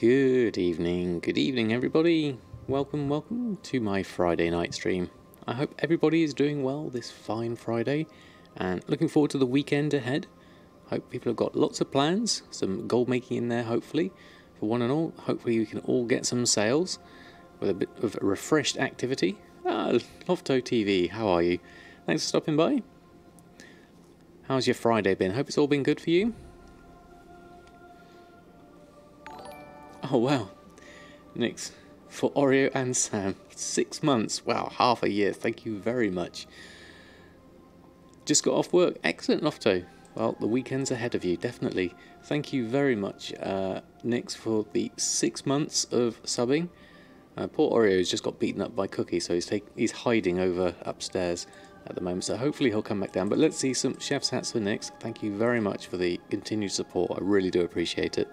Good evening everybody. Welcome to my Friday night stream. I hope everybody is doing well this fine Friday and looking forward to the weekend ahead. Hope people have got lots of plans, some gold making in there hopefully for one and all. Hopefully we can all get some sales with a bit of refreshed activity. Lofto TV, how are you? Thanks for stopping by. How's your Friday been? Hope it's all been good for you. Oh wow, Nix, for Oreo and Sam, 6 months, wow, half a year, thank you very much. Just got off work, excellent Lofto. Well, the weekend's ahead of you, definitely. Thank you very much, Nix, for the 6 months of subbing. Poor Oreo's just got beaten up by Cookie, so he's hiding over upstairs at the moment, so hopefully he'll come back down. But let's see some chef's hats for Nix. Thank you very much for the continued support, I really do appreciate it.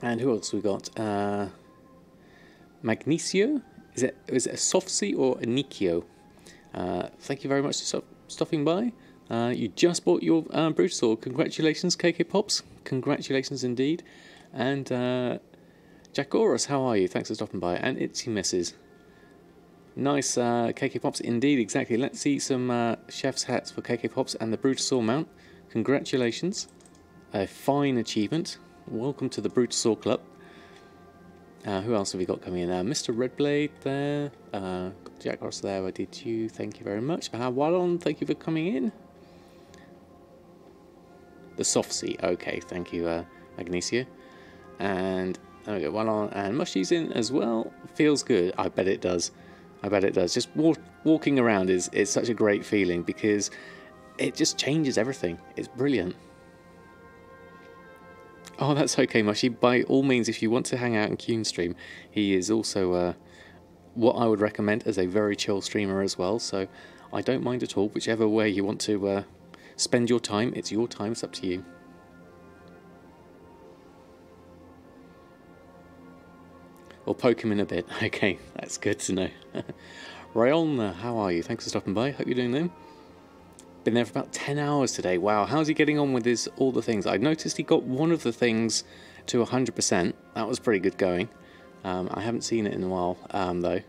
And who else we got? Magnesio? Is it a Softcy or a Nikio? Thank you very much for stopping by. You just bought your Brutosaur. Congratulations, KK Pops. Congratulations indeed. And Jacoros, how are you? Thanks for stopping by. And Itsy Misses. Nice KK Pops indeed, exactly. Let's see some chef's hats for KK Pops and the Brutosaur mount. Congratulations. A fine achievement. Welcome to the Brutosaur Club. Who else have we got coming in? Mr. Redblade there. Jack Ross there. I did you. Thank you very much. Wallon, thank you for coming in. The Softcy. Okay, thank you, Magnesia. And there we go. Wallon and Mushy's in as well. Feels good. I bet it does. I bet it does. Just walking around is such a great feeling because it just changes everything. It's brilliant. Oh, that's okay, Mushy. By all means, if you want to hang out in Kuhn stream, he is also what I would recommend as a very chill streamer as well. So I don't mind at all. Whichever way you want to spend your time, it's your time. It's up to you. Or poke him in a bit. Okay, that's good to know. Rayon, how are you? Thanks for stopping by. Hope you're doing them. Been there for about 10 hours today. Wow, how's he getting on with all the things? I noticed he got one of the things to 100%. That was pretty good going. I haven't seen it in a while, though.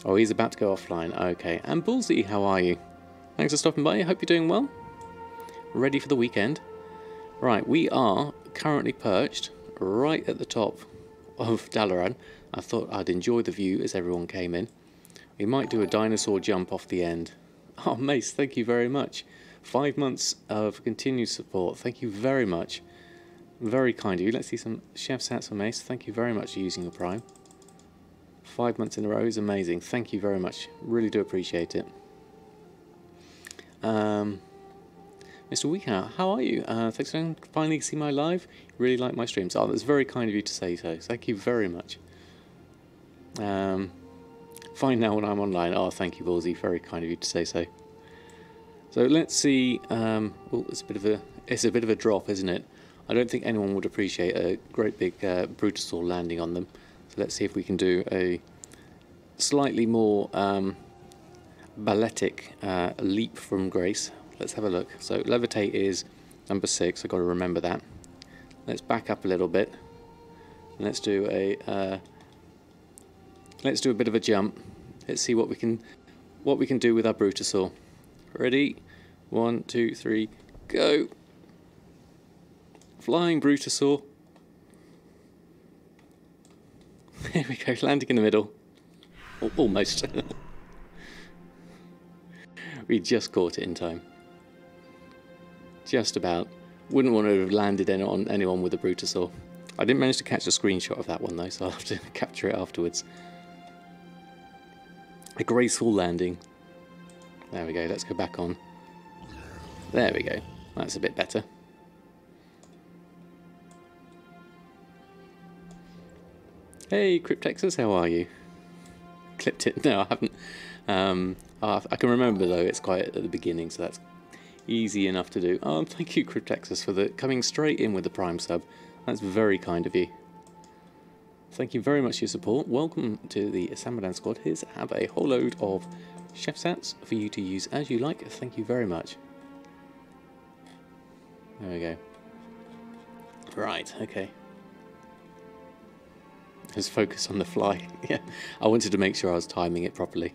Oh, he's about to go offline. Okay. And Bullseye, how are you? Thanks for stopping by. I hope you're doing well. Ready for the weekend. Right, we are currently perched right at the top of Dalaran. I thought I'd enjoy the view as everyone came in. We might do a dinosaur jump off the end. Oh, Mace, thank you very much. 5 months of continued support. Thank you very much. Very kind of you. Let's see some chef's hats for Mace. Thank you very much for using your Prime. 5 months in a row is amazing. Thank you very much. Really do appreciate it. Mr. Weekout, how are you? Thanks for finally seeing my live. Really like my streams. Oh, that's very kind of you to say so. Thank you very much. Fine now when I'm online. Oh, thank you, Ballsy. Very kind of you to say so. So let's see. Well, it's a bit of a drop, isn't it? I don't think anyone would appreciate a great big Brutosaur landing on them. So let's see if we can do a slightly more balletic leap from grace. Let's have a look. So levitate is number 6. I've got to remember that. Let's back up a little bit. And let's do a bit of a jump. Let's see what we can do with our Brutosaur. Ready? 1, 2, 3, go! Flying Brutosaur. There we go, landing in the middle. Almost. We just caught it in time. Just about. Wouldn't want to have landed on anyone with a Brutosaur. I didn't manage to catch a screenshot of that one though, so I'll have to capture it afterwards. A graceful landing. There we go, let's go back on. There we go, that's a bit better. Hey Cryptexus, how are you? Clipped it? No, I haven't. I can remember though, it's quite at the beginning, so that's easy enough to do. Oh, thank you Cryptexus for coming straight in with the Prime sub. That's very kind of you. Thank you very much for your support. Welcome to the Samadan squad. Here's have a whole load of chef's hats for you to use as you like. Thank you very much. There we go. Right, okay. Just focus on the fly. Yeah, I wanted to make sure I was timing it properly.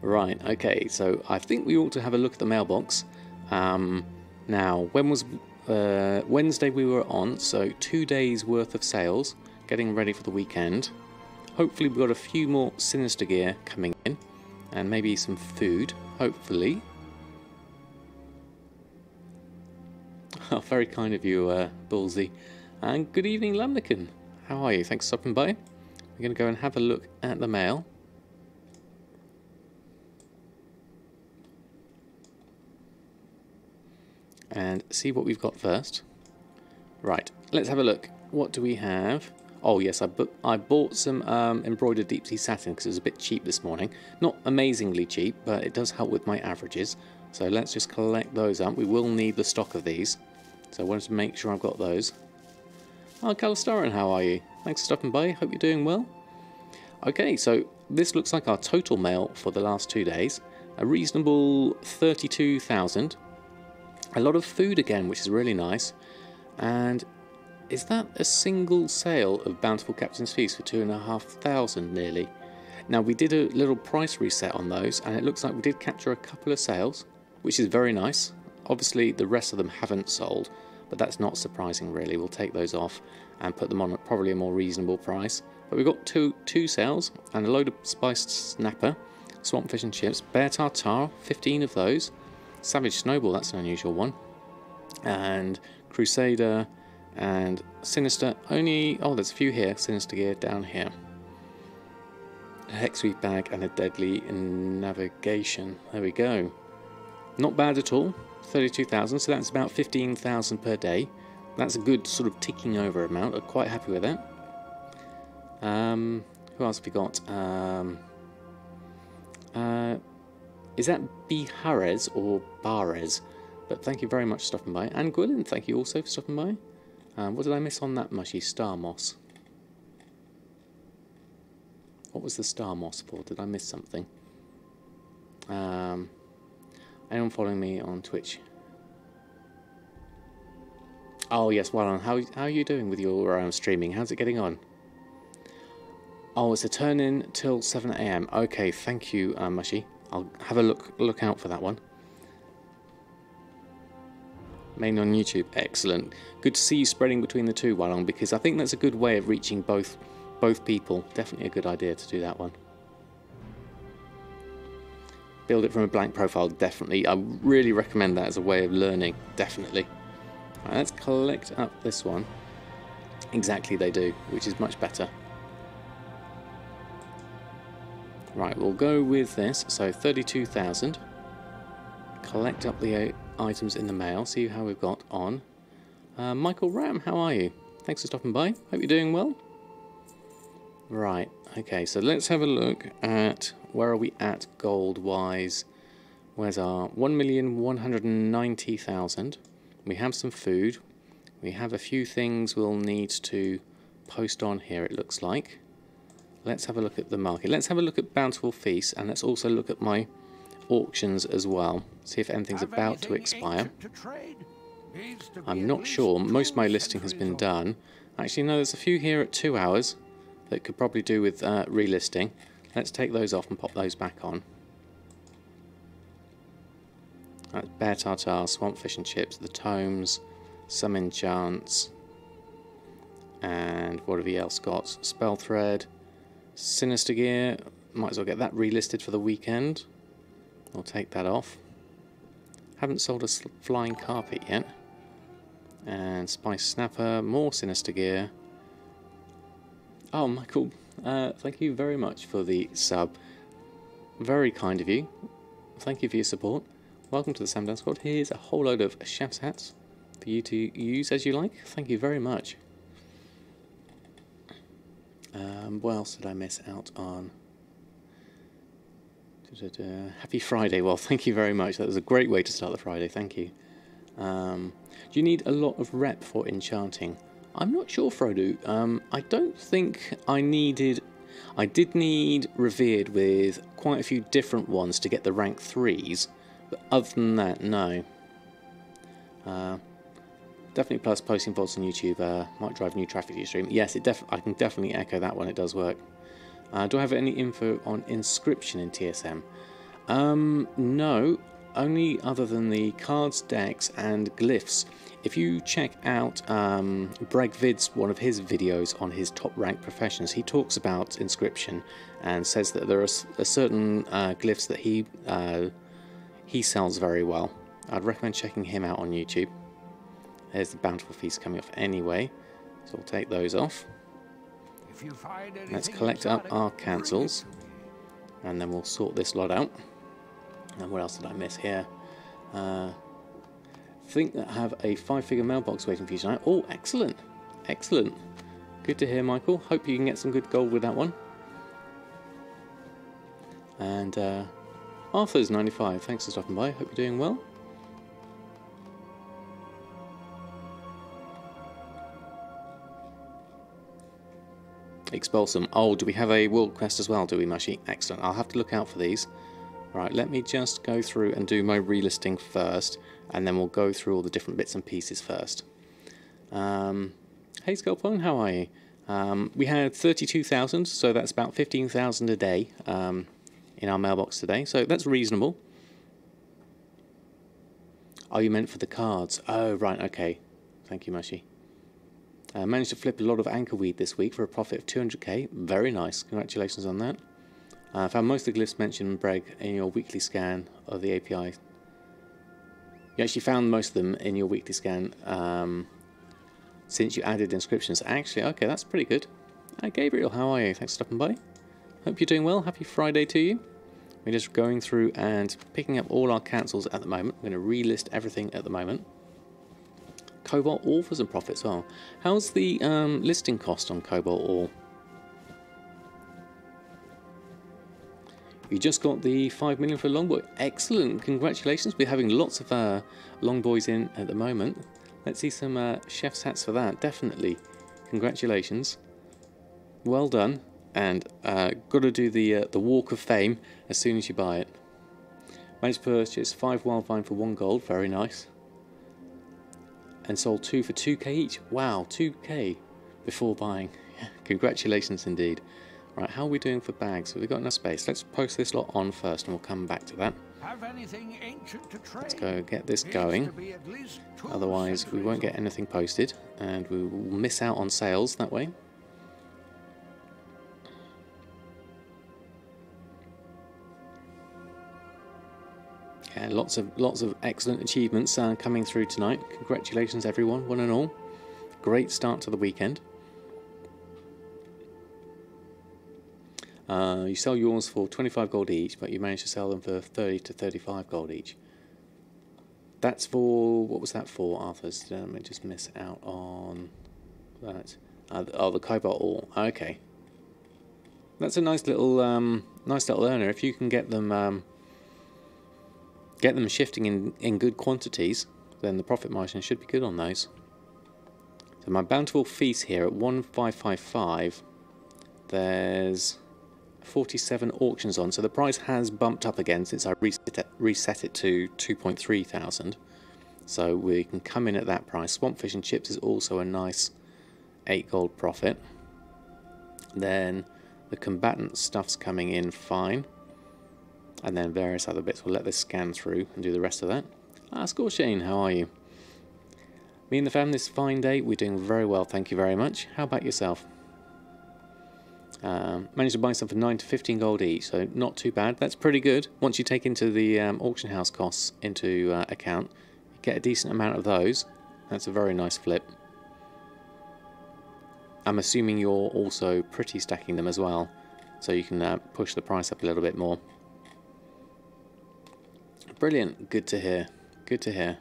Right, okay, so I think we ought to have a look at the mailbox. Now, when was Wednesday we were on, so 2 days worth of sales, getting ready for the weekend. Hopefully we've got a few more Sinister gear coming in, and maybe some food, hopefully. Oh, very kind of you, Bullsy. And good evening, Lamnican. How are you? Thanks for stopping by. We're going to go and have a look at the mail. And see what we've got first. Right, let's have a look. What do we have? Oh yes, I bought some embroidered deep sea satin because it was a bit cheap this morning. Not amazingly cheap, but it does help with my averages. So let's just collect those up. We will need the stock of these. So I wanted to make sure I've got those. Oh, Calistaran, how are you? Thanks for stopping by. Hope you're doing well. Okay, so this looks like our total mail for the last 2 days. A reasonable 32,000. A lot of food again, which is really nice. And is that a single sale of Bountiful Captain's Feast for 2,500 nearly? Now, we did a little price reset on those, and it looks like we did capture a couple of sales, which is very nice. Obviously, the rest of them haven't sold, but that's not surprising really. We'll take those off and put them on at probably a more reasonable price. But we've got two sales and a load of spiced snapper, swampfish and chips, bear tartare, 15 of those, savage snowball, that's an unusual one, and crusader and sinister. Only, oh, there's a few here. Sinister gear down here. A hexweave bag and a deadly navigation. There we go. Not bad at all. 32,000, so that's about 15,000 per day. That's a good sort of ticking over amount. I'm quite happy with that. Who else have we got? Is that Bihares or Bares? But thank you very much for stopping by. And Gwilyn, thank you also for stopping by. What did I miss on that mushy? Star moss. What was the star moss for? Did I miss something? Anyone following me on Twitch? Oh yes, well, how are you doing with your streaming? How's it getting on? Oh, it's a turn in till 7 AM. Okay, thank you, Mushy. I'll have a look out for that one. Mainly on YouTube. Excellent. Good to see you spreading between the two, Wallong, because I think that's a good way of reaching both people. Definitely a good idea to do that one. Build it from a blank profile, definitely. I really recommend that as a way of learning, definitely. Right, let's collect up this one. Exactly, they do, which is much better. Right, we'll go with this. So 32,000. Collect up the items in the mail. See how we've got on. Michael Ram, how are you? Thanks for stopping by. Hope you're doing well. Right, okay, so let's have a look at where are we at gold-wise. Where's our 1,190,000? We have some food. We have a few things we'll need to post on here, it looks like. Let's have a look at the market. Let's have a look at Bountiful Feast, and let's also look at my auctions as well. See if anything's about to expire. I'm not sure. Most of my listing has been done. Actually, no, there's a few here at 2 hours that could probably do with relisting. Let's take those off and pop those back on. That's bear tartare, swampfish and chips, the tomes, some enchants, and what have we else got? Spell thread, sinister gear. Might as well get that relisted for the weekend. I'll take that off. Haven't sold a flying carpet yet. And spice snapper, more sinister gear. Oh, Michael, thank you very much for the sub. Very kind of you. Thank you for your support. Welcome to the Samadan squad. Here's a whole load of chef's hats for you to use as you like. Thank you very much. What else did I miss out on? Happy Friday. Well, thank you very much. That was a great way to start the Friday. Thank you. Do you need a lot of rep for enchanting? I'm not sure, Frodo. I don't think I needed... I did need Revered with quite a few different ones to get the rank 3s, but other than that, no. definitely plus posting VODs on YouTube might drive new traffic to your stream. Yes, I can definitely echo that one. It does work. Do I have any info on inscription in TSM? No, only other than the cards, decks, and glyphs. If you check out Bregvid's, one of his videos on his top ranked professions, he talks about inscription and says that there are certain glyphs that he sells very well. I'd recommend checking him out on YouTube. There's the bountiful feast coming off anyway, so we'll take those off. Let's collect up our cancels, and then we'll sort this lot out. And what else did I miss here? Think that I have a 5-figure mailbox waiting for you tonight. Oh, excellent, excellent. Good to hear, Michael. Hope you can get some good gold with that one. And Arthur's 95. Thanks for stopping by. Hope you're doing well. Expulsum. Oh, do we have a world quest as well, do we, Mushy? Excellent. I'll have to look out for these. Right, let me just go through and do my relisting first, and then we'll go through all the different bits and pieces first. Hey, Skullpone, how are you? We had 32,000, so that's about 15,000 a day in our mailbox today, so that's reasonable. Oh, you meant for the cards. Oh, right, okay. Thank you, Mushy. Managed to flip a lot of anchor weed this week for a profit of 200k. Very nice. Congratulations on that. Found most of the glyphs mentioned, Breg, in your weekly scan of the API. You actually found most of them in your weekly scan since you added inscriptions. Actually, okay, that's pretty good. Hi, Gabriel, how are you? Thanks for stopping by. Hope you're doing well. Happy Friday to you. We're just going through and picking up all our cancels at the moment. I'm going to relist everything at the moment. Cobalt ore for some profits as well. How's the listing cost on Cobalt ore? You just got the 5 million for Longboy. Excellent, congratulations. We're having lots of Longboys in at the moment. Let's see some chef's hats for that, definitely. Congratulations. Well done. And got to do the walk of fame as soon as you buy it. Managed to purchase 5 wild vine for 1 gold, very nice. And sold 2 for 2k each. Wow, 2k before buying. Congratulations indeed. Right, how are we doing for bags? Have we got enough space? Let's post this lot on first and we'll come back to that. Have anything ancient to trade? Let's go get this going. Otherwise we won't get anything posted and we will miss out on sales that way. Yeah, lots of excellent achievements coming through tonight. Congratulations everyone, one and all. Great start to the weekend. You sell yours for 25 gold each, but you managed to sell them for 30 to 35 gold each. That's for, what was that for, Arthur's? Let me just miss out on that. Oh, the cobalt ore. Okay. That's a nice little earner. If you can get them shifting in good quantities, then the profit margin should be good on those. So my bountiful feast here at 1555, there's 47 auctions on, so the price has bumped up again since I reset it to 2.3 thousand. So we can come in at that price. Swampfish and chips is also a nice 8 gold profit. Then the combatant stuff's coming in fine. And then various other bits. We'll let this scan through and do the rest of that. Scorchane, how are you? Me and the fam this fine day, we're doing very well, thank you very much. How about yourself? Managed to buy some for 9 to 15 gold each, so not too bad. That's pretty good. Once you take into the auction house costs into account, you get a decent amount of those. That's a very nice flip. I'm assuming you're also pretty stacking them as well, so you can push the price up a little bit more. Brilliant, good to hear, good to hear.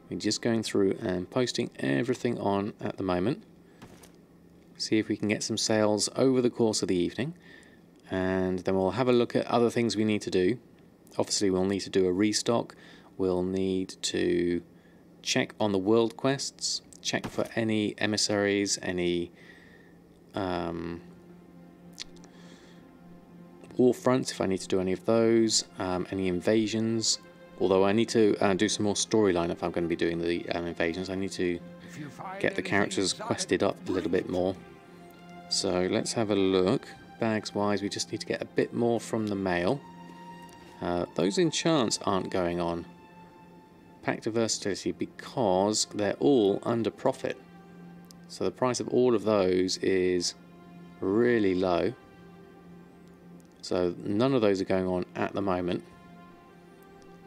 We're just going through and posting everything on at the moment. See if we can get some sales over the course of the evening. And then we'll have a look at other things we need to do. Obviously we'll need to do a restock. We'll need to check on the world quests. Check for any emissaries, any war fronts if I need to do any of those, any invasions, Although I need to do some more storyline if I'm going to be doing the invasions. I need to get the characters quested up a little bit more. So let's have a look. Bags wise, we just need to get a bit more from the mail. Those enchants aren't going on. Pact of Versatility because they're all under profit. So the price of all of those is really low. So none of those are going on at the moment.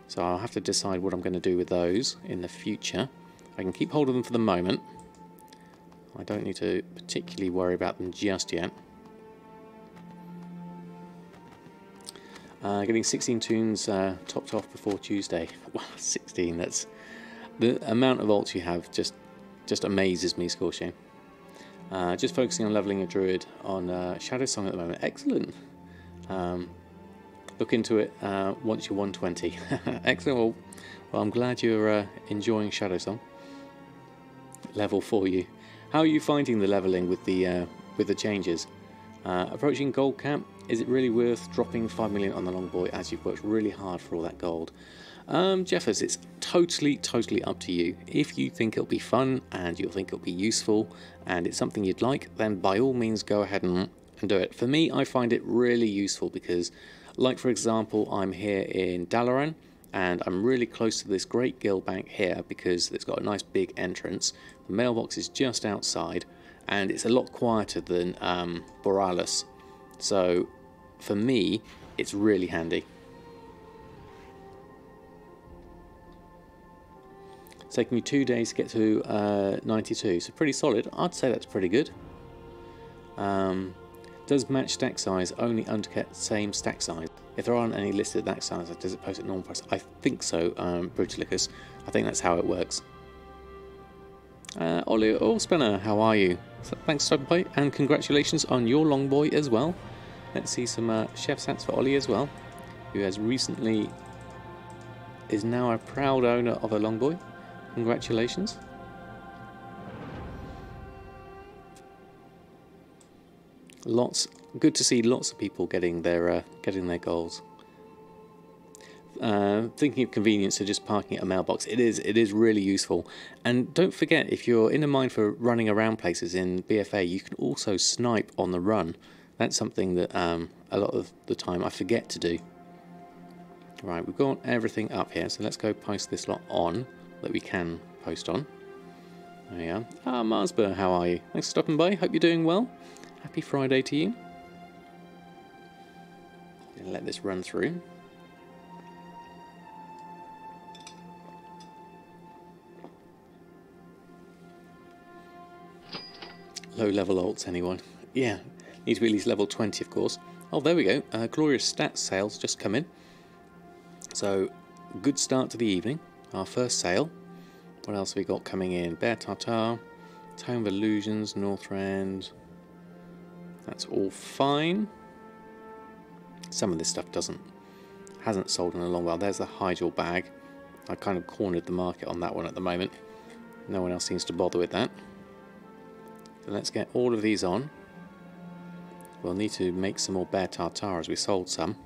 So I'll have to decide what I'm going to do with those in the future. I can keep hold of them for the moment. I don't need to particularly worry about them just yet. Getting 16 tunes topped off before Tuesday. Wow, 16, that's... The amount of ults you have just amazes me, Scorching. Just focusing on leveling a druid on Shadow Song at the moment. Excellent. Look into it once you're 120. Excellent. Well, I'm glad you're enjoying Shadow Song. Level for you. How are you finding the leveling with the changes? Approaching gold cap, is it really worth dropping 5 million on the Longboy as you've worked really hard for all that gold? Jeffers, it's totally up to you. If you think it'll be fun and you'll think it'll be useful and it's something you'd like, then by all means go ahead and do it. For me, I find it really useful because, like for example, I'm here in Dalaran and I'm really close to this great guild bank here because it's got a nice big entrance. The mailbox is just outside and it's a lot quieter than Borealis. So for me, it's really handy. It's taken me 2 days to get to 92, so pretty solid. I'd say that's pretty good. Does match stack size only undercut same stack size? If there aren't any listed at that size, does it post at normal price? I think so, Brutosaur. I think that's how it works. Ollie Allspinner, how are you? So thanks for stopping by, and congratulations on your Longboy as well. Let's see some chef's hats for Ollie as well, who has recently is now a proud owner of a Longboy. Congratulations. Good to see lots of people getting their goals. Thinking of convenience of just parking at a mailbox, it is really useful. And don't forget, if you're in a mind for running around places in BFA, you can also snipe on the run. That's something that a lot of the time I forget to do. Right, we've got everything up here, so let's go post this lot on that we can post on. There we are. Ah, Marsburg, how are you? Thanks for stopping by. Hope you're doing well. Happy Friday to you. Let this run through. Low level alts, anyone? Yeah, need to be at least level 20, of course. Oh, there we go. Glorious stats sales just come in. So, good start to the evening. Our first sale. What else have we got coming in? Bear Tartar, Tome of Illusions, Northrend. That's all fine. Some of this stuff hasn't sold in a long while. There's the Hydral bag. I kind of cornered the market on that one at the moment. No one else seems to bother with that. So let's get all of these on. We'll need to make some more Bear Tartar as we sold some.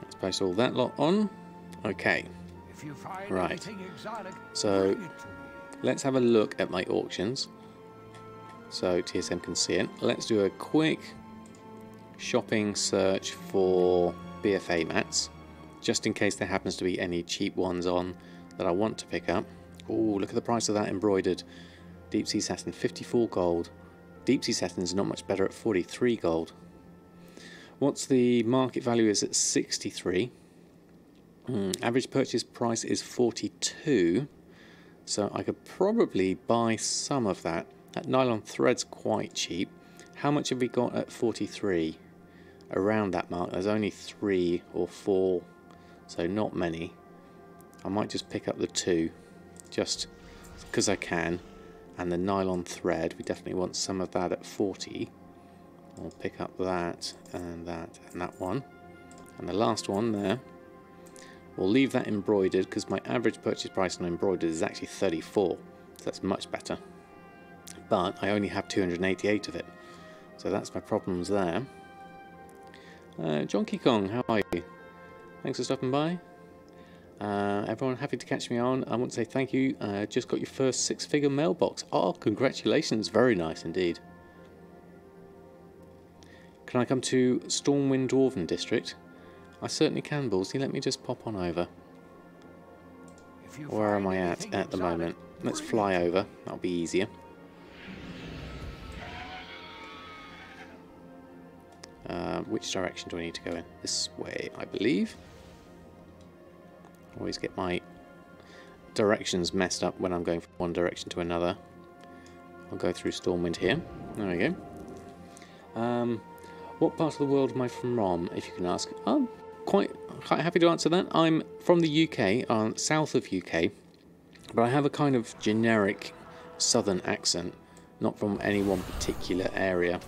Let's post all that lot on. Okay. Right. So let's have a look at my auctions. So TSM can see it. Let's do a quick shopping search for BFA mats, just in case there happens to be any cheap ones on that I want to pick up. Oh, look at the price of that embroidered Deep Sea Satin, 54 gold. Deep Sea Satin is not much better at 43 gold. What's the market value is at 63. Average purchase price is 42. So I could probably buy some of that. That nylon thread's quite cheap. How much have we got at 43? Around that mark. There's only 3 or 4, so not many. I might just pick up the 2, just because I can. And the nylon thread, we definitely want some of that at 40. I'll pick up that and that one. And the last one there. We'll leave that embroidered because my average purchase price on embroidered is actually 34. So that's much better. But I only have 288 of it. So that's my problems there. Jonky Kong, how are you? Thanks for stopping by. Everyone happy to catch me on. I want to say thank you. Just got your first 6-figure mailbox. Oh, congratulations. Very nice indeed. Can I come to Stormwind Dwarven District? I certainly can, Ballsy. Let me just pop on over. Where am I at the moment? Let's fly over. That'll be easier. Which direction do I need to go in? This way, I believe. Always get my directions messed up when I'm going from one direction to another. I'll go through Stormwind here. There we go. What part of the world am I from, if you can ask? I'm quite happy to answer that. I'm from the UK, south of UK, but I have a kind of generic southern accent, not from any one particular area.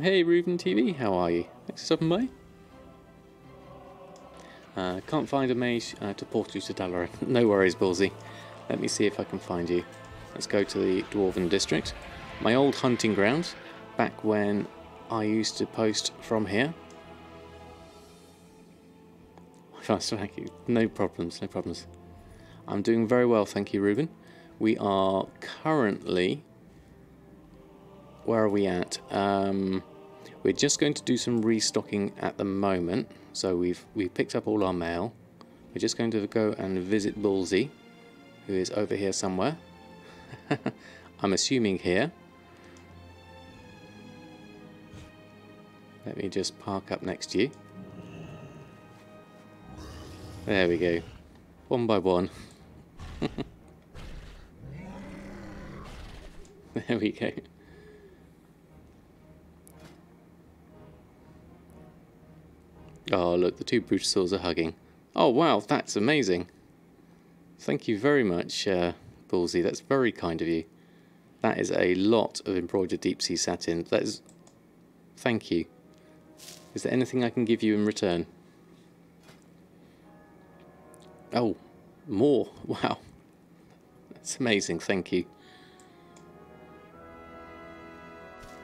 Hey Reuben TV, how are you? Thanks for stopping by. Can't find a mage to port you to Dalaran. No worries, Ballsy. Let me see if I can find you. Let's go to the Dwarven District. My old hunting grounds, back when I used to post from here. Thank you. No problems, no problems. I'm doing very well, thank you, Reuben. We are currently... Where are we at? We're just going to do some restocking at the moment. So we've picked up all our mail. We're just going to go and visit Ballsy, who is over here somewhere. I'm assuming here. Let me just park up next to you. There we go. One by one. There we go. Oh, look, the two Brutosaurs are hugging. Oh, wow, that's amazing. Thank you very much, Ballsy. That's very kind of you. That is a lot of embroidered deep sea satin. That is... Thank you. Is there anything I can give you in return? Oh, more. Wow. That's amazing. Thank you.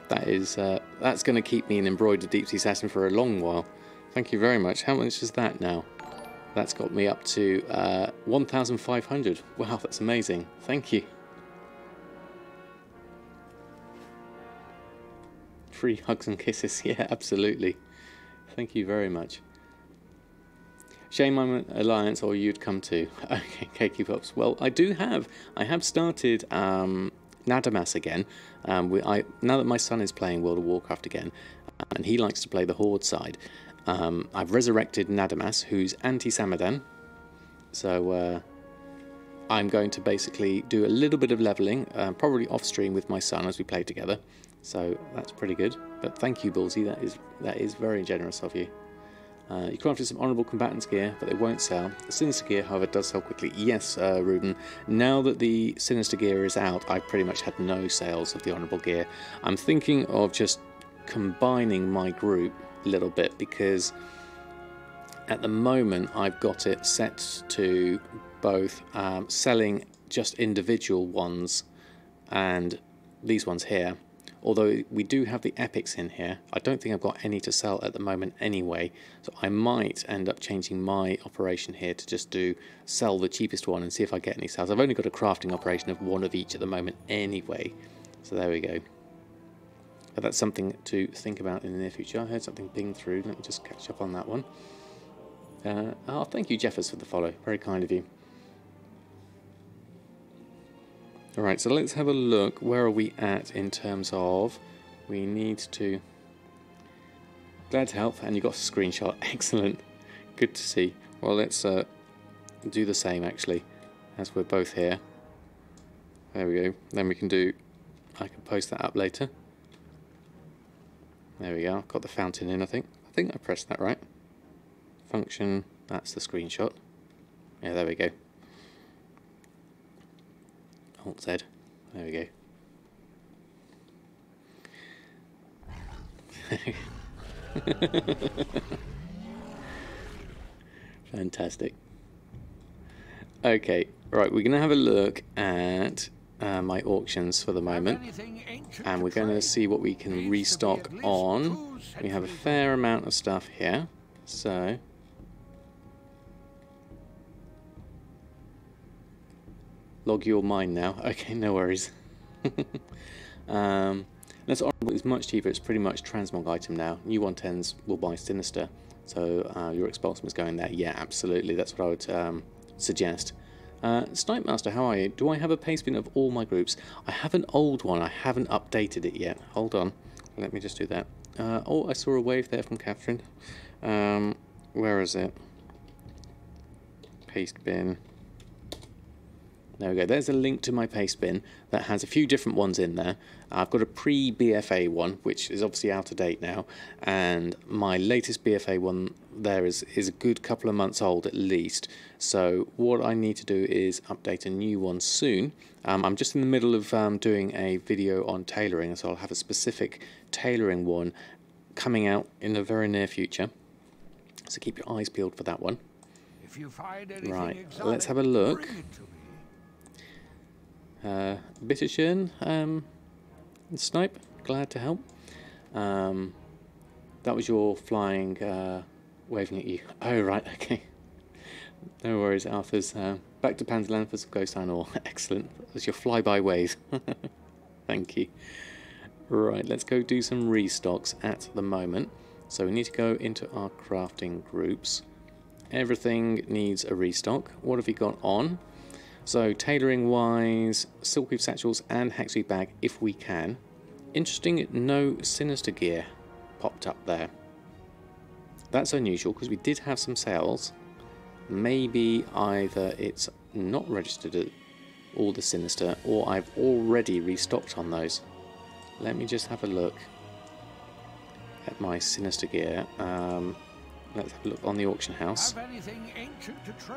That is, that's going to keep me in embroidered deep sea satin for a long while. Thank you very much. How much is that now? That's got me up to 1,500. Wow, that's amazing. Thank you. Free hugs and kisses. Yeah, absolutely. Thank you very much. Shame I'm an alliance or you'd come too. Okay, Cakey Pops. Well, I have started Nadamas again. Now that my son is playing World of Warcraft again, and he likes to play the Horde side, I've resurrected Nadamas, who's anti-Samadan. So I'm going to basically do a little bit of leveling, probably off-stream with my son as we play together. So that's pretty good. But thank you, Ballsy. That is very generous of you. You crafted some honourable combatants gear, but they won't sell. The Sinister gear, however, does sell quickly. Yes, Ruben. Now that the Sinister gear is out, I've pretty much had no sales of the honourable gear. I'm thinking of just combining my group a little bit, because at the moment I've got it set to both selling just individual ones and these ones here. Although we do have the epics in here, I don't think I've got any to sell at the moment anyway, so I might end up changing my operation here to just sell the cheapest one and see if I get any sales. I've only got a crafting operation of one of each at the moment anyway, so there we go. But that's something to think about in the near future. I heard something ping through, let me just catch up on that one. Oh, thank you, Jeffers, for the follow, very kind of you. Alright, so let's have a look. Where are we at in terms of... We need to... Glad to help, and you got a screenshot. Excellent. Good to see. Well, let's do the same, actually, as we're both here. There we go. Then we can do... I can post that up later. There we go. I've got the fountain in, I think. I think I pressed that right. Function. That's the screenshot. Yeah, there we go. Alt Z. There we go. Fantastic. Okay, right, we're going to have a look at my auctions for the moment, and we're going to see what we can restock on. We have a fair amount of stuff here. So log your mine now. Okay, no worries. That's honourable. It's much cheaper. It's pretty much transmog item now. New 110s will buy Sinister, so your Expulsum is going there. Yeah, absolutely. That's what I would suggest. Snipe Master, how are you? Do I have a paste bin of all my groups? I have an old one. I haven't updated it yet. Hold on. Let me just do that. Oh, I saw a wave there from Catherine. Where is it? Paste bin. There we go. There's a link to my paste bin that has a few different ones in there. I've got a pre-BFA one, which is obviously out of date now, and my latest BFA one there is a good couple of months old at least. So what I need to do is update a new one soon. I'm just in the middle of doing a video on tailoring, so I'll have a specific tailoring one coming out in the very near future. So keep your eyes peeled for that one. If you find anything Right, exotic, let's have a look. bring it to me. Bittershern, Snipe, glad to help. That was your flying, waving at you. Oh, right, okay. No worries, Arthur's. Back to Panzalanthus of Ghost Iron Ore. Excellent. That was your flyby wave. Thank you. Right, let's go do some restocks at the moment. So we need to go into our crafting groups. Everything needs a restock. What have we got on? So tailoring wise, Silkweave Satchels and Hexweave Bag if we can. Interesting, no Sinister gear popped up there. That's unusual because we did have some sales. Maybe either it's not registered at all the Sinister or I've already restocked on those. Let me just have a look at my Sinister gear. Let's have a look on the auction house.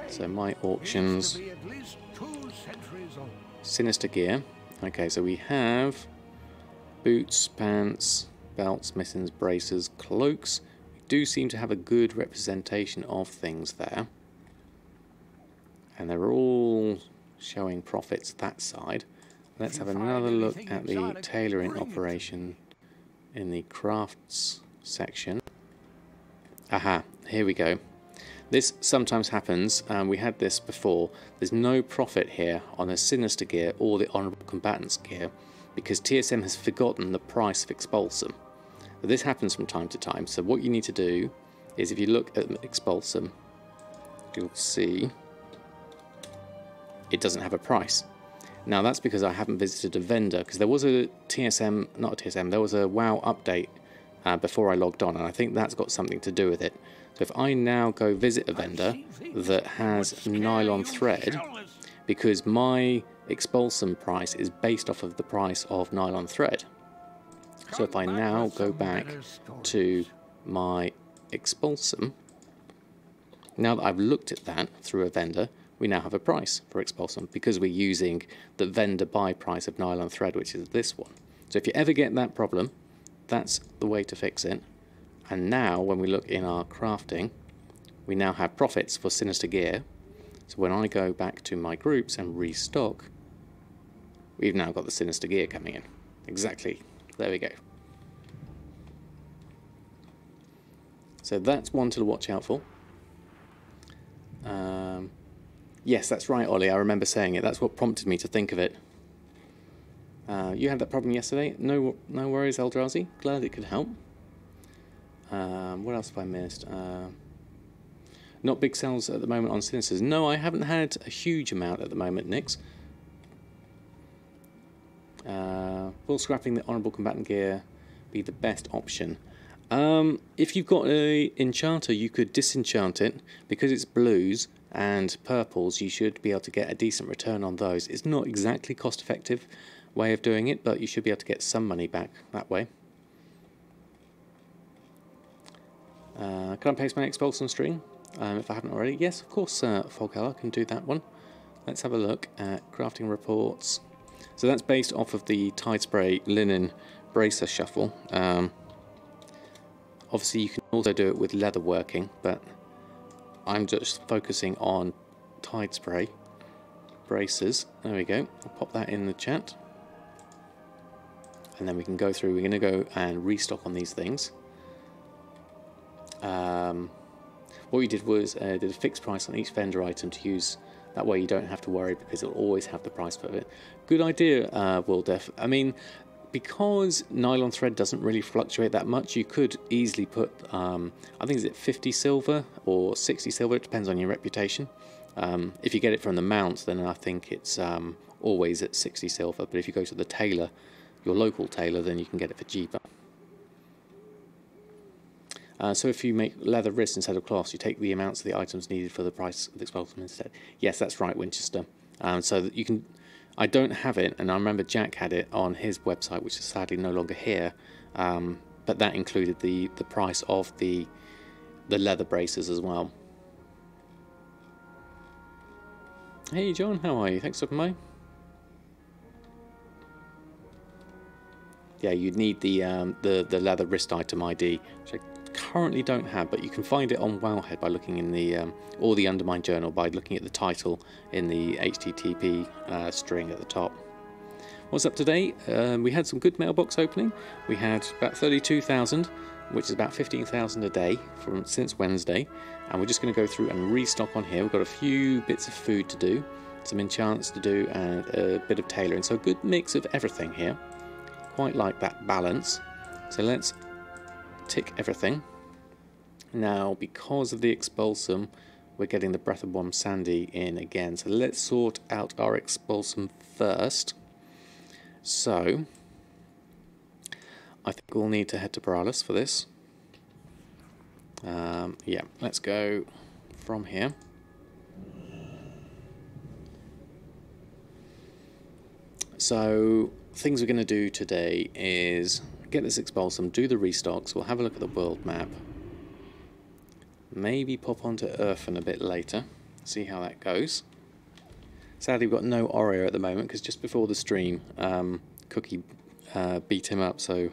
So my auctions, Sinister gear. Okay, so we have boots, pants, belts, mittens, braces, cloaks. We do seem to have a good representation of things there. And they're all showing profits that side. Let's have another look at the tailoring operation in the crafts section. Aha, here we go. This sometimes happens, we had this before. There's no profit here on the Sinister gear or the Honourable Combatants gear because TSM has forgotten the price of Expulsum. This happens from time to time, so what you need to do is if you look at Expulsum, you'll see it doesn't have a price. Now that's because I haven't visited a vendor, because there was a TSM, not a TSM, there was a WoW update before I logged on, and I think that's got something to do with it. So if I now go visit a vendor that has nylon thread, because my Expulsum price is based off of the price of nylon thread. So if I now go back to my Expulsum, now that I've looked at that through a vendor, we now have a price for Expulsum because we're using the vendor buy price of nylon thread, which is this one. So if you ever get that problem, that's the way to fix it. And now when we look in our crafting, we now have profits for Sinister gear. So when I go back to my groups and restock, we've now got the Sinister gear coming in. Exactly. There we go. So that's one to watch out for. Yes, that's right, Ollie. I remember saying it. That's what prompted me to think of it. You had that problem yesterday. No worries, Eldrazi. Glad it could help. What else have I missed? Not big sales at the moment on Sinisters. No, I haven't had a huge amount at the moment, Nix. Will scrapping the Honourable Combatant gear be the best option? If you've got an enchanter, you could disenchant it. Because it's blues and purples, you should be able to get a decent return on those. It's not exactly cost-effective way of doing it, but you should be able to get some money back that way. Can I paste my Expulsum string if I haven't already? Yes, of course, Folkella can do that one. Let's have a look at crafting reports. So that's based off of the Tide Spray Linen Bracer Shuffle. Obviously, you can also do it with leather working, but I'm just focusing on Tide Spray bracers. There we go. I'll pop that in the chat. And then we can go through. We're going to go and restock on these things. what you did was did a fixed price on each vendor item to use. That way you don't have to worry because it'll always have the price for it. Good idea, Wildef. I mean, because nylon thread doesn't really fluctuate that much, you could easily put, I think is it 50 silver or 60 silver, it depends on your reputation. If you get it from the mount, then I think it's always at 60 silver, but if you go to the tailor, your local tailor, then you can get it for cheaper. So if you make leather wrists instead of cloths, you take the amounts of the items needed for the price of the expulsum instead. Yes, that's right, Winchester. So that you can... I don't have it, and I remember Jack had it on his website, which is sadly no longer here, but that included the price of the leather braces as well. Hey John, how are you? Thanks for coming by. Yeah, you'd need the leather wrist item ID, which I currently don't have, but you can find it on Wowhead by looking in the or the Undermined Journal by looking at the title in the HTTP string at the top. What's up today? We had some good mailbox opening. We had about 32,000, which is about 15,000 a day since Wednesday, and we're just going to go through and restock on here. We've got a few bits of food to do, some enchants to do, and a bit of tailoring. So a good mix of everything here. Quite like that balance. So let's tick everything. Now, because of the expulsum, we're getting the Breath of Wom Sandy in again. So let's sort out our expulsum first. So I think we'll need to head to Paralis for this. Yeah, let's go from here. So things we're going to do today is get this expulsum, do the restocks, we'll have a look at the world map, maybe pop onto Erfen a bit later, see how that goes. Sadly we've got no Oreo at the moment because just before the stream Cookie beat him up, so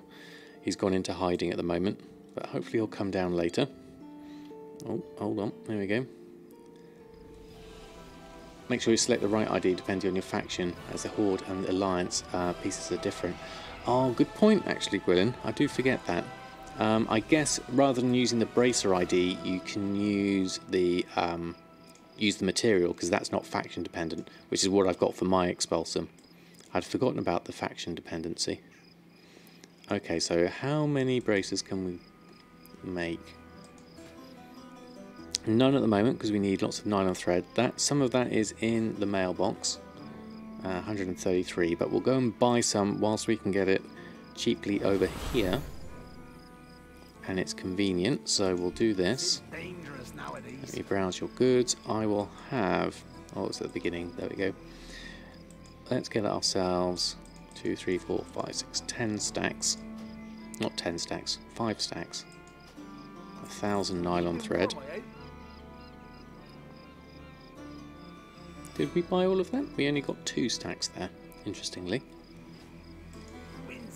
he's gone into hiding at the moment, but hopefully he'll come down later. Oh, hold on, there we go. Make sure you select the right ID depending on your faction, as the Horde and the Alliance pieces are different. Oh, good point actually, Gwilyn. I do forget that. I guess rather than using the Bracer ID, you can use the material, because that's not faction dependent, which is what I've got for my expulsum. I'd forgotten about the faction dependency. Okay, so how many bracers can we make? None at the moment because we need lots of nylon thread. Some of that is in the mailbox, 133, but we'll go and buy some whilst we can get it cheaply over here, and it's convenient, so we'll do this. Let me browse your goods. I will have, oh, it's at the beginning, there we go. Let's get ourselves 2, 3, 4, 5, 6, 10 stacks, not 10 stacks, 5 stacks, 1,000 nylon thread. Did we buy all of that? We only got 2 stacks there, interestingly.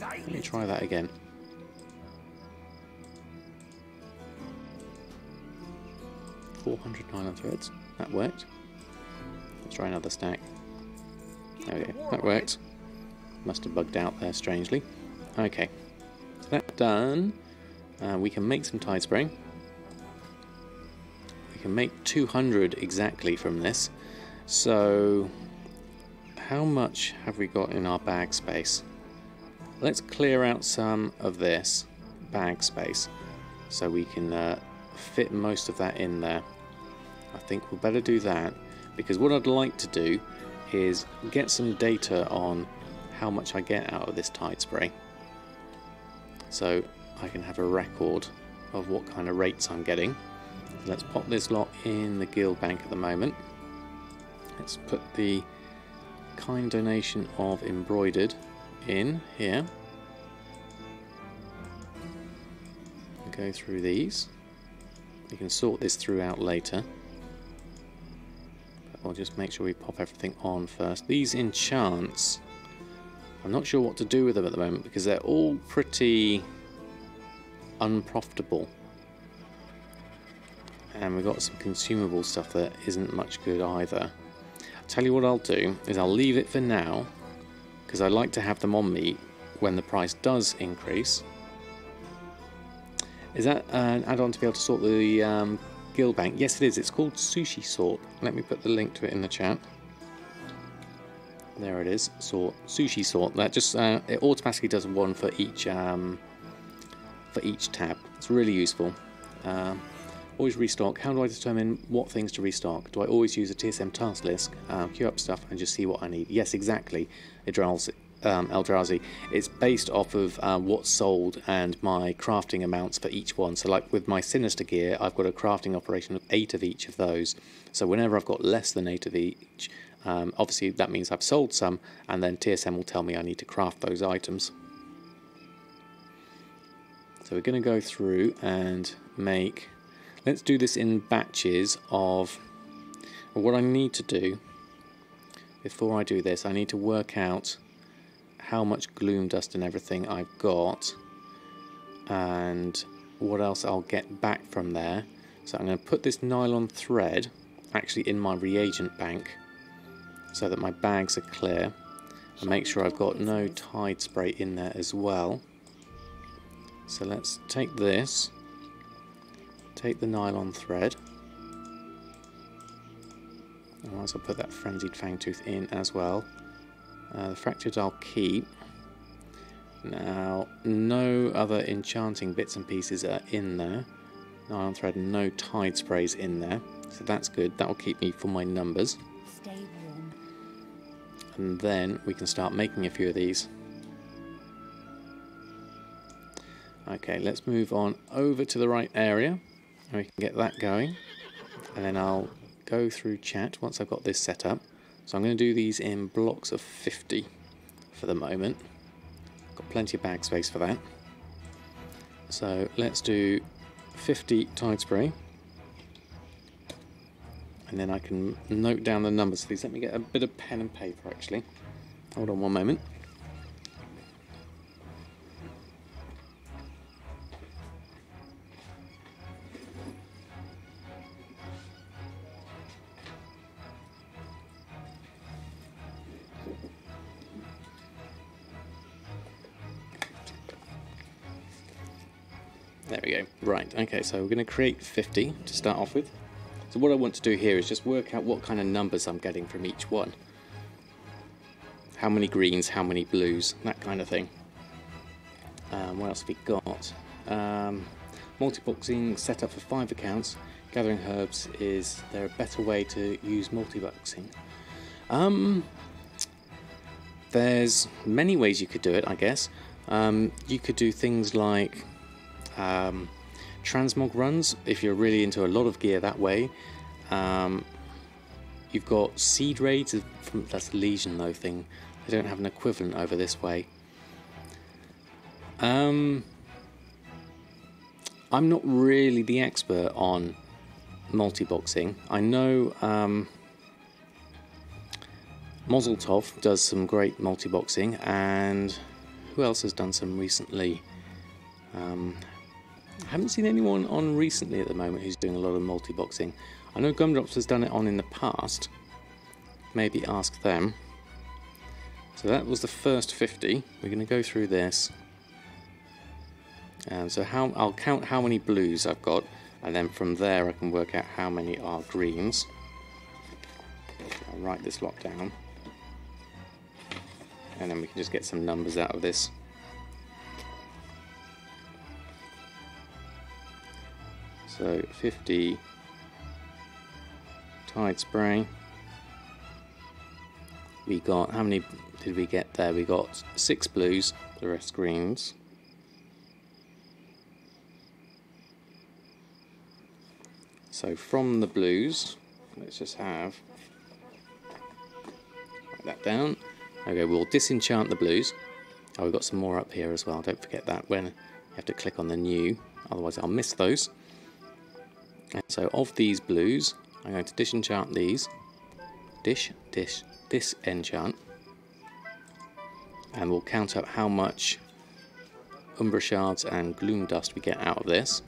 Let me try that again. 400 nylon threads. That worked. Let's try another stack. There we go. That worked. Must have bugged out there strangely. Okay. So that's done. We can make some tide spray. We can make 200 exactly from this. So, how much have we got in our bag space? Let's clear out some of this bag space so we can fit most of that in there. I think we'll better do that, because what I'd like to do is get some data on how much I get out of this tide spray, so I can have a record of what kind of rates I'm getting. Let's pop this lot in the guild bank at the moment. Let's put the kind donation of embroidered in here. Go through these. We can sort this throughout later. But we'll just make sure we pop everything on first. These enchants, I'm not sure what to do with them at the moment because they're all pretty unprofitable. And we've got some consumable stuff that isn't much good either. Tell you what I'll do is I'll leave it for now, because I like to have them on me when the price does increase. Is that an add-on to be able to sort the Guild Bank. Yes, it is. It's called Sushi Sort. Let me put the link to it in the chat. There it is. Sushi Sort. That just it automatically does one for each tab. It's really useful. Always restock. How do I determine what things to restock? Do I always use a TSM task list, queue up stuff, and just see what I need? Yes, exactly, Eldrazi. It's based off of what's sold and my crafting amounts for each one. So like with my Sinister gear, I've got a crafting operation of 8 of each of those. So whenever I've got less than 8 of each, obviously that means I've sold some, and then TSM will tell me I need to craft those items. So we're going to go through and make... Let's do this in batches of... What I need to do, before I do this, I need to work out how much gloom dust and everything I've got, and what else I'll get back from there. So I'm going to put this nylon thread actually in my reagent bank, so that my bags are clear, and make sure I've got no tide spray in there as well. So let's take this, take the nylon thread, and once I put that frenzied fangtooth in as well. The fractured I'll keep. Now, no other enchanting bits and pieces are in there. Nylon thread, no tide sprays in there, so that's good. That will keep me for my numbers. Stay warm. And then we can start making a few of these. Okay, let's move on over to the right area, and we can get that going. And then I'll go through chat once I've got this set up. So I'm going to do these in blocks of 50 for the moment. Got plenty of bag space for that. So let's do 50 tide spray. And then I can note down the numbers of these. Let me get a bit of pen and paper actually. Hold on one moment. There we go. Right, okay, so we're going to create 50 to start off with. So what I want to do here is just work out what kind of numbers I'm getting from each one. How many greens, how many blues, that kind of thing. What else have we got? Multiboxing set up for 5 accounts. Gathering herbs, is there a better way to use multiboxing? There's many ways you could do it, I guess. You could do things like transmog runs, if you're really into a lot of gear that way. You've got seed raids, that's Legion though thing. They don't have an equivalent over this way. I'm not really the expert on multi-boxing. I know Mozeltov does some great multi-boxing, and who else has done some recently? I haven't seen anyone on recently at the moment who's doing a lot of multi-boxing. I know Gumdrops has done it on in the past. Maybe ask them. So that was the first 50. We're going to go through this. And so I'll count how many blues I've got, and then from there I can work out how many are greens. I'll write this lot down. And then we can just get some numbers out of this. So 50 tide spray. We got, how many did we get there? We got 6 blues, the rest greens. So from the blues, let's just write that down. Okay, we'll disenchant the blues. Oh, we've got some more up here as well, don't forget that when you have to click on the new, otherwise I'll miss those. And so of these blues, I'm going to disenchant these. Disenchant. And we'll count up how much Umbra Shards and Gloom Dust we get out of this.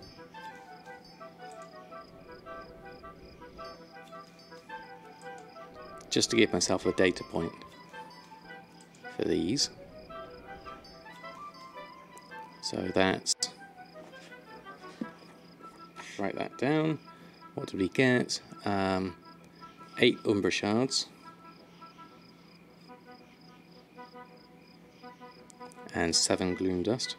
Just to give myself a data point for these. So that's, write that down. What did we get? 8 Umbra Shards. And 7 Gloom Dust.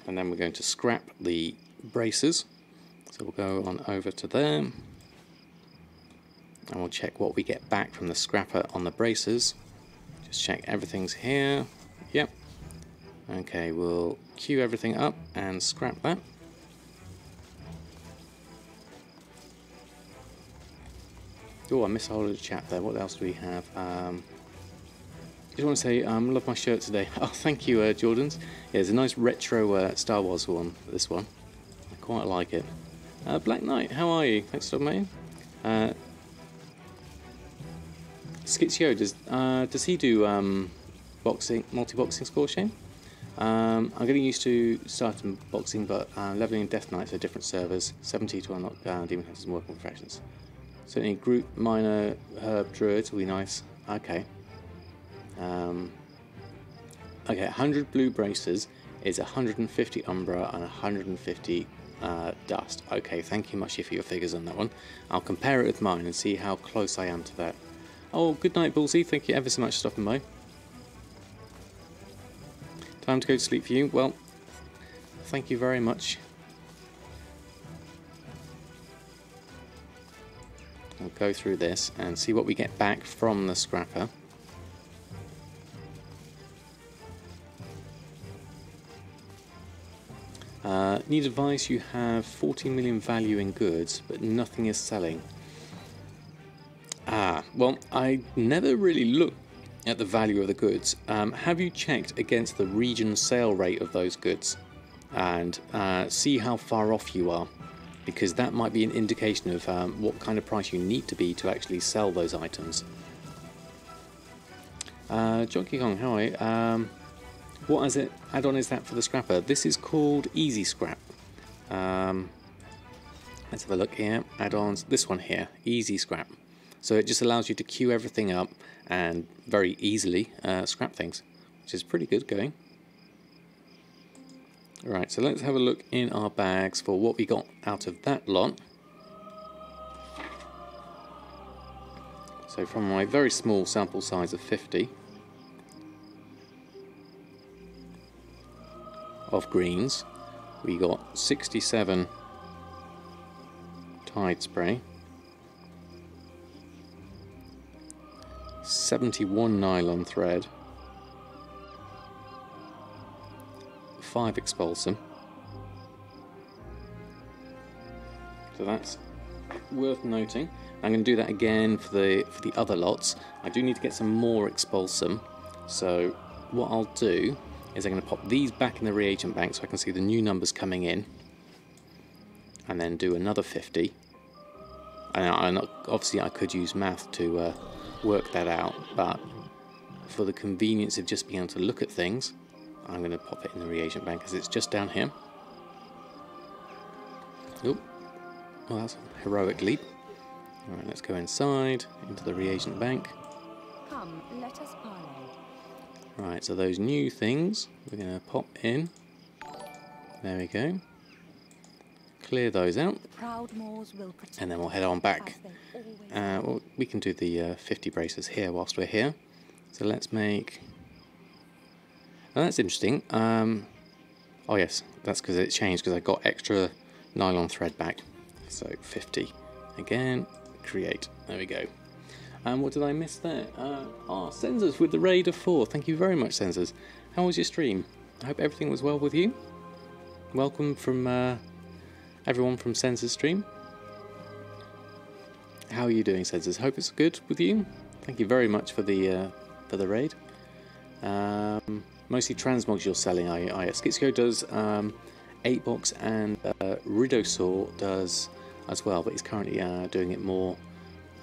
And then we're going to scrap the braces. So we'll go on over to there. And we'll check what we get back from the scrapper on the braces. Just check everything's here. Yep. Okay, we'll queue everything up and scrap that. Oh, I missed a whole lot of chat there. What else do we have? I just want to say, love my shirt today. Oh, thank you, Jordans. Yeah, it's a nice retro Star Wars one, this one. I quite like it. Black Knight, how are you? Thanks for stopping by. Skitsio, does he do multi-boxing score, Shane? I'm getting used to starting boxing, but leveling in Death Knights are different servers. 70 to unlock Demon Hunters and Working Fractions. Certainly Groot, Minor, Herb, Druid will be nice. Okay. Okay, 100 blue braces is 150 Umbra and 150 Dust. Okay, thank you Mushy for your figures on that one. I'll compare it with mine and see how close I am to that. Oh, good night, Bullseye. Thank you ever so much for stopping by. Time to go to sleep for you. Well, thank you very much. We'll go through this and see what we get back from the scrapper. Need advice, you have 14 million value in goods, but nothing is selling. Ah, well, I never really looked at the value of the goods. Have you checked against the region sale rate of those goods? And see how far off you are, because that might be an indication of what kind of price you need to be to actually sell those items. Jockey Kong, how are you? What is it? Add-on is that for the scrapper? This is called Easy Scrap. Let's have a look here. Add-ons. This one here, Easy Scrap. So it just allows you to queue everything up and very easily scrap things, which is pretty good going. Right, so let's have a look in our bags for what we got out of that lot. So from my very small sample size of 50 of greens, we got 67 Tide Spray, 71 nylon thread, 5 Expulsum. So that's worth noting. I'm going to do that again for the other lots. I do need to get some more Expulsum. So what I'll do is I'm going to pop these back in the reagent bank so I can see the new numbers coming in, and then do another 50. And obviously I could use math to work that out, but for the convenience of just being able to look at things, I'm going to pop it in the reagent bank because it's just down here. Oh, well, that's a heroic leap. Alright, let's go inside into the reagent bank. Come, let us parley. Right, so those new things we're going to pop in. There we go. Clear those out, and then we'll head on back. Well, we can do the 50 braces here whilst we're here. So let's make... Oh, that's interesting. Oh yes, that's because it changed, because I got extra nylon thread back. So 50. Again, create. There we go. And what did I miss there? Sensors with the raid of 4. Thank you very much, Sensors. How was your stream? I hope everything was well with you. Welcome from everyone from Sensors stream. How are you doing, Sensors? Hope it's good with you. Thank you very much for the raid. Mostly transmogs you're selling. Skitsco does 8-box, and Brutosaur does as well, but he's currently doing it more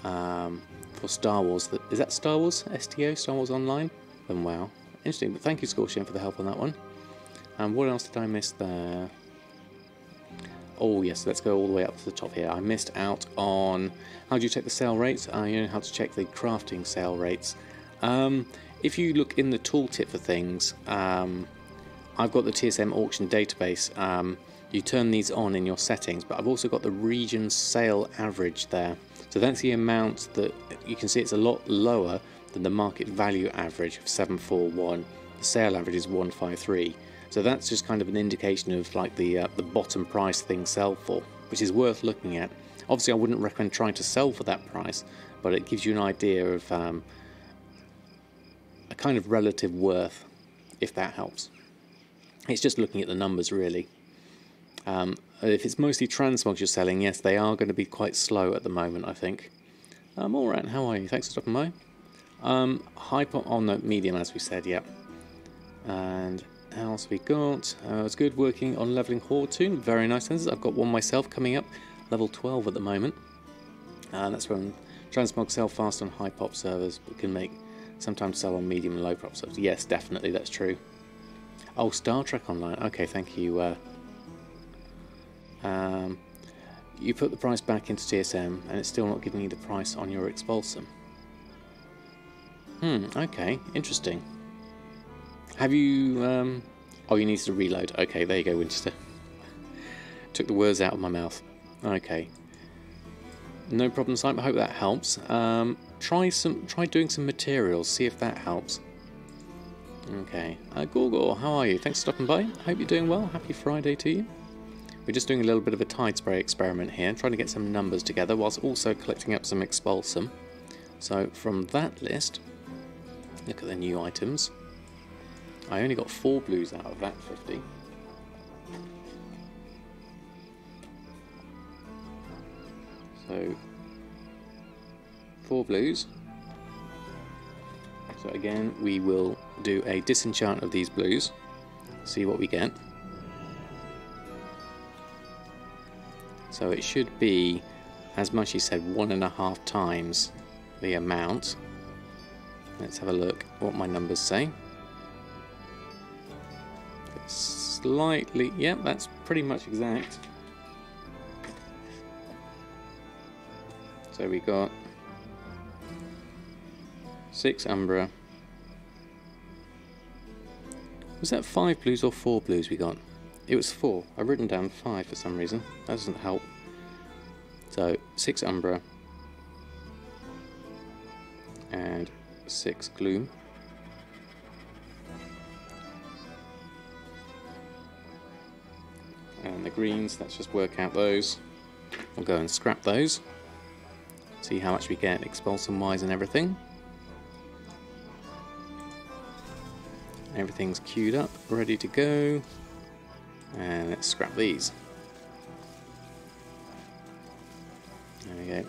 for Star Wars. Is that Star Wars? STO? Star Wars Online? Then WoW. Interesting, but thank you, Scorpion, for the help on that one. And what else did I miss there? Oh yes, let's go all the way up to the top here. I missed out on how do you check the sale rates. You know how to check the crafting sale rates. If you look in the tooltip for things, I've got the TSM auction database. You turn these on in your settings, but I've also got the region sale average there. So that's the amount that you can see. It's a lot lower than the market value average of 741. The sale average is 153. So that's just kind of an indication of like the bottom price things sell for, which is worth looking at. Obviously, I wouldn't recommend trying to sell for that price, but it gives you an idea of a kind of relative worth, if that helps. It's just looking at the numbers, really. If it's mostly transmogs you're selling, yes, they are going to be quite slow at the moment, I think. Alright, how are you? Thanks for stopping by. Hyper on the medium, as we said, yeah. And how else we got? It's good working on leveling Horde Toon. Very nice. I've got one myself coming up, level 12 at the moment. That's when transmog sell fast on high pop servers, but can make sometimes sell on medium and low pop servers. Yes, definitely, that's true. Oh, Star Trek Online. Okay, thank you. You put the price back into TSM and it's still not giving you the price on your Expulsum. Okay, interesting. Have you... Oh, you need to reload. Okay, there you go, Winchester. Took the words out of my mouth. Okay. No problem, Simon. I hope that helps. Try doing some materials, see if that helps. Okay. Gorgor, how are you? Thanks for stopping by. Hope you're doing well. Happy Friday to you. We're just doing a little bit of a tide spray experiment here, trying to get some numbers together whilst also collecting up some Expulsum. So from that list, look at the new items. I only got 4 blues out of that 50. So 4 blues. So again, we will do a disenchant of these blues, see what we get. So it should be, as Mushy said, 1.5 times the amount. Let's have a look what my numbers say. Slightly, yeah, that's pretty much exact. So we got 6 Umbra. Was that 5 blues or 4 blues we got? It was 4. I've written down 5 for some reason. That doesn't help. So 6 Umbra and 6 Gloom. And the greens, let's just work out those. We'll go and scrap those. See how much we get Expulsum wise and everything. Everything's queued up, ready to go. And let's scrap these. There we go.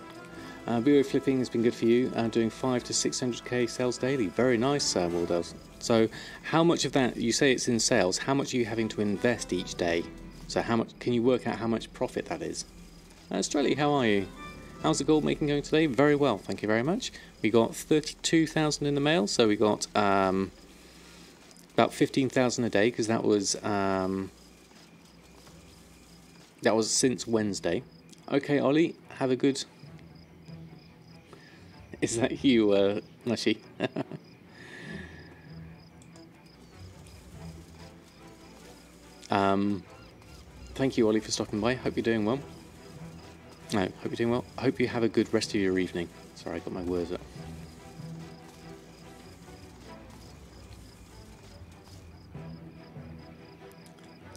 BO flipping has been good for you. Doing 5 to 600k sales daily. Very nice, Waldels. So how much of that, you say it's in sales, how much are you having to invest each day? So how much, can you work out how much profit that is? Strelly, how are you? How's the gold making going today? Very well, thank you very much. We got 32,000 in the mail, so we got about 15,000 a day, because that was since Wednesday. Okay, Ollie, have a good... Is that you, Mushy? Thank you, Ollie, for stopping by. Hope you're doing well. No, hope you're doing well. I hope you have a good rest of your evening. Sorry, I got my words up.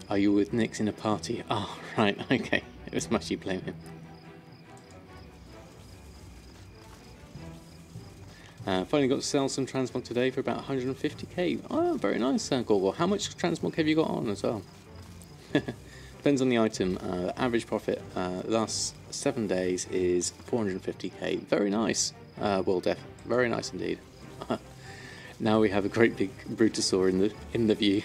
Are you with Nix in a party? Oh, right, okay. It was Mushy playing him. Finally got to sell some transmog today for about 150k. Oh, very nice, Gorgor. How much transmog have you got on as well? Depends on the item. Average profit last 7 days is 450k. Very nice, World Def. Very nice indeed. Now we have a great big Brutosaur in the view.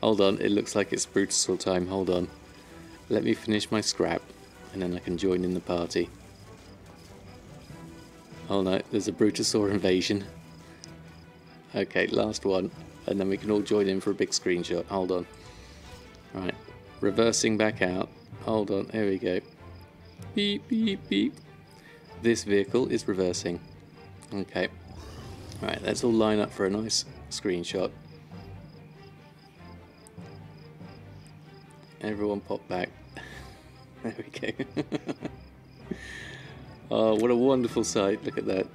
Hold on, it looks like it's Brutosaur time. Hold on. Let me finish my scrap, and then I can join in the party. Oh no, there's a Brutosaur invasion. Okay, last one, and then we can all join in for a big screenshot. Hold on. Right, reversing back out. Hold on, here we go. Beep, beep, beep. This vehicle is reversing. Okay. Right, let's all line up for a nice screenshot. Everyone pop back. There we go. Oh, what a wonderful sight. Look at that.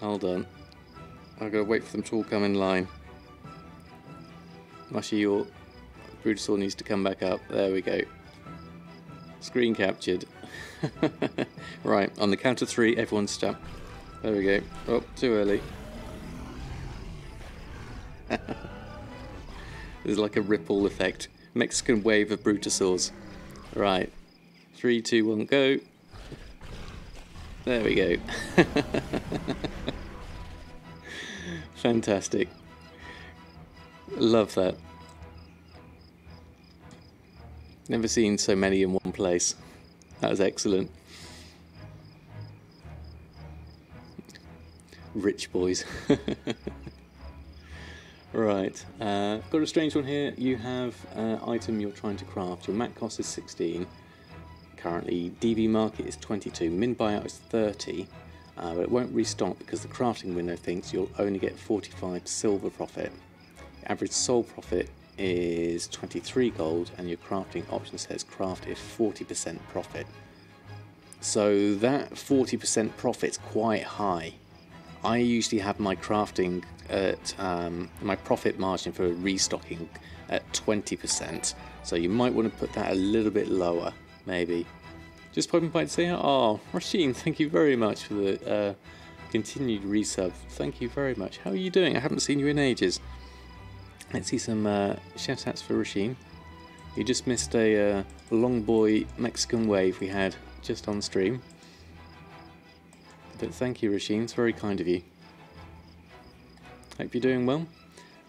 Hold on. I've got to wait for them to all come in line. Mushy, your Brutosaur needs to come back up. There we go. Screen captured. Right, on the count of 3, everyone stop. There we go. Oh, too early. There's like a ripple effect. Mexican wave of Brutosaurs. Right. 3, 2, 1, go. There we go. Fantastic. Love that. Never seen so many in one place. That was excellent. Rich boys. Right, got a strange one here. You have an item you're trying to craft. Your mat cost is 16. Currently, DV market is 22. Min buyout is 30. But it won't restock because the crafting window thinks you'll only get 45 silver profit. Average soul profit is 23 gold, and your crafting option says craft if 40% profit. So that 40% profit's quite high. I usually have my crafting at my profit margin for restocking at 20%, so you might want to put that a little bit lower, maybe. Just popping by to say, oh, Rasheen, thank you very much for the continued resub. Thank you very much. How are you doing? I haven't seen you in ages. Let's see some shout outs for Rasheen. You just missed a long boy Mexican wave we had just on stream. But thank you, Rasheen, it's very kind of you. Hope you're doing well.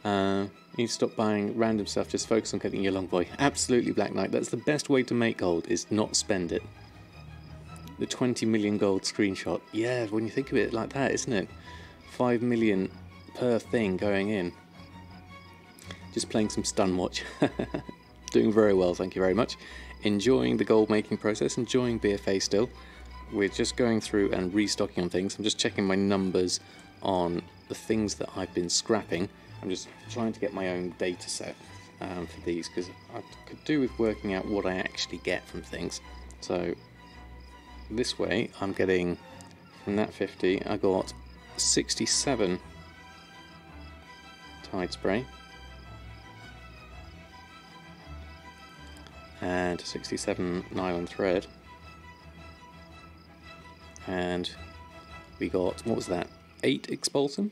You need to stop buying random stuff, just focus on getting your long boy. Absolutely, Black Knight, that's the best way to make gold, is not spend it. The 20 million gold screenshot. Yeah, when you think of it like that, isn't it? 5 million per thing going in. Just playing some stun watch. Doing very well, thank you very much. Enjoying the gold making process, enjoying BFA still. We're just going through and restocking on things. I'm just checking my numbers on the things that I've been scrapping. I'm just trying to get my own data set for these, because I could do with working out what I actually get from things. So this way I'm getting, from that 50, I got 67 Tide Spray and 67 nylon thread. And we got, what was that, 8 Expulsum?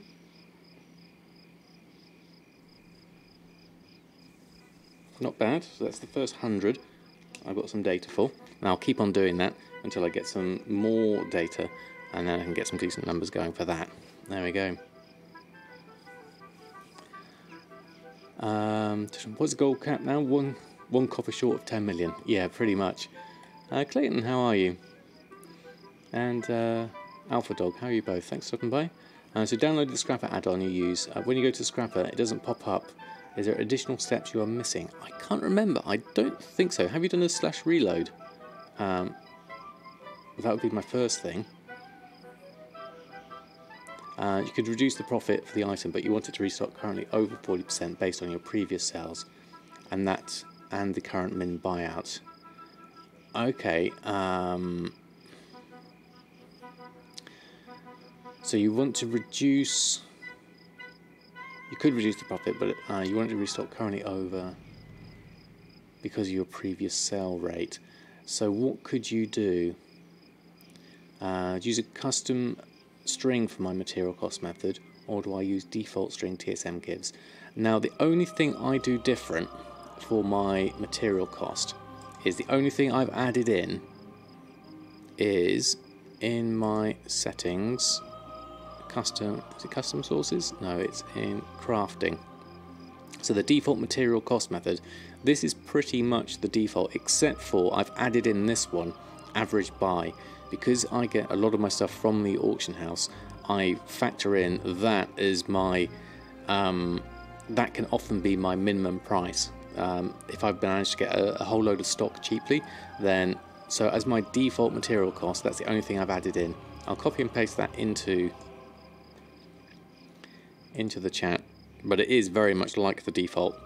Not bad, so that's the first 100 I've got some data for. And I'll keep on doing that until I get some more data, and then I can get some decent numbers going for that. There we go. What's the gold cap now? One copper short of 10 million. Yeah, pretty much. Clayton, how are you? And Alpha Dog, how are you both? Thanks for stopping by. So download the Scrapper add-on you use. When you go to Scrapper, it doesn't pop up. Is there additional steps you are missing? I can't remember. I don't think so. Have you done a /reload? That would be my first thing. You could reduce the profit for the item, but you want it to restock currently over 40% based on your previous sales, and the current min buyout. Okay. So you want to reduce. You could reduce the profit, but you want it to restock currently over because of your previous sale rate. So what could you do? Use a custom string for my material cost method, or do I use default string TSM gives? Now the only thing I do different for my material cost is the only thing I've added in is in my settings. Custom, is it custom sources? No, it's in crafting. So the default material cost method, this is pretty much the default, except for I've added in this one, average buy. Because I get a lot of my stuff from the auction house, I factor in that as my, that can often be my minimum price. If I've managed to get a whole load of stock cheaply, then, so as my default material cost, that's the only thing I've added in. I'll copy and paste that into the chat, but it is very much like the default.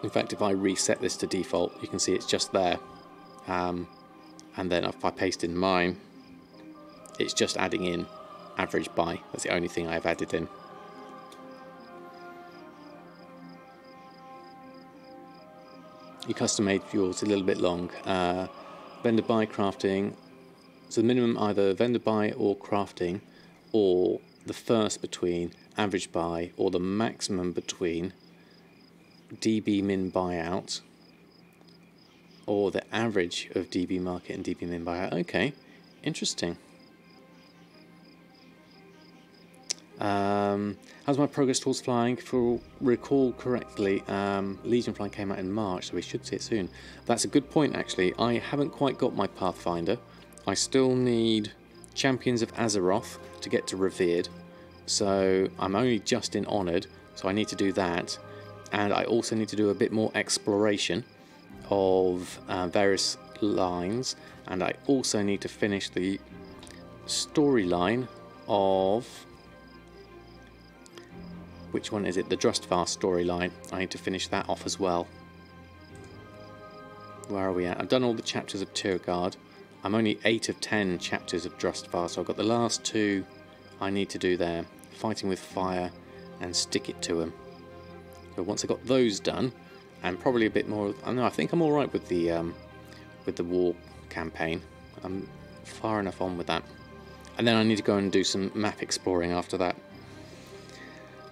In fact, if I reset this to default, you can see it's just there. And then if I paste in mine, it's just adding in average buy. That's the only thing I've added in. Your custom made yours a little bit long. Vendor buy crafting. So the minimum either vendor buy or crafting, or the first between average buy, or the maximum between DB min buyout, or the average of DB market and DB min buyout. Okay, interesting. How's my progress towards flying? If I recall correctly, Legion Flying came out in March, so we should see it soon. That's a good point, actually. I haven't quite got my Pathfinder. I still need Champions of Azeroth to get to Revered, so I'm only just in Honoured, so I need to do that. And I also need to do a bit more exploration of various lines, and I also need to finish the storyline of... which one is it? The Drustvar storyline. I need to finish that off as well. Where are we at? I've done all the chapters of Tyrgard. I'm only 8 of 10 chapters of Drustvar, so I've got the last 2 I need to do there. Fighting with fire and stick it to them. So once I got those done, and probably a bit more... I know, I think I'm alright with the war campaign. I'm far enough on with that. And then I need to go and do some map exploring after that.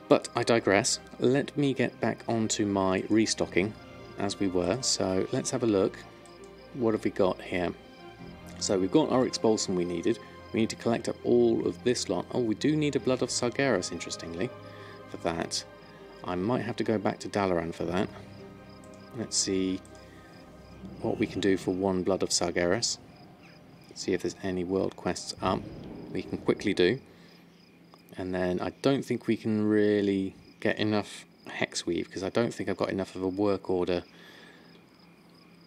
But I digress. Let me get back onto my restocking as we were. So let's have a look. What have we got here? So we've got our expulsion we needed. We need to collect up all of this lot. Oh, we do need a Blood of Sargeras, interestingly, for that. I might have to go back to Dalaran for that. Let's see what we can do for 1 Blood of Sargeras. See if there's any world quests up we can quickly do. And then I don't think we can really get enough Hexweave, because I don't think I've got enough of a work order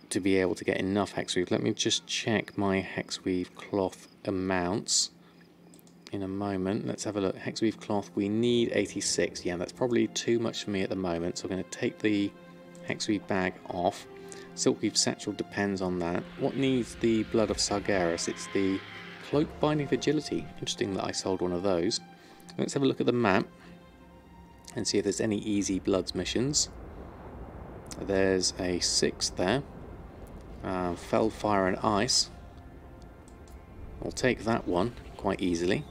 to be able to get enough Hexweave. Let me just check my Hexweave cloth amounts in a moment. Let's have a look. Hexweave cloth, we need 86. Yeah, that's probably too much for me at the moment, so I'm going to take the Hexweave bag off. Silkweave satchel depends on that. What needs the Blood of Sargeras? It's the Cloak Binding of Agility. Interesting that I sold one of those. Let's have a look at the map and see if there's any easy Bloods missions. There's a 6 there. Fell, Fire and Ice. I'll take that one quite easily.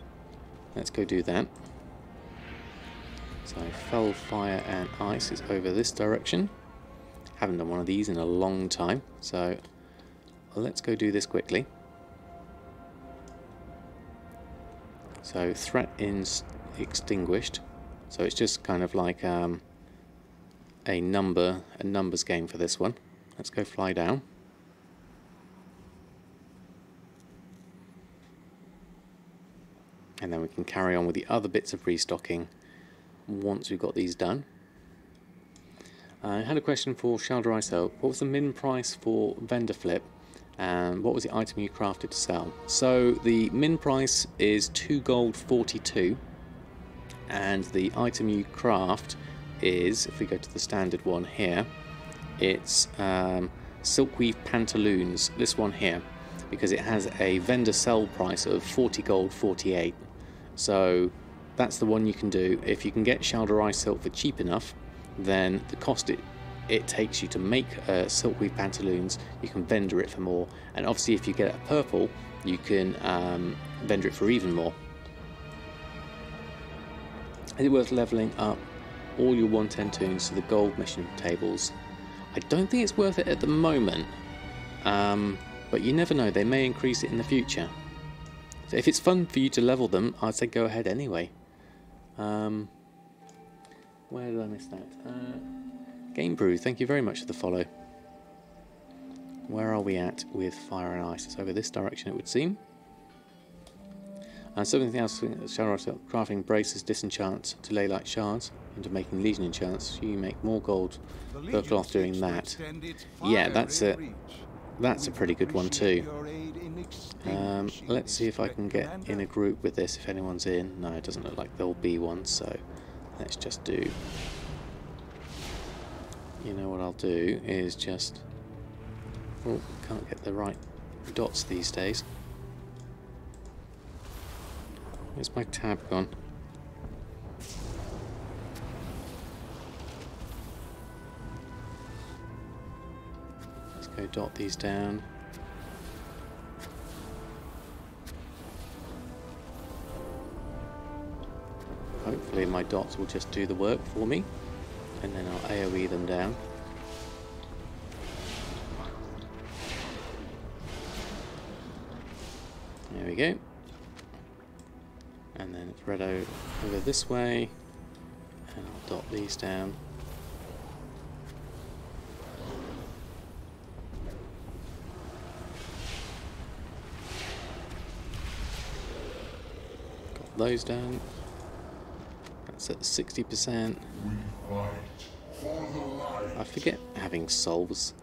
Let's go do that. So Fell, Fire and Ice is over this direction. Haven't done one of these in a long time, so let's go do this quickly. So threat extinguished. So it's just kind of like a numbers game for this one. Let's go fly down. And then we can carry on with the other bits of restocking once we've got these done. I had a question for Shalder ISO. What was the min price for vendor flip? And what was the item you crafted to sell? So the min price is 2 gold 42. And the item you craft is, if we go to the standard one here, it's Silkweave Pantaloons, this one here, because it has a vendor sell price of 40 gold 48. So that's the one you can do. If you can get Shalder Eye Silk for cheap enough, then the cost it takes you to make Silkweave Pantaloons, you can vendor it for more. And obviously if you get a purple, you can vendor it for even more. Is it worth levelling up all your 110 tunes to the gold mission tables? I don't think it's worth it at the moment, but you never know, they may increase it in the future. So if it's fun for you to level them, I'd say go ahead anyway. Where did I miss that? Game Brew, thank you very much for the follow. Where are we at with Fire and Ice? It's over this direction, it would seem. Something else, crafting braces disenchant to lay like shards into making Legion enchants. You make more gold per cloth doing that. Yeah, that's a pretty good one too. Let's see if I can get in a group with this, if anyone's in. No, it doesn't look like there'll be one, so let's just do you know what I'll do is just... Oh, can't get the right dots these days. Where's my tab gone? Let's go dot these down. Hopefully my dots will just do the work for me, and then I'll AoE them down. There we go. And then it's red over this way, and I'll dot these down. Got those down. That's at 60%. I forget having solves.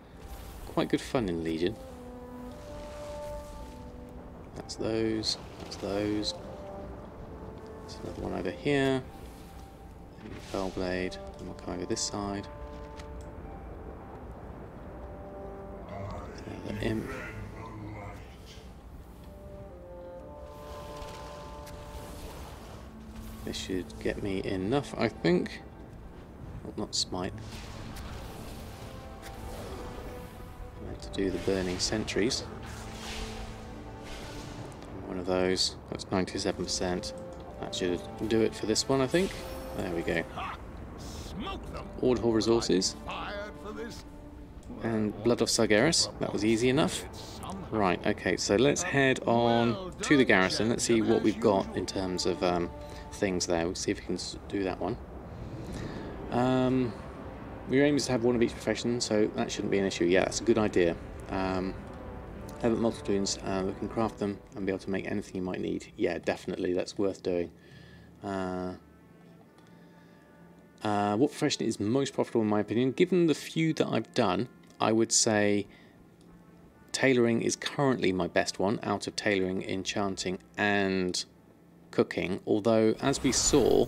Quite good fun in Legion. That's those. That's those. There's another one over here. Fellblade. And we'll come over this side. Another imp. This should get me enough, I think. Well, not smite. I have to do the burning sentries. One of those. That's 97%. That should do it for this one, I think. There we go. Ordhall resources. And Blood of Sargeras. That was easy enough. Right, okay, so let's head on to the garrison. Let's see what we've got in terms of things there. We'll see if we can do that one. Your aim is to have one of each profession, so that shouldn't be an issue. Yeah, that's a good idea. Have multiple toons, we can craft them and be able to make anything you might need. Yeah, definitely, that's worth doing. What profession is most profitable in my opinion? Given the few that I've done, I would say tailoring is currently my best one out of tailoring, enchanting and cooking. Although, as we saw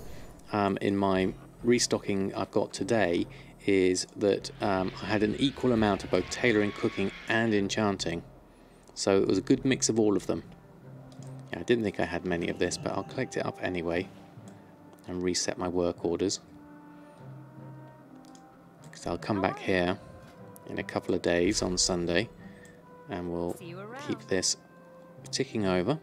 in my restocking I've got today, is that I had an equal amount of both tailoring, cooking and enchanting. So it was a good mix of all of them. Yeah, I didn't think I had many of this, but I'll collect it up anyway and reset my work orders. Because I'll come back here in a couple of days on Sunday and we'll keep this ticking over.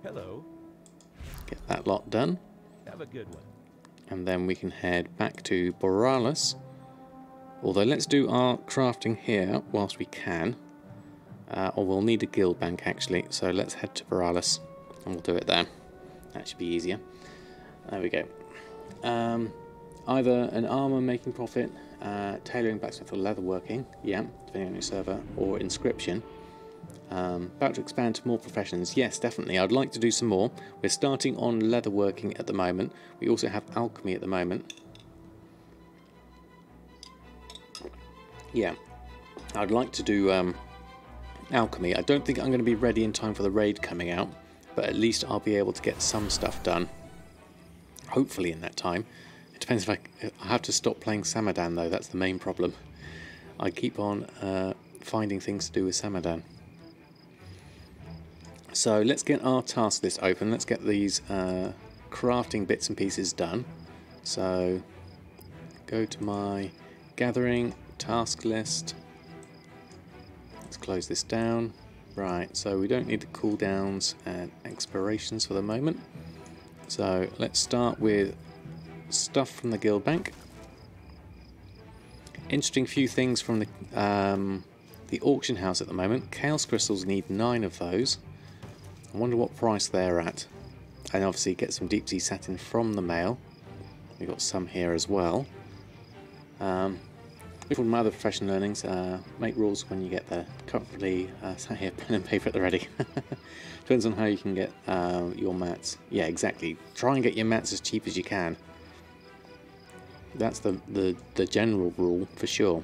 Hello. Get that lot done. Have a good one. And then we can head back to Borealis. Although let's do our crafting here whilst we can. Or we'll need a guild bank actually. So let's head to Borealis and we'll do it there. That should be easier. There we go. Either an armor making profit, tailoring, blacksmith or leatherworking, yeah, depending on your server, or inscription. About to expand to more professions. Yes, definitely. I'd like to do some more. We're starting on leatherworking at the moment. We also have alchemy at the moment. Yeah, I'd like to do alchemy. I don't think I'm going to be ready in time for the raid coming out, but at least I'll be able to get some stuff done. Hopefully in that time. It depends if I have to stop playing Samadan though. That's the main problem. I keep on finding things to do with Samadan. So let's get our task list open. Let's get these crafting bits and pieces done. So go to my gathering task list. Let's close this down. Right, so we don't need the cooldowns and expirations for the moment. So let's start with stuff from the guild bank. Interesting few things from the auction house at the moment. Chaos crystals need 9 of those. I wonder what price they're at. And obviously get some deep sea satin from the mail. We've got some here as well. From my other professional learnings, make rules when you get there. Currently, sat here, pen and paper at the ready. Depends on how you can get your mats. Yeah, exactly. Try and get your mats as cheap as you can. That's the general rule for sure.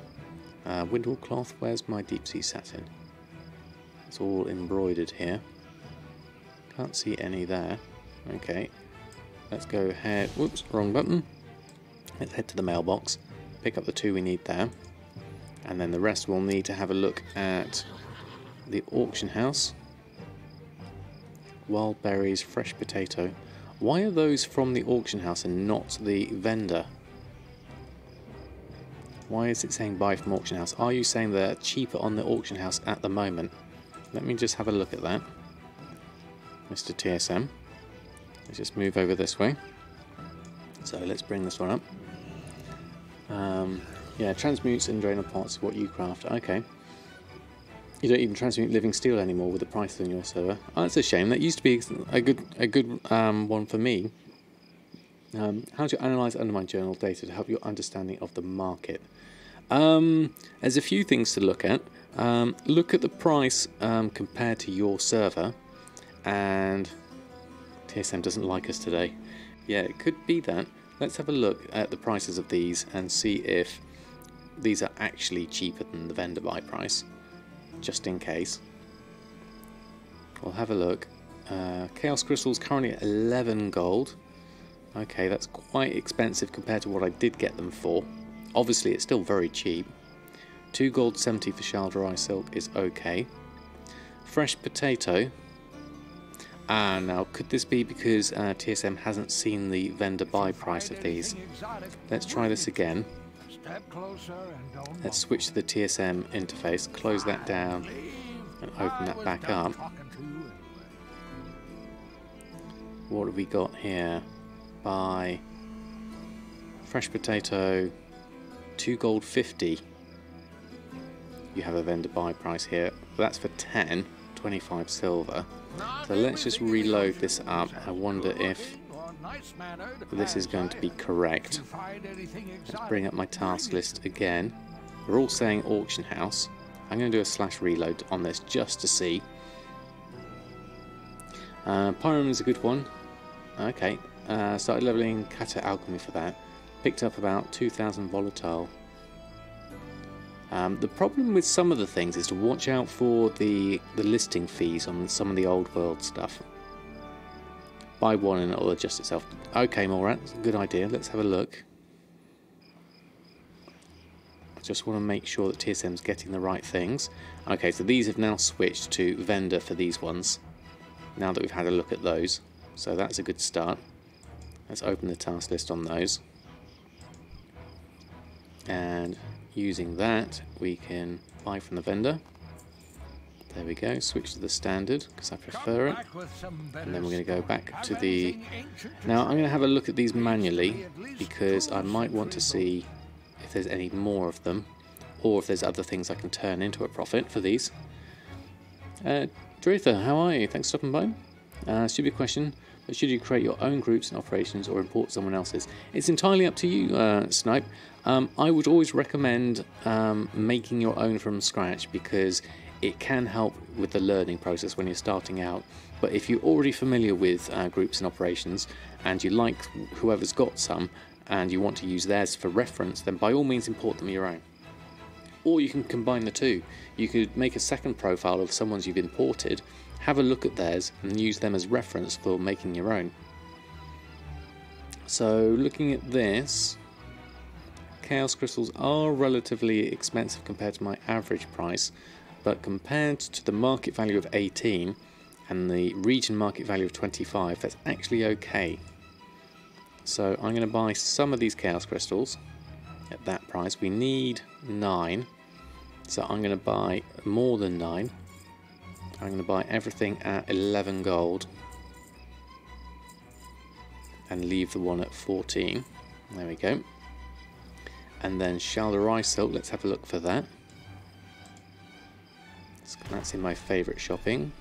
Windwall cloth. Where's my deep sea satin? It's all embroidered here. Can't see any there. Okay. let's go ahead. Whoops, wrong button. Let's head to the mailbox, pick up the 2 we need there, and then the rest we'll need to have a look at the auction house. Wild berries, fresh potato. Why are those from the auction house and not the vendor? Why is it saying buy from auction house? Are you saying they're cheaper on the auction house at the moment? Let me just have a look at that. Mr. TSM. Let's just move over this way. So let's bring this one up. Yeah, transmutes and drainer pots, what you craft. Okay. You don't even transmute living steel anymore with the price on your server. Oh, that's a shame. That used to be a good one for me. How to analyse undermine journal data to help your understanding of the market. There's a few things to look at. Look at the price compared to your server, and TSM doesn't like us today. Yeah, it could be that. Let's have a look at the prices of these and see if these are actually cheaper than the vendor buy price, just in case. We'll have a look. Chaos Crystals currently at 11 gold. Okay, that's quite expensive compared to what I did get them for. Obviously, it's still very cheap. 2 gold 70 for Shalderai Silk is okay. Fresh potato. Now, could this be because TSM hasn't seen the vendor buy price of these? Let's try this again. Let's switch to the TSM interface, close that down, and open that back up. What have we got here? Buy fresh potato, 2 gold 50. You have a vendor buy price here. That's for 10, 25 silver. So let's just reload this up. I wonder if this is going to be correct. Let's bring up my task list again. We're all saying auction house. I'm going to do a / reload on this just to see. Pyrum is a good one. Okay. Started leveling Kata Alchemy for that. Picked up about 2,000 volatile. The problem with some of the things is to watch out for the listing fees on some of the old world stuff. Buy one and it'll adjust itself. Okay, Morat, good idea. Let's have a look. I just want to make sure that TSM's getting the right things. Okay, so these have now switched to vendor for these ones, now that we've had a look at those. So that's a good start. Let's open the task list on those. And using that, we can buy from the vendor. There we go, switch to the standard, because I prefer it. And then we're going to go back to the... Now, I'm going to have a look at these manually, because I might want to see if there's any more of them, or if there's other things I can turn into a profit for these. Dritha, how are you? Thanks for stopping by. Stupid question, but should you create your own groups and operations or import someone else's? It's entirely up to you, Snipe. I would always recommend making your own from scratch, because it can help with the learning process when you're starting out. But if you're already familiar with groups and operations, and you like whoever's got some, and you want to use theirs for reference, then by all means import them your own. Or you can combine the two. You could make a second profile of someone's you've imported, have a look at theirs, and use them as reference for making your own. So looking at this, Chaos Crystals are relatively expensive compared to my average price, but compared to the market value of 18 and the region market value of 25, that's actually okay. So I'm going to buy some of these Chaos Crystals at that price. We need 9, so I'm going to buy more than 9. I'm going to buy everything at 11 gold and leave the one at 14. There we go. And then Shalderai Silk, let's have a look for that. That's in my favourite shopping.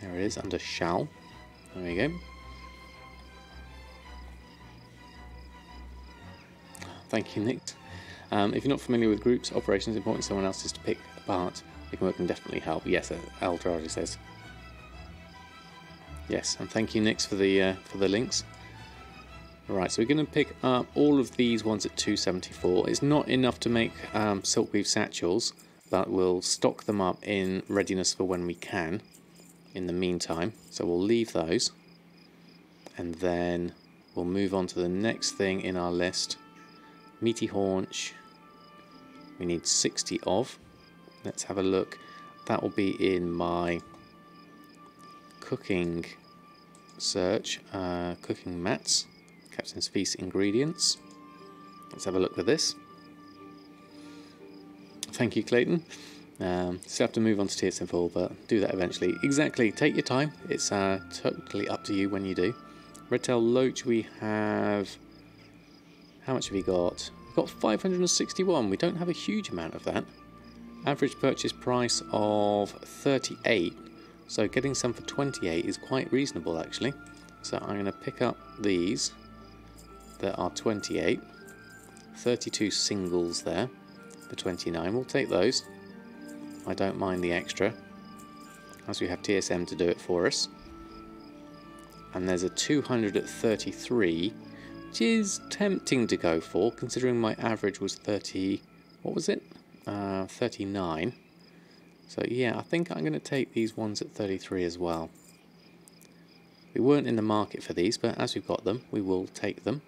There it is, under Shal. There we go. Thank you, Nick. If you're not familiar with groups, operations, importing someone else's to pick apart, Picking can definitely help. Yes, Eldrazi says. Yes, and thank you, Nix, for the links. Right, so we're going to pick up all of these ones at 274. It's not enough to make Silkweave satchels, but we'll stock them up in readiness for when we can in the meantime. So we'll leave those. And then we'll move on to the next thing in our list. Meaty haunch. We need 60 of. Let's have a look. That will be in my cooking search. Cooking mats. Captain's Feast ingredients. Let's have a look at this. Thank you, Clayton. Still have to move on to TSM4, but do that eventually. Exactly, take your time. It's totally up to you when you do. Redtail Loach, we have... How much have we got? We've got 561. We don't have a huge amount of that. Average purchase price of 38. So getting some for 28 is quite reasonable, actually. So I'm going to pick up these that are 28. 32 singles there for 29. We'll take those. I don't mind the extra, as we have TSM to do it for us. And there's a 200 at 33, which is tempting to go for, considering my average was 30, what was it? 39. So yeah, I think I'm going to take these ones at 33 as well. We weren't in the market for these, but as we've got them, we will take them.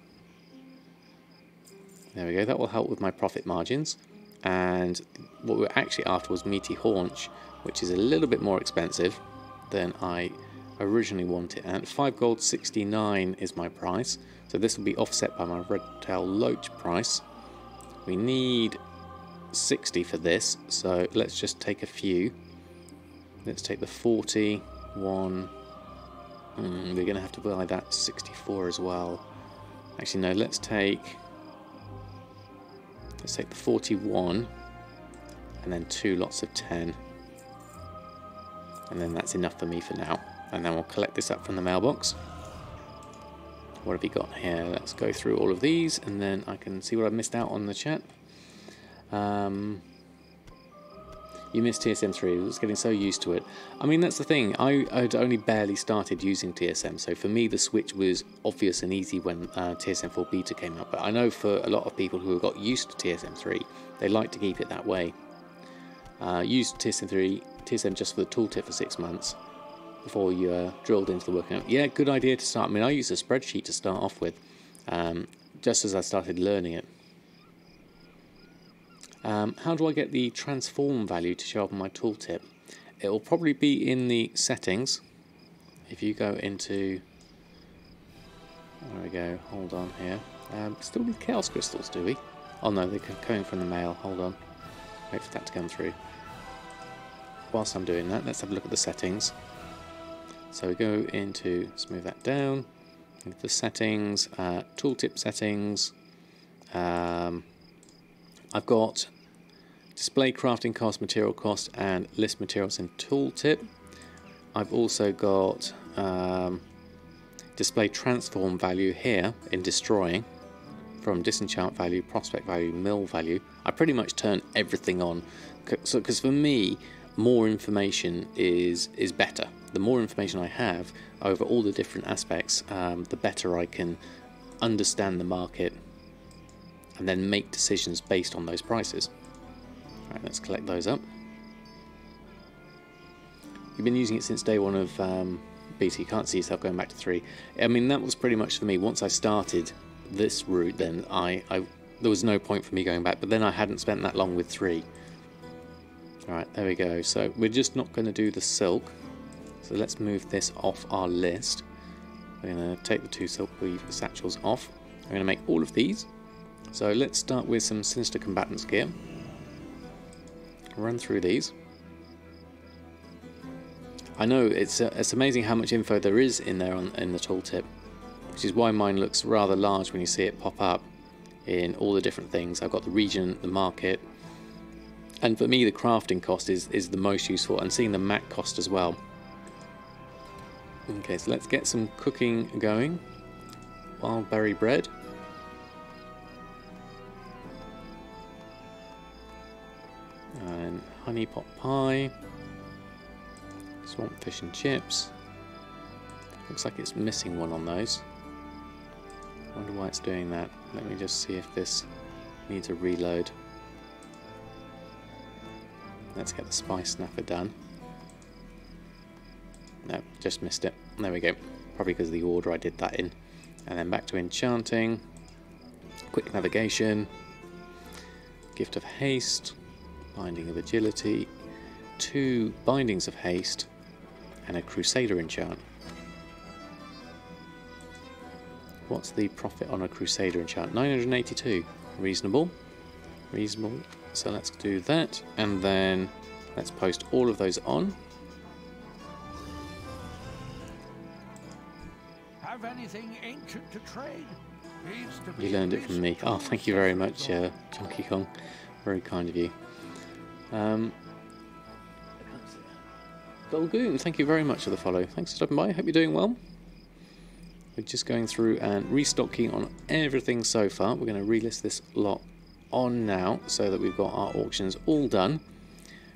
There we go, that will help with my profit margins. And what we're actually after was Meaty Haunch, which is a little bit more expensive than I originally wanted. And 5 gold 69 is my price. So this will be offset by my Redtail Loach price. We need 60 for this, so let's just take a few. Let's take the 41. We're going to have to buy that 64 as well. Actually, no, let's take the 41 and then 2 lots of 10. And then that's enough for me for now. And then we'll collect this up from the mailbox. What have we got here? Let's go through all of these and then I can see what I've missed out on the chat. You missed TSM3, I was getting so used to it. I mean, that's the thing, I'd only barely started using TSM, so for me the switch was obvious and easy when TSM4 beta came out, but I know for a lot of people who have got used to TSM3, they like to keep it that way. Used TSM just for the tooltip for 6 months before you drilled into the working out. Yeah, good idea to start. I mean, I used a spreadsheet to start off with, just as I started learning it. How do I get the transform value to show up on my tooltip? It will probably be in the settings. If you go into... There we go, hold on here. Still need chaos crystals, do we? Oh no, they're coming from the mail, hold on. Wait for that to come through. Whilst I'm doing that, let's have a look at the settings. So we go into, let's move that down. Into the settings, tooltip settings. I've got display crafting cost, material cost, and list materials in tooltip. I've also got display transform value here in destroying, from disenchant value, prospect value, mill value. I pretty much turn everything on, because for me, more information is better. The more information I have over all the different aspects, the better I can understand the market and then make decisions based on those prices. Alright, let's collect those up. You've been using it since day one of beta, you can't see yourself going back to 3. I mean, that was pretty much for me. Once I started this route, then there was no point for me going back, but then I hadn't spent that long with 3. Alright, there we go. So we're just not going to do the silk. So let's move this off our list. We're going to take the 2 silk weave satchels off. I'm going to make all of these. So let's start with some Sinister Combatants gear. Run through these. I know it's amazing how much info there is in there in the tooltip, which is why mine looks rather large when you see it pop up in all the different things. I've got the region, the market, and for me the crafting cost is the most useful, and seeing the mat cost as well. Okay, so let's get some cooking going. Wild berry bread. And honey pot pie, swamp fish and chips. Looks like it's missing one on those. Wonder why it's doing that. Let me just see if this needs a reload. Let's get the spice snapper done. No, just missed it. There we go. probably because of the order I did that in. And then back to enchanting, quick navigation, gift of haste, binding of agility, 2 bindings of haste, and a crusader enchant. What's the profit on a crusader enchant? 982. Reasonable. Reasonable. So let's do that, and then let's post all of those on. Have anything ancient to trade? You learned it from me. Oh, thank you very much, Chunky Kong. Very kind of you. Dolgoon, thank you very much for the follow. Thanks for stopping by. Hope you're doing well. We're just going through and restocking on everything so far. We're going to relist this lot on now so that we've got our auctions all done.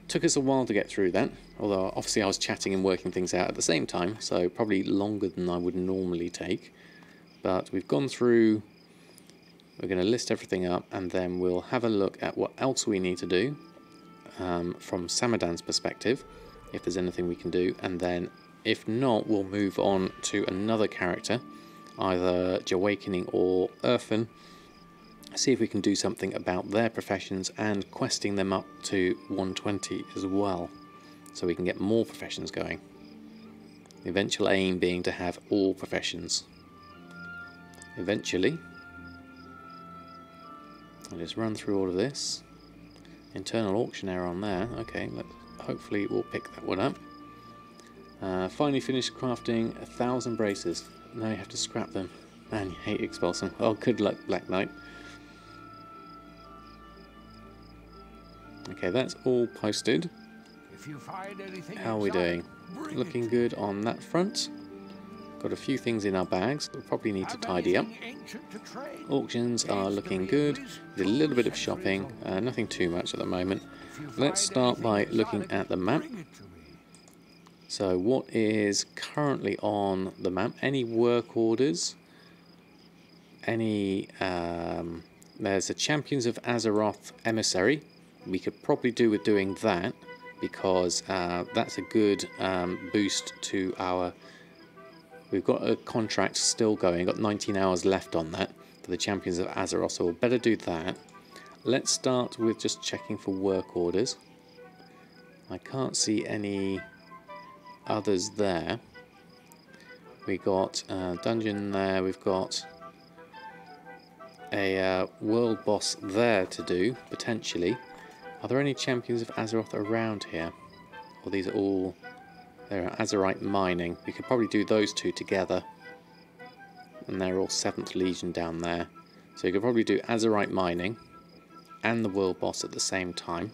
Took us a while to get through that, although obviously I was chatting and working things out at the same time, so probably longer than I would normally take. But we've gone through, we're going to list everything up, and then we'll have a look at what else we need to do from Samadan's perspective, if there's anything we can do, and then if not, we'll move on to another character, either Awakening or Erfen, see if we can do something about their professions and questing them up to 120 as well, so we can get more professions going. The eventual aim being to have all professions. Eventually, I'll just run through all of this. Internal auction error on there. Okay, hopefully we'll pick that one up. Finally finished crafting 1,000 braces. Now you have to scrap them. Man, you hate Expulsum. Oh, good luck, Black Knight. Okay, that's all posted. If you find anything How are we doing? Looking good on that front. Got a few things in our bags we'll probably need to tidy up. Auctions are looking good. Did a little bit of shopping, nothing too much at the moment. Let's start by looking at the map. So what is currently on the map? Any work orders? Any... there's a Champions of Azeroth Emissary. We could probably do with doing that, because that's a good boost to our... We've got a contract still going, got 19 hours left on that for the Champions of Azeroth, so we'll better do that. Let's start with just checking for work orders. I can't see any others there. We got a dungeon there, we've got a world boss there to do, potentially. Are there any Champions of Azeroth around here? Or these are all... They're Azerite mining. We could probably do those two together. And they're all 7th Legion down there. So you could probably do Azerite mining and the world boss at the same time.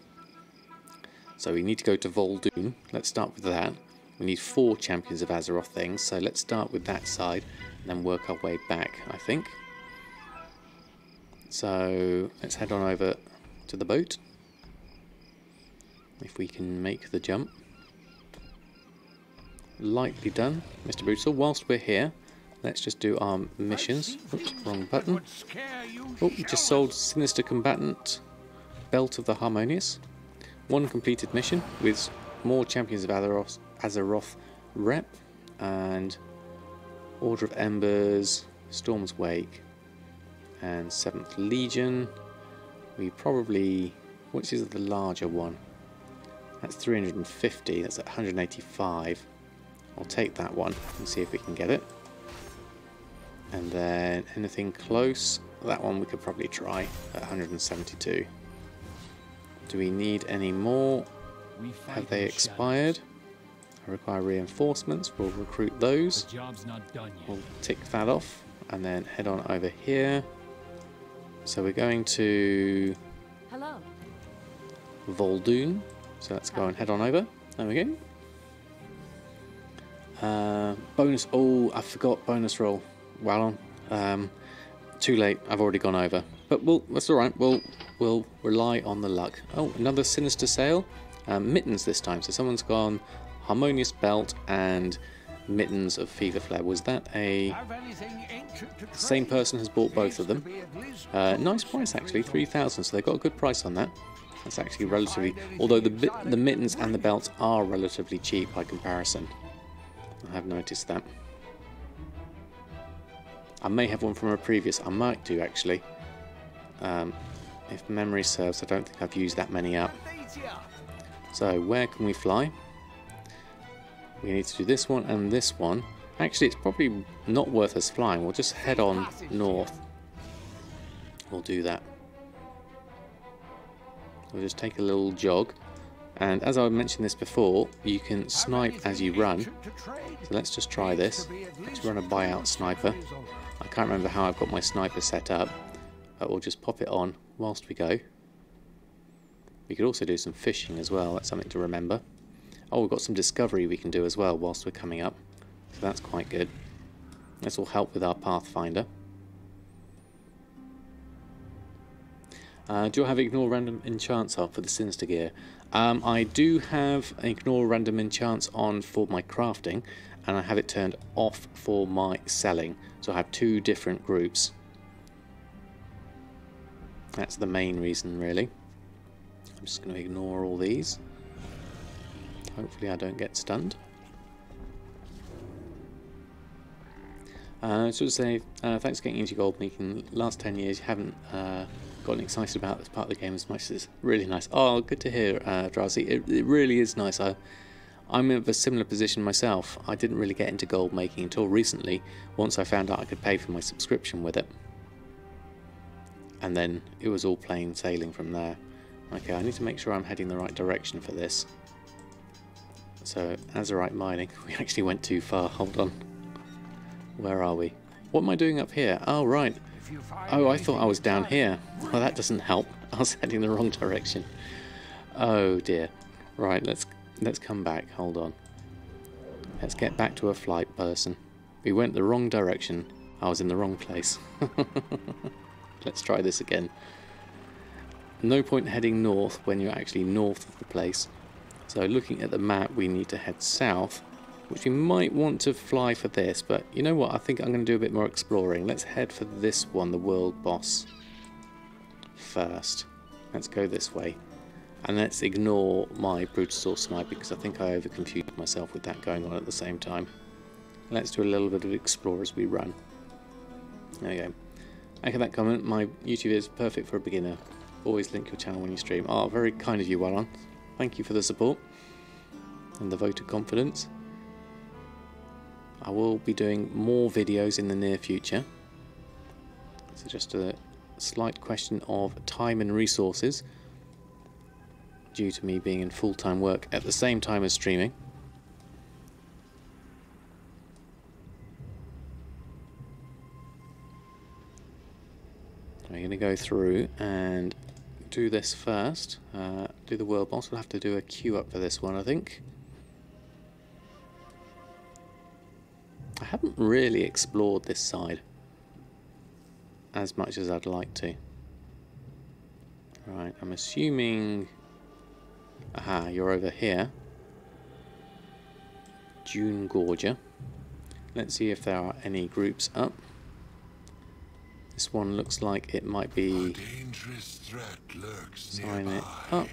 So we need to go to Vol'dun. Let's start with that. We need 4 Champions of Azeroth things. So let's start with that side and then work our way back, I think. So let's head on over to the boat. If we can make the jump. Lightly done, Mr. Brutosaur. Whilst we're here, let's just do our missions. Oops, wrong button. Oh, we just sold Sinister Combatant, Belt of the Harmonious. 1 completed mission with more Champions of Azeroth rep, and Order of Embers, Storm's Wake, and 7th Legion. We probably... which is the larger one? That's 350, that's at 185. I'll take that one and see if we can get it. And then anything close, that one we could probably try at 172. Do we need any more? Have they expired? I require reinforcements, we'll recruit those. We'll tick that off and then head on over here. So we're going to Vol'dun, so let's go and head on over. There we go. Bonus. Oh, I forgot bonus roll. Well, too late. I've already gone over. But that's all right. We'll rely on the luck. Oh, another sinister sale. Mittens this time. So someone's gone Harmonious Belt and Mittens of Fever Flare. Was that a same person has bought both of them? Nice price actually, 3,000. So they got a good price on that. That's actually relatively. Although the mittens and the belts are relatively cheap by comparison. I have noticed that. I may have one from a previous. I might do actually. If memory serves, I don't think I've used that many up. So where can we fly? We need to do this one and this one. Actually, it's probably not worth us flying. We'll just head on north. We'll do that. We'll just take a little jog. And as I mentioned this before, you can snipe as you run. So let's just try this. Let's run a buyout sniper. I can't remember how I've got my sniper set up, but we'll just pop it on whilst we go. We could also do some fishing as well. That's something to remember. Oh, we've got some discovery we can do as well whilst we're coming up. So that's quite good. This will help with our Pathfinder. Do I have ignore random enchants on for the Sinister gear? I do have ignore random enchants on for my crafting, and I have it turned off for my selling. So I have two different groups. That's the main reason, really. I'm just going to ignore all these. Hopefully I don't get stunned. So to say, thanks for getting into Goldmaking. Last 10 years you haven't gotten excited about this part of the game as much as it's really nice. Oh, good to hear, Drowsy. It really is nice. I'm in a similar position myself. I didn't really get into Goldmaking until recently, once I found out I could pay for my subscription with it. And then it was all plain sailing from there. Okay, I need to make sure I'm heading the right direction for this. So, Azeroth mining. We actually went too far. Hold on. Where are we? What am I doing up here? Oh, right. Oh, I thought I was down here. Well, that doesn't help. I was heading the wrong direction. Oh, dear. Right, let's come back. Hold on. Let's get back to a flight person. We went the wrong direction. I was in the wrong place. Let's try this again. No point heading north when you're actually north of the place. So looking at the map, we need to head south, which we might want to fly for this, but you know what, I think I'm going to do a bit more exploring. Let's head for this one, the world boss, first. Let's go this way. And let's ignore my Brutosaur snipe, because I think I over-confused myself with that going on at the same time. Let's do a little bit of explore as we run. There we go. Echo that comment, my YouTube is perfect for a beginner. Always link your channel when you stream. Oh, very kind of you, Wallon. Thank you for the support and the vote of confidence. I will be doing more videos in the near future. So just a slight question of time and resources, due to me being in full-time work at the same time as streaming. We're going to go through and do this first. Do the world boss. We'll have to do a queue up for this one, I think. I haven't really explored this side as much as I'd like to. Right, I'm assuming... Aha, you're over here. Dune Gorger. Let's see if there are any groups up. This one looks like it might be... Sign it up.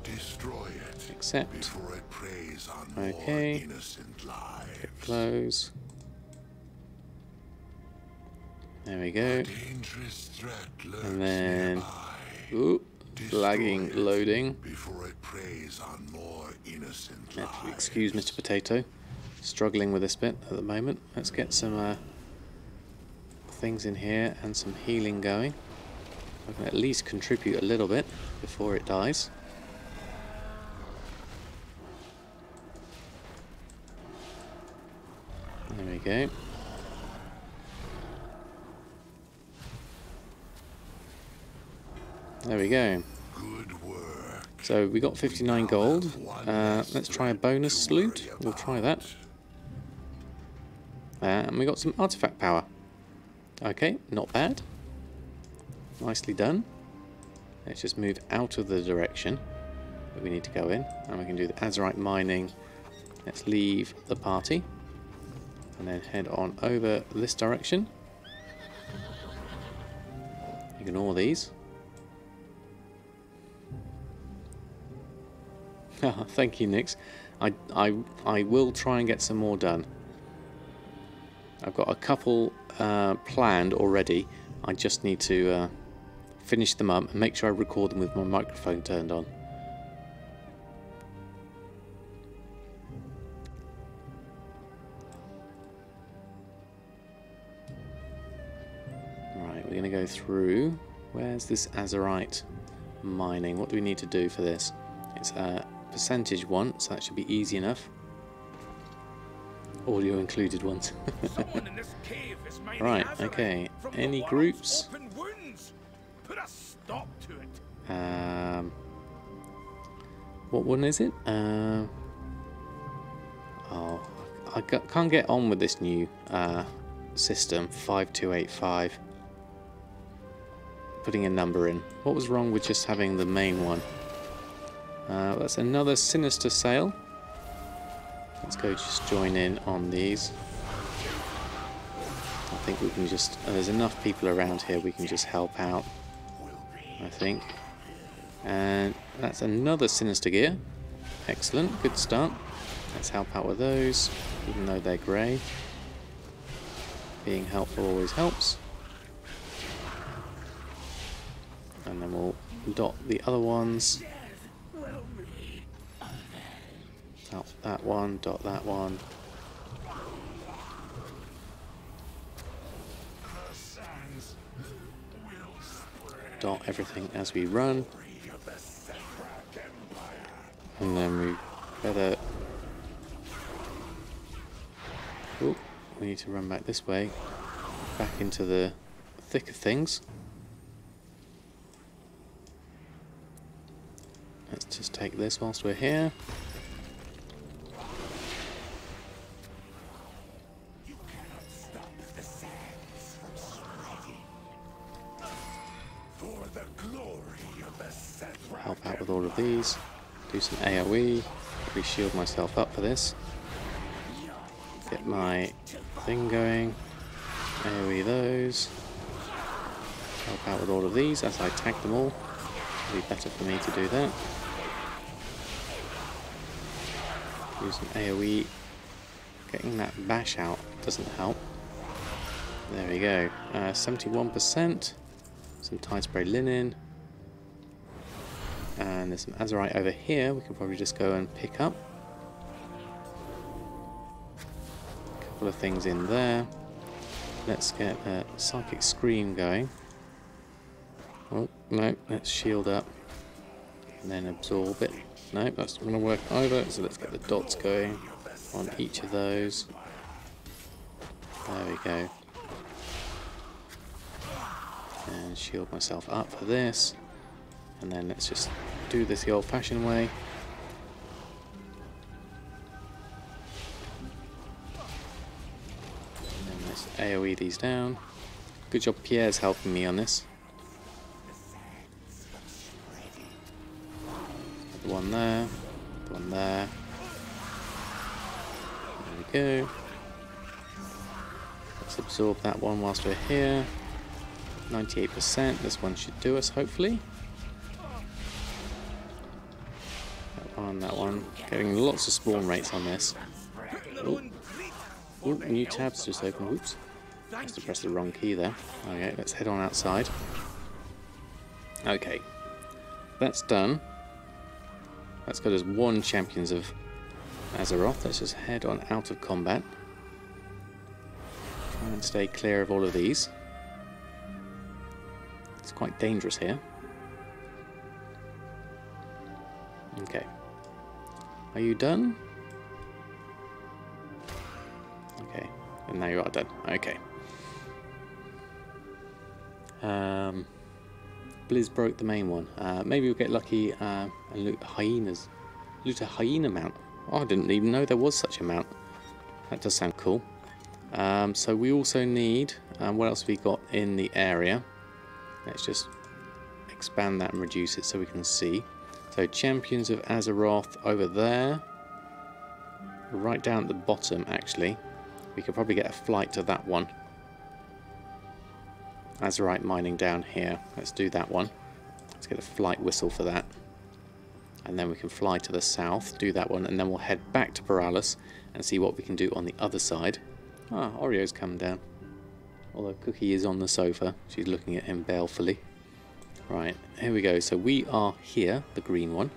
Destroy it. Accept. Before it preys on okay. more innocent lives. Hit close. There we go. And then... Ooh, lagging loading. Before it preys on more innocent lives. Excuse Mr. Potato. Struggling with this bit at the moment. Let's get some things in here and some healing going. I can at least contribute a little bit before it dies. There we go. There we go. Good work. So we got 59 gold. Let's try a bonus loot. We'll try that. And we got some artifact power. Okay, not bad. Nicely done. Let's just move out of the direction that we need to go in. And we can do the Azeroth mining. Let's leave the party. And then head on over this direction. Ignore these. Thank you, Nix. I will try and get some more done. I've got a couple planned already. I just need to finish them up and make sure I record them with my microphone turned on. Right, we're going to go through. Where's this Azerite mining? What do we need to do for this? It's a percentage one, so that should be easy enough. Audio included ones. Right, okay. Any groups? Put a stop to it. What one is it? Oh, I can't get on with this new system, 5285. Putting a number in. What was wrong with just having the main one? That's another sinister sale. Let's go just join in on these. I think we can just... there's enough people around here we can just help out, I think. And that's another sinister gear. Excellent, good start. Let's help out with those, even though they're grey. Being helpful always helps. And then we'll dot the other ones. Dot that one, dot that one. Dot everything as we run. And then we better... oh, we need to run back this way. Back into the thick of things. Let's just take this whilst we're here. Help out with all of these. Do some AoE. Probably shield myself up for this. Get my thing going. AoE those. Help out with all of these as I tag them all. It'll be better for me to do that. Do some AoE. Getting that bash out doesn't help. There we go. 71%. Some Tide Spray Linen. And there's some Azerite over here we can probably just go and pick up. A couple of things in there. Let's get a Psychic Scream going. Oh, no, let's shield up. And then absorb it. No, that's not going to work either, so let's get the dots going on each of those. There we go. And shield myself up for this. And then let's just do this the old-fashioned way. And then let's AoE these down. Good job Pierre's helping me on this. The one there, the one there. There we go. Let's absorb that one whilst we're here. 98%, this one should do us, hopefully. That one. Getting lots of spawn rates on this. Oh, new tabs just opened. Whoops. Must have pressed the wrong key there. Okay, let's head on outside. Okay. That's done. That's got us 1 Champions of Azeroth. Let's just head on out of combat. Try and stay clear of all of these. It's quite dangerous here. Okay. Are you done? Okay. And now you are done. Okay. Blizz broke the main one. Maybe we'll get lucky and loot hyenas. Loot a hyena mount. Oh, I didn't even know there was such a mount. That does sound cool. So we also need... what else have we got in the area? Let's just expand that and reduce it so we can see. So Champions of Azeroth over there. Right down at the bottom, actually. We could probably get a flight to that one. Azerite mining down here. Let's do that one. Let's get a flight whistle for that. And then we can fly to the south, do that one, and then we'll head back to Paralis and see what we can do on the other side. Ah, Oreo's come down. Although Cookie is on the sofa. She's looking at him balefully. Right, here we go. So we are here, the green one.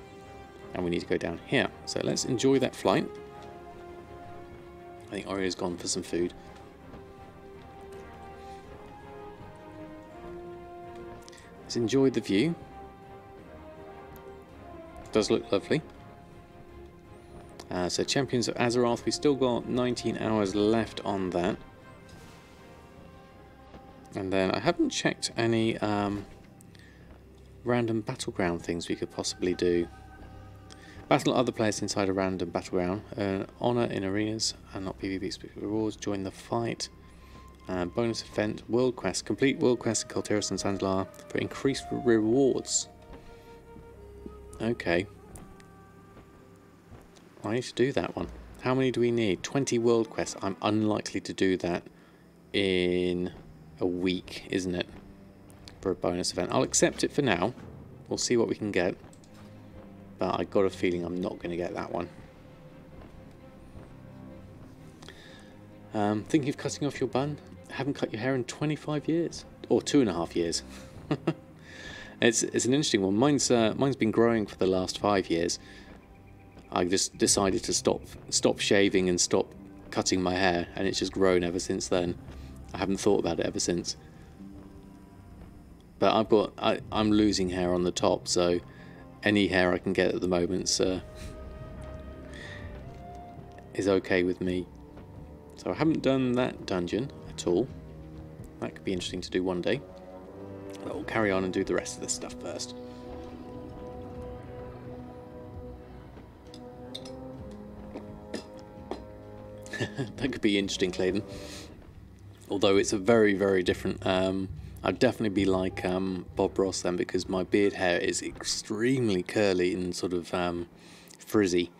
And we need to go down here. So let's enjoy that flight. I think Oreo's gone for some food. Let's enjoy the view. Does look lovely. So Champions of Azeroth, we've still got 19 hours left on that. And then I haven't checked any random battleground things we could possibly do. Battle other players inside a random battleground. Honor in arenas and not PvP specific rewards. Join the fight. Bonus event. World quest. Complete world quest in Colteris and Sandlar for increased rewards. Okay. I need to do that one. How many do we need? 20 world quests. I'm unlikely to do that in a week, isn't it? For a bonus event. I'll accept it for now. We'll see what we can get. But I got a feeling I'm not going to get that one. Thinking of cutting off your bun? Haven't cut your hair in 25 years. Or 2.5 years. It's an interesting one. Mine's been growing for the last 5 years. I just decided to stop shaving and stop cutting my hair, and it's just grown ever since then. I haven't thought about it ever since. But I'm losing hair on the top, so any hair I can get at the moment is okay with me. So I haven't done that dungeon at all. That could be interesting to do one day. But we'll carry on and do the rest of this stuff first. That could be interesting, Clayton. Although it's a very, very different... I'd definitely be like Bob Ross then, because my beard hair is extremely curly and sort of frizzy.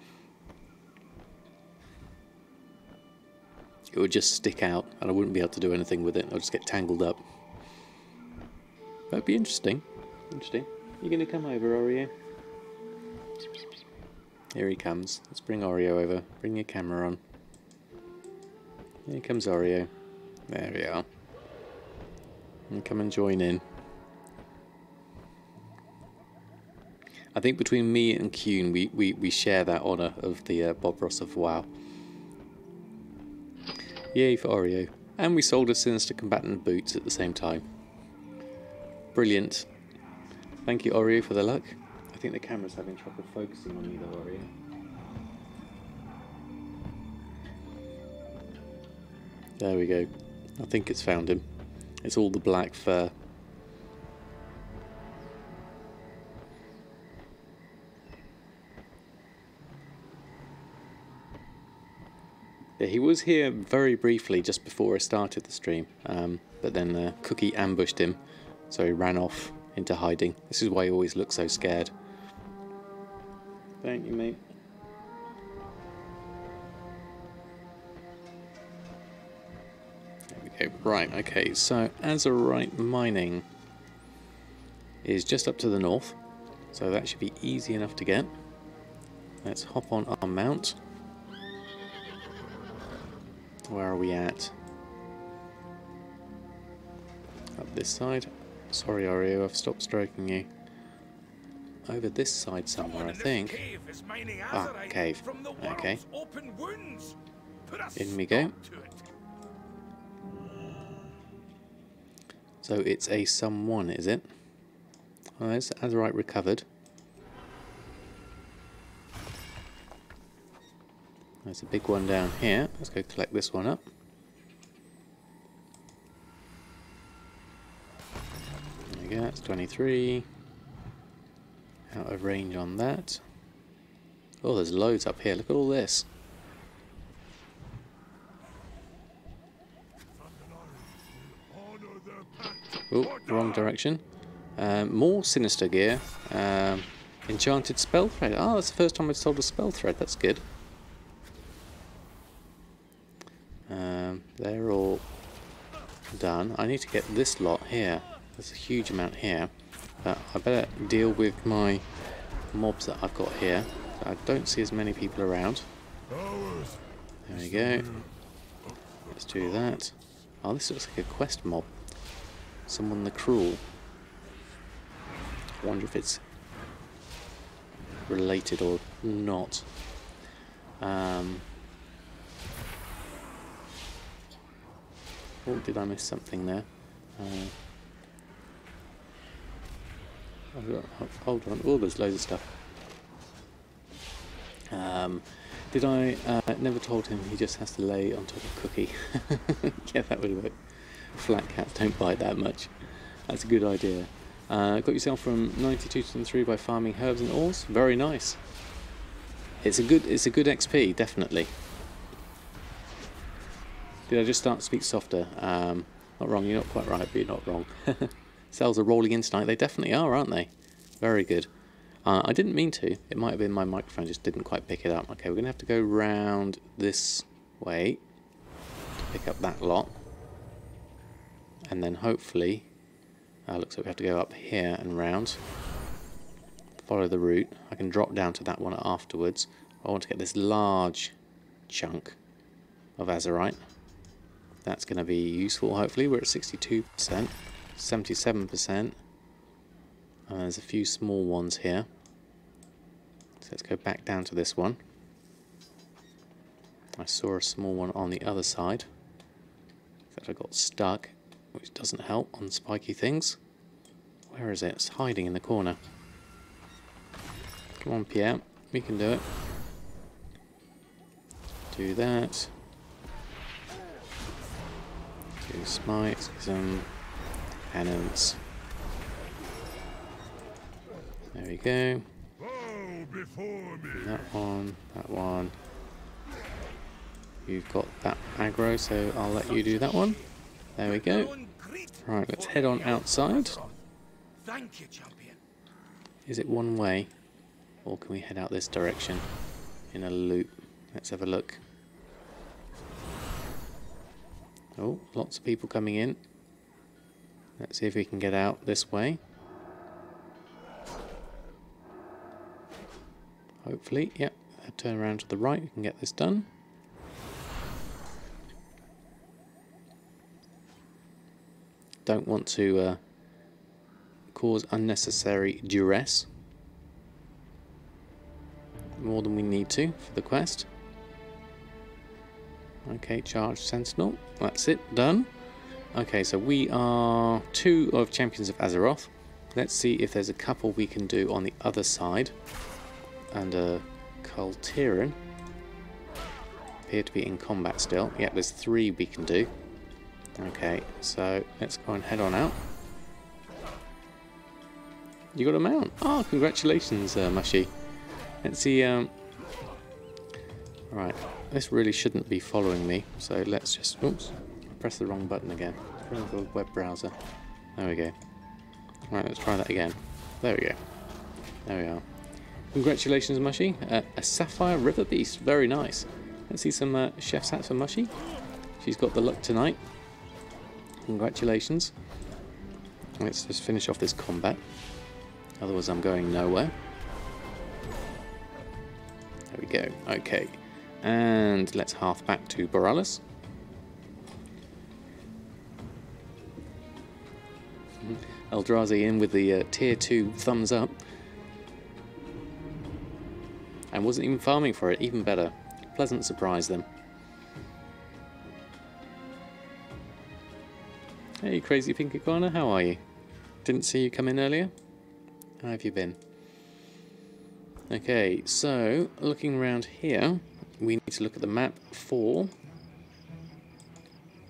It would just stick out and I wouldn't be able to do anything with it. I'll just get tangled up. That'd be interesting. Interesting. You going to come over, Oreo? Here he comes. Let's bring Oreo over. Bring your camera on. Here comes Oreo. There we are. And come and join in. I think between me and Kuhn, we share that honour of the Bob Ross of WoW. Yay for Oreo. And we sold a Sinister Combatant boots at the same time. Brilliant. Thank you, Oreo, for the luck. I think the camera's having trouble focusing on you though, Oreo. There we go. I think it's found him. It's all the black fur. Yeah, he was here very briefly just before I started the stream, but then Cookie ambushed him, so he ran off into hiding. This is why he always looks so scared. Thank you, mate. There we go. Right, okay, so Azerite mining is just up to the north, so that should be easy enough to get. Let's hop on our mount. Where are we at? Up this side. Sorry, Oreo, I've stopped stroking you. Over this side somewhere, I think. Ah, cave. Okay. In we go. So it's a someone, is it? Oh, there's Azerite recovered. There's a big one down here. Let's go collect this one up. There we go, that's 23. Out of range on that. Oh, there's loads up here. Look at all this. Oh, wrong direction. More sinister gear. Enchanted spell thread. Oh, that's the first time I've sold a spell thread. That's good. They're all done. I need to get this lot here. There's a huge amount here. But I better deal with my mobs that I've got here. I don't see as many people around. There we go. Let's do that. Oh, this looks like a quest mob. Someone the Cruel. I wonder if it's related or not. Oh, did I miss something there? Hold on. Oh, there's loads of stuff. Did I never told him he just has to lay on top of Cookie? Yeah, that would work. Flat cats don't bite that much. That's a good idea. Got yourself from 92 to 3 by farming herbs and ores. Very nice. It's a good XP, definitely. Did I just start to speak softer? Not wrong. You're not quite right, but you're not wrong. Cells are rolling in tonight. They definitely are, aren't they? Very good. I didn't mean to. It might have been my microphone just didn't quite pick it up. Okay, we're going to have to go round this way to pick up that lot. And then hopefully, looks like we have to go up here and round. Follow the route. I can drop down to that one afterwards. I want to get this large chunk of Azerite. That's going to be useful, hopefully. We're at 62%, 77%. And there's a few small ones here. So let's go back down to this one. I saw a small one on the other side. Except I got stuck, which doesn't help on spiky things. Where is it? It's hiding in the corner. Come on, Pierre. We can do it. Do that. Do smites, some penance. There we go. That one, that one. You've got that aggro, so I'll let you do that one. There we go. Right, let's head on outside. Thank you, champion. Is it one way? Or can we head out this direction in a loop? Let's have a look. Oh, lots of people coming in. Let's see if we can get out this way. Hopefully, yep. Turn around to the right, we can get this done. Don't want to cause unnecessary duress. More than we need to for the quest. Okay, charge Sentinel. That's it, done. Okay, so we are 2 of Champions of Azeroth. Let's see if there's a couple we can do on the other side. And Kultiran appear to be in combat still. Yeah, there's 3 we can do. Okay, so let's go and head on out. You got a mount. Oh, congratulations, Mushy. Let's see. Right, this really shouldn't be following me. So let's just. Oops, I pressed the wrong button again. Bring the web browser. There we go. Right, let's try that again. There we go. There we are. Congratulations, Mushy. A Sapphire River Beast. Very nice. Let's see some chef's hats for Mushy. She's got the luck tonight. Congratulations. Let's just finish off this combat. Otherwise I'm going nowhere. There we go. Okay. And let's half back to Borealis. Eldrazi in with the tier 2 thumbs up. And wasn't even farming for it, even better. Pleasant surprise then. Hey, Crazy Pink Iguana, how are you? Didn't see you come in earlier. How have you been? Okay, so looking around here, we need to look at the map for.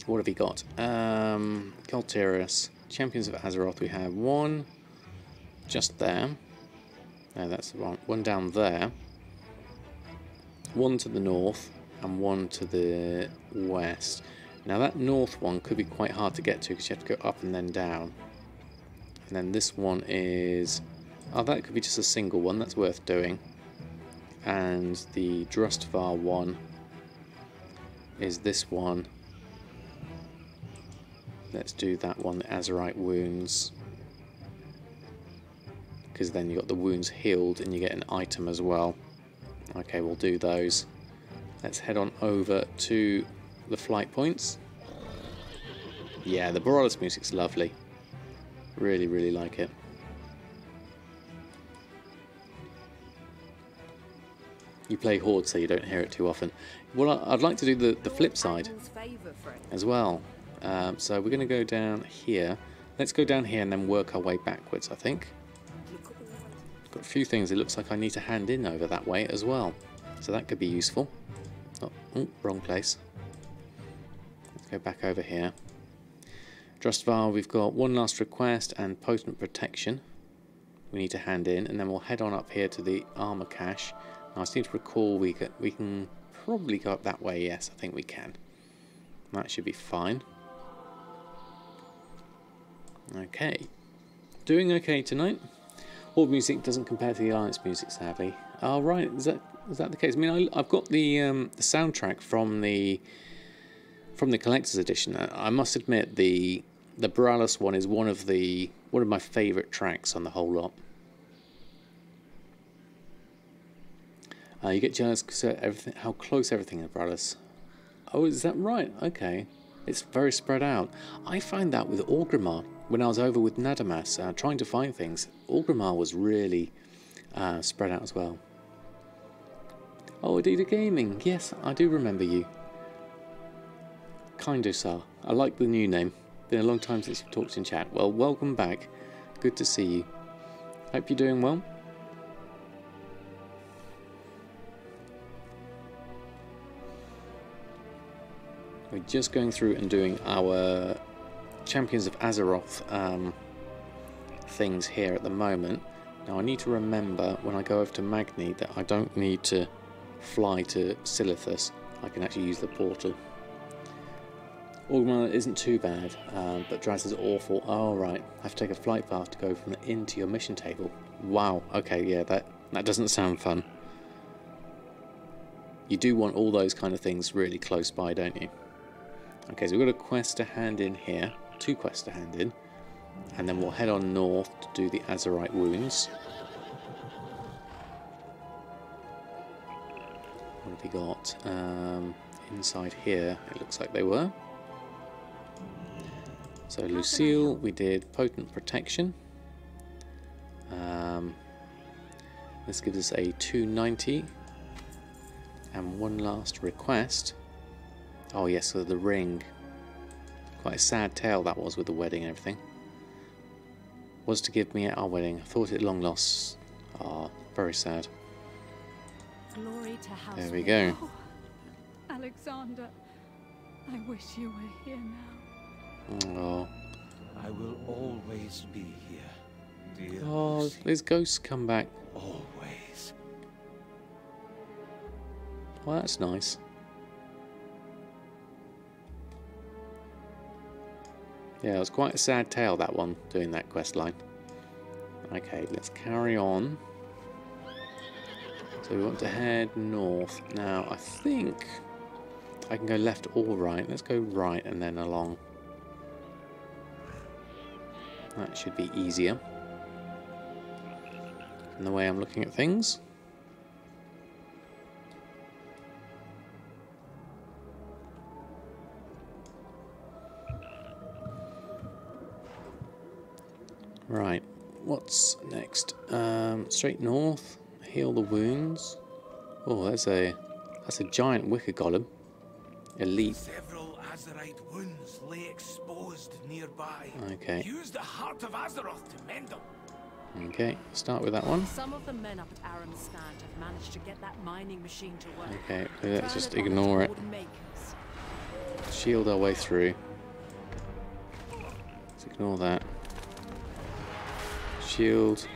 What have we got? Kultiris, Champions of Azeroth. We have one just there. No, that's the wrong one down there. One to the north and one to the west. Now that north one could be quite hard to get to because you have to go up and then down. And then this one is... oh, that could be just a single one, that's worth doing. And the Drustvar one is this one. Let's do that one, the Azerite wounds. Because then you got the wounds healed and you get an item as well. Okay, we'll do those. Let's head on over to the flight points. Yeah, the Borealis music's lovely. Really, really like it. You play Horde, so you don't hear it too often. Well, I'd like to do the flip side as well. So we're going to go down here. Let's go down here and then work our way backwards, I think. Got a few things it looks like I need to hand in over that way as well. So that could be useful. Oh, wrong place. Let's go back over here. Drustvar, we've got one last request and potent protection we need to hand in, and then we'll head on up here to the armor cache. Now, I seem to recall we can probably go up that way. Yes, I think we can. That should be fine. Okay. Doing okay tonight. Horde music doesn't compare to the Alliance music, sadly. Oh, right. Is that the case? I mean, I've got the soundtrack from the collector's edition. I must admit the Borealis one is one of my favourite tracks on the whole lot. You get jealous because how close everything is, Borealis. Oh, is that right? Okay. It's very spread out. I find that with Orgrimmar. When I was over with Nadamas trying to find things, Orgrimmar was really spread out as well. Oh, Adida Gaming. Yes, I do remember you. Kindosar. I like the new name. Been a long time since you've talked in chat. Well, welcome back. Good to see you. Hope you're doing well. We're just going through and doing our Champions of Azeroth things here at the moment. Now I need to remember when I go over to Magni that I don't need to fly to Silithus. I can actually use the portal. Orgrimmar isn't too bad, but Draz is awful. Oh right, I have to take a flight path to go from the inn to your mission table. Wow, okay, yeah, that doesn't sound fun. You do want all those kind of things really close by, don't you? Okay, so we've got a quest to hand in here. 2 quests to hand in. And then we'll head on north to do the Azerite wounds. What have we got? Inside here, it looks like they were. So Lucille, we did potent protection. This gives us a 290. And one last request. Oh yes, so the ring. Quite a sad tale that was with the wedding and everything. Was to give me at our wedding. I thought it long lost. Ah, very sad. Glory to House. There we go. Oh, Alexander, I wish you were here now. Oh. I will always be here, dear. Oh, Lucy. his ghosts come back. Always. Well, that's nice. Yeah, it was quite a sad tale, that one, doing that quest line. Okay, let's carry on. So we want to head north. Now, I think I can go left or right. Let's go right and then along. That should be easier. From the way I'm looking at things. Right, what's next? Straight north, heal the wounds. Oh, that's a giant wicker golem. Elite. Several Azerite wounds lay exposed nearby. Okay. Use the heart of Azeroth to mend them. Okay, start with that one. Some of the men up at Aram's stand have managed to get that mining machine to work. Okay, let's just ignore it. Shield our way through. Let's ignore that. Shield.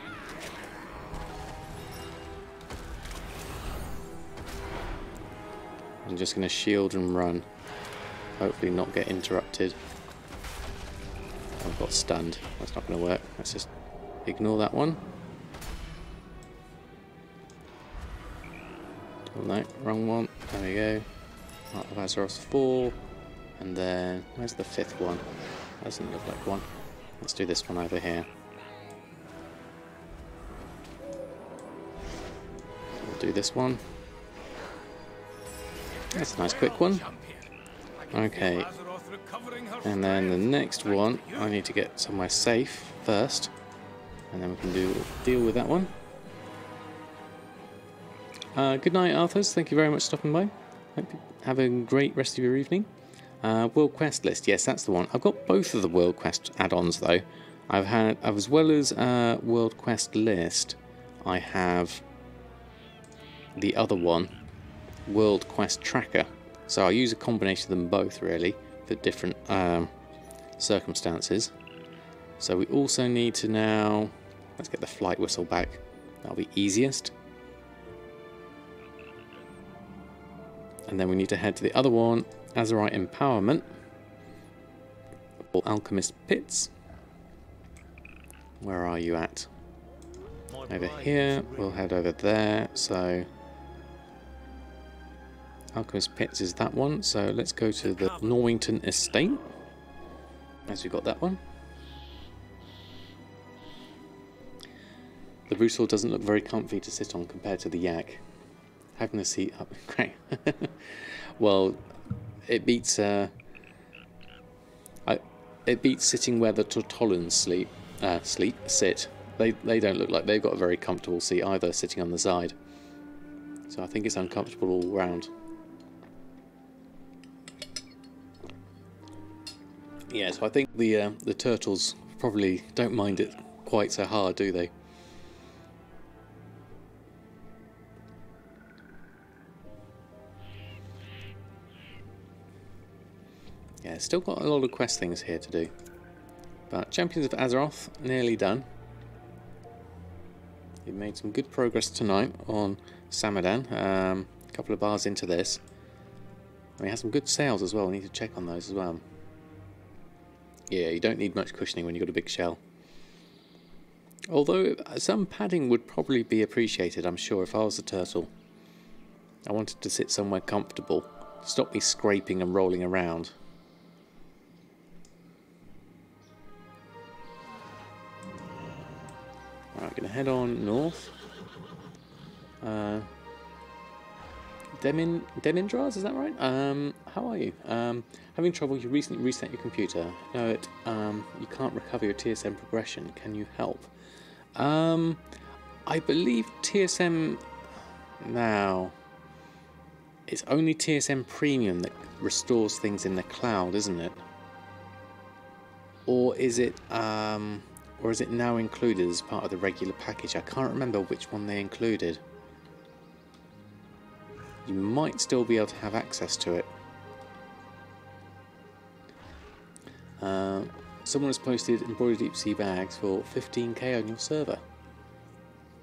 I'm just going to shield and run. Hopefully not get interrupted. I've got stunned. That's not going to work. Let's just ignore that one. Oh no, wrong one. There we go. Heart of Azeroth 4. And then, where's the 5th one? Doesn't look like one. Let's do this one over here. We'll do this one. That's a nice quick one. Okay. And then the next one, I need to get somewhere safe first. And then we can deal with that one. Good night, Arthurs. Thank you very much for stopping by. Hope you have a great rest of your evening. World Quest list. Yes, that's the one. I've got both of the World Quest add-ons, though. As well as World Quest list, I have the other one, World Quest Tracker. So I'll use a combination of them both, really, for different circumstances. So we also need to now... Let's get the flight whistle back. That'll be easiest. And then we need to head to the other one, Azeroth Empowerment, or Alchemist Pits. Where are you at? Over here, we'll head over there, so... Alchemist Pits is that one, so let's go to the Norwington Estate, as we got that one. The Brutosaur doesn't look very comfy to sit on compared to the Yak. Having the seat up, great. Well, it beats sitting where the Tortollans sit. They don't look like they've got a very comfortable seat either, sitting on the side. So I think it's uncomfortable all round. Yeah, so I think the turtles probably don't mind it quite so hard, do they? Yeah, still got a lot of quest things here to do. But Champions of Azeroth, nearly done. We've made some good progress tonight on Samadan. A couple of bars into this. And we had some good sales as well. We need to check on those as well. Yeah, you don't need much cushioning when you've got a big shell. Although some padding would probably be appreciated, I'm sure, if I was a turtle. I wanted to sit somewhere comfortable. Stop me scraping and rolling around. Alright, going to head on north. Demindras, is that right? How are you? Having trouble, you recently reset your computer. No, you can't recover your TSM progression. Can you help? I believe TSM now, it's only TSM Premium that restores things in the cloud, isn't it? Or is it now included as part of the regular package? I can't remember which one they included. You might still be able to have access to it. Someone has posted embroidered deep sea bags for 15k on your server.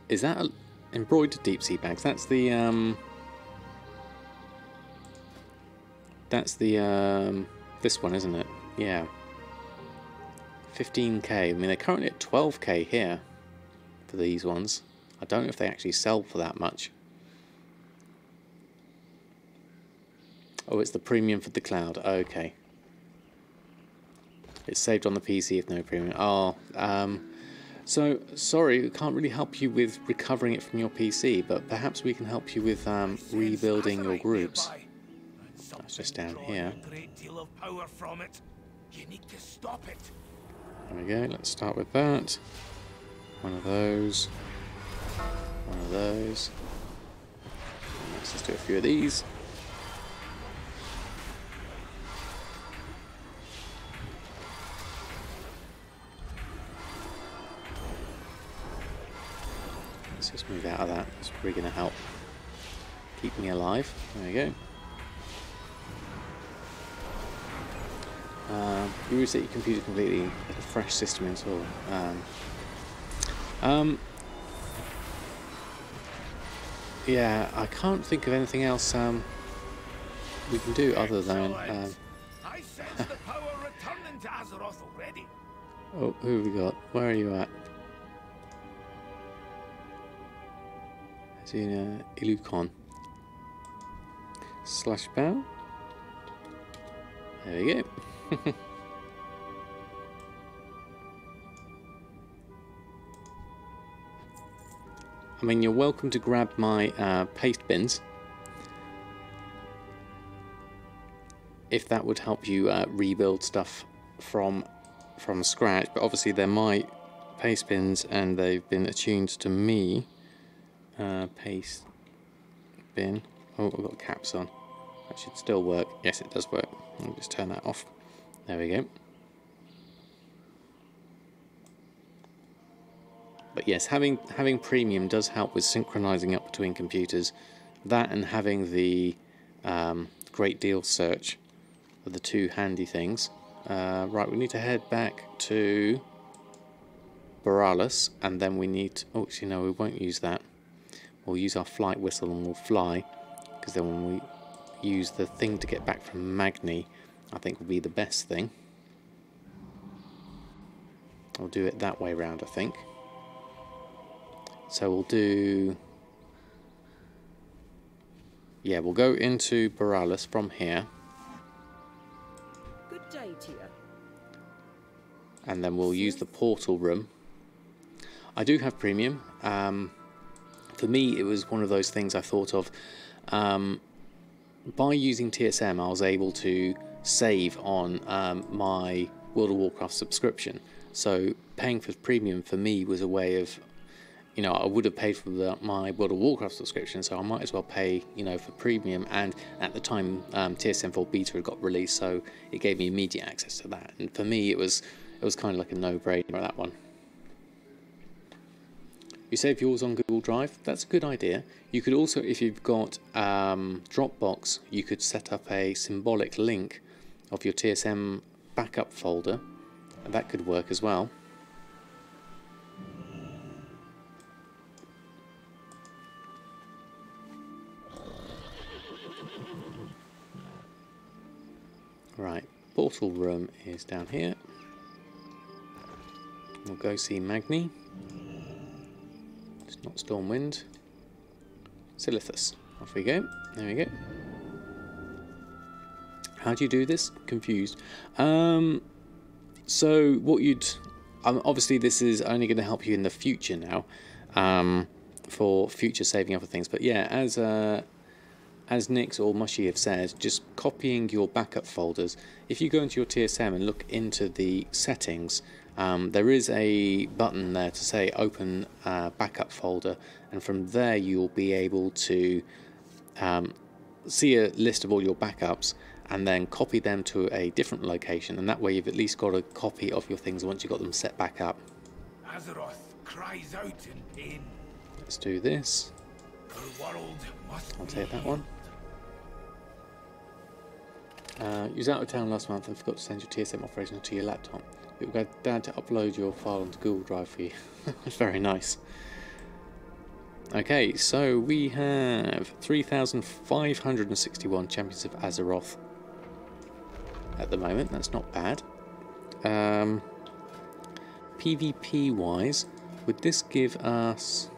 Is that embroidered deep sea bags? That's the this one, isn't it? Yeah. 15k. I mean, they're currently at 12k here for these ones. I don't know if they actually sell for that much. Oh, it's the premium for the cloud. Okay. It's saved on the PC if no premium. Oh, so sorry, we can't really help you with recovering it from your PC, but perhaps we can help you with rebuilding your groups. That's just down here. There we go. Let's start with that. One of those. One of those. Let's just do a few of these. Let's just move out of that. It's probably going to help keep me alive. There we go. You reset your computer completely, a fresh system install. Yeah, I can't think of anything else we can do other than. I sense the power returning to Azeroth already. Oh, who have we got? Where are you at? Xena Illucon. Slash bow. There we go. I mean, you're welcome to grab my paste bins. if that would help you rebuild stuff from scratch. But obviously they're my paste bins and they've been attuned to me. Paste bin. Oh, I've got caps on. That should still work. Yes, it does work. I'll just turn that off. There we go. But yes, having premium does help with synchronizing up between computers. That and having the great deal search are the two handy things. Right, we need to head back to Borealis, and then we need to, oh, actually no, we won't use that. We'll use our flight whistle and we'll fly, because then when we use the thing to get back from Magni, I think will be the best thing. I'll do it that way round, I think. So we'll do, yeah, we'll go into Borealis from here. Good day to you. And then we'll use the portal room. I do have premium. For me, it was one of those things I thought of. By using TSM, I was able to save on my World of Warcraft subscription. So paying for premium for me was a way of, you know, I would have paid for my World of Warcraft subscription, so I might as well pay, you know, for premium. And at the time, TSM 4 Beta had got released, so it gave me immediate access to that. And for me, it was kind of like a no-brainer, that one. You save yours on Google Drive. That's a good idea. You could also, if you've got Dropbox, you could set up a symbolic link of your TSM backup folder, and that could work as well. Right, portal room is down here. We'll go see Magni. It's not Stormwind. Silithus. Off we go. There we go. How do you do this? Confused. So what you'd... obviously this is only going to help you in the future now. For future saving up of things. But yeah, as Nix or Mushy have said, just copying your backup folders. If you go into your TSM and look into the settings, there is a button there to say open backup folder, and from there you'll be able to see a list of all your backups and then copy them to a different location, and that way you've at least got a copy of your things once you've got them set back up. Azeroth cries out in pain. Let's do this. The world must I'll be take that one. You was out of town last month and forgot to send your TSM operation to your laptop. It will go down to upload your file onto Google Drive for you. Very nice. Okay, so we have 3,561 Champions of Azeroth at the moment. That's not bad. PvP wise, would this give us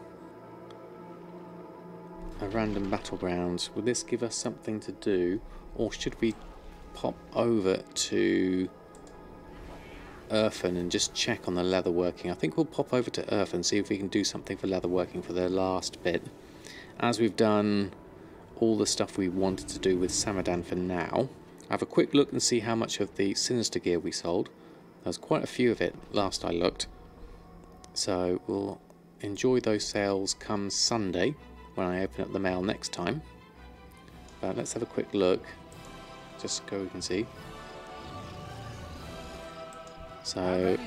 a random battlegrounds? Would this give us something to do, or should we pop over to Erfen and just check on the leatherworking? I think we'll pop over to Erfen, see if we can do something for leatherworking for the last bit, as we've done all the stuff we wanted to do with Samadan for now. Have a quick look and see how much of the Sinister gear we sold. There was quite a few of it last I looked, so we'll enjoy those sales come Sunday when I open up the mail next time. But let's have a quick look, just so we can see. So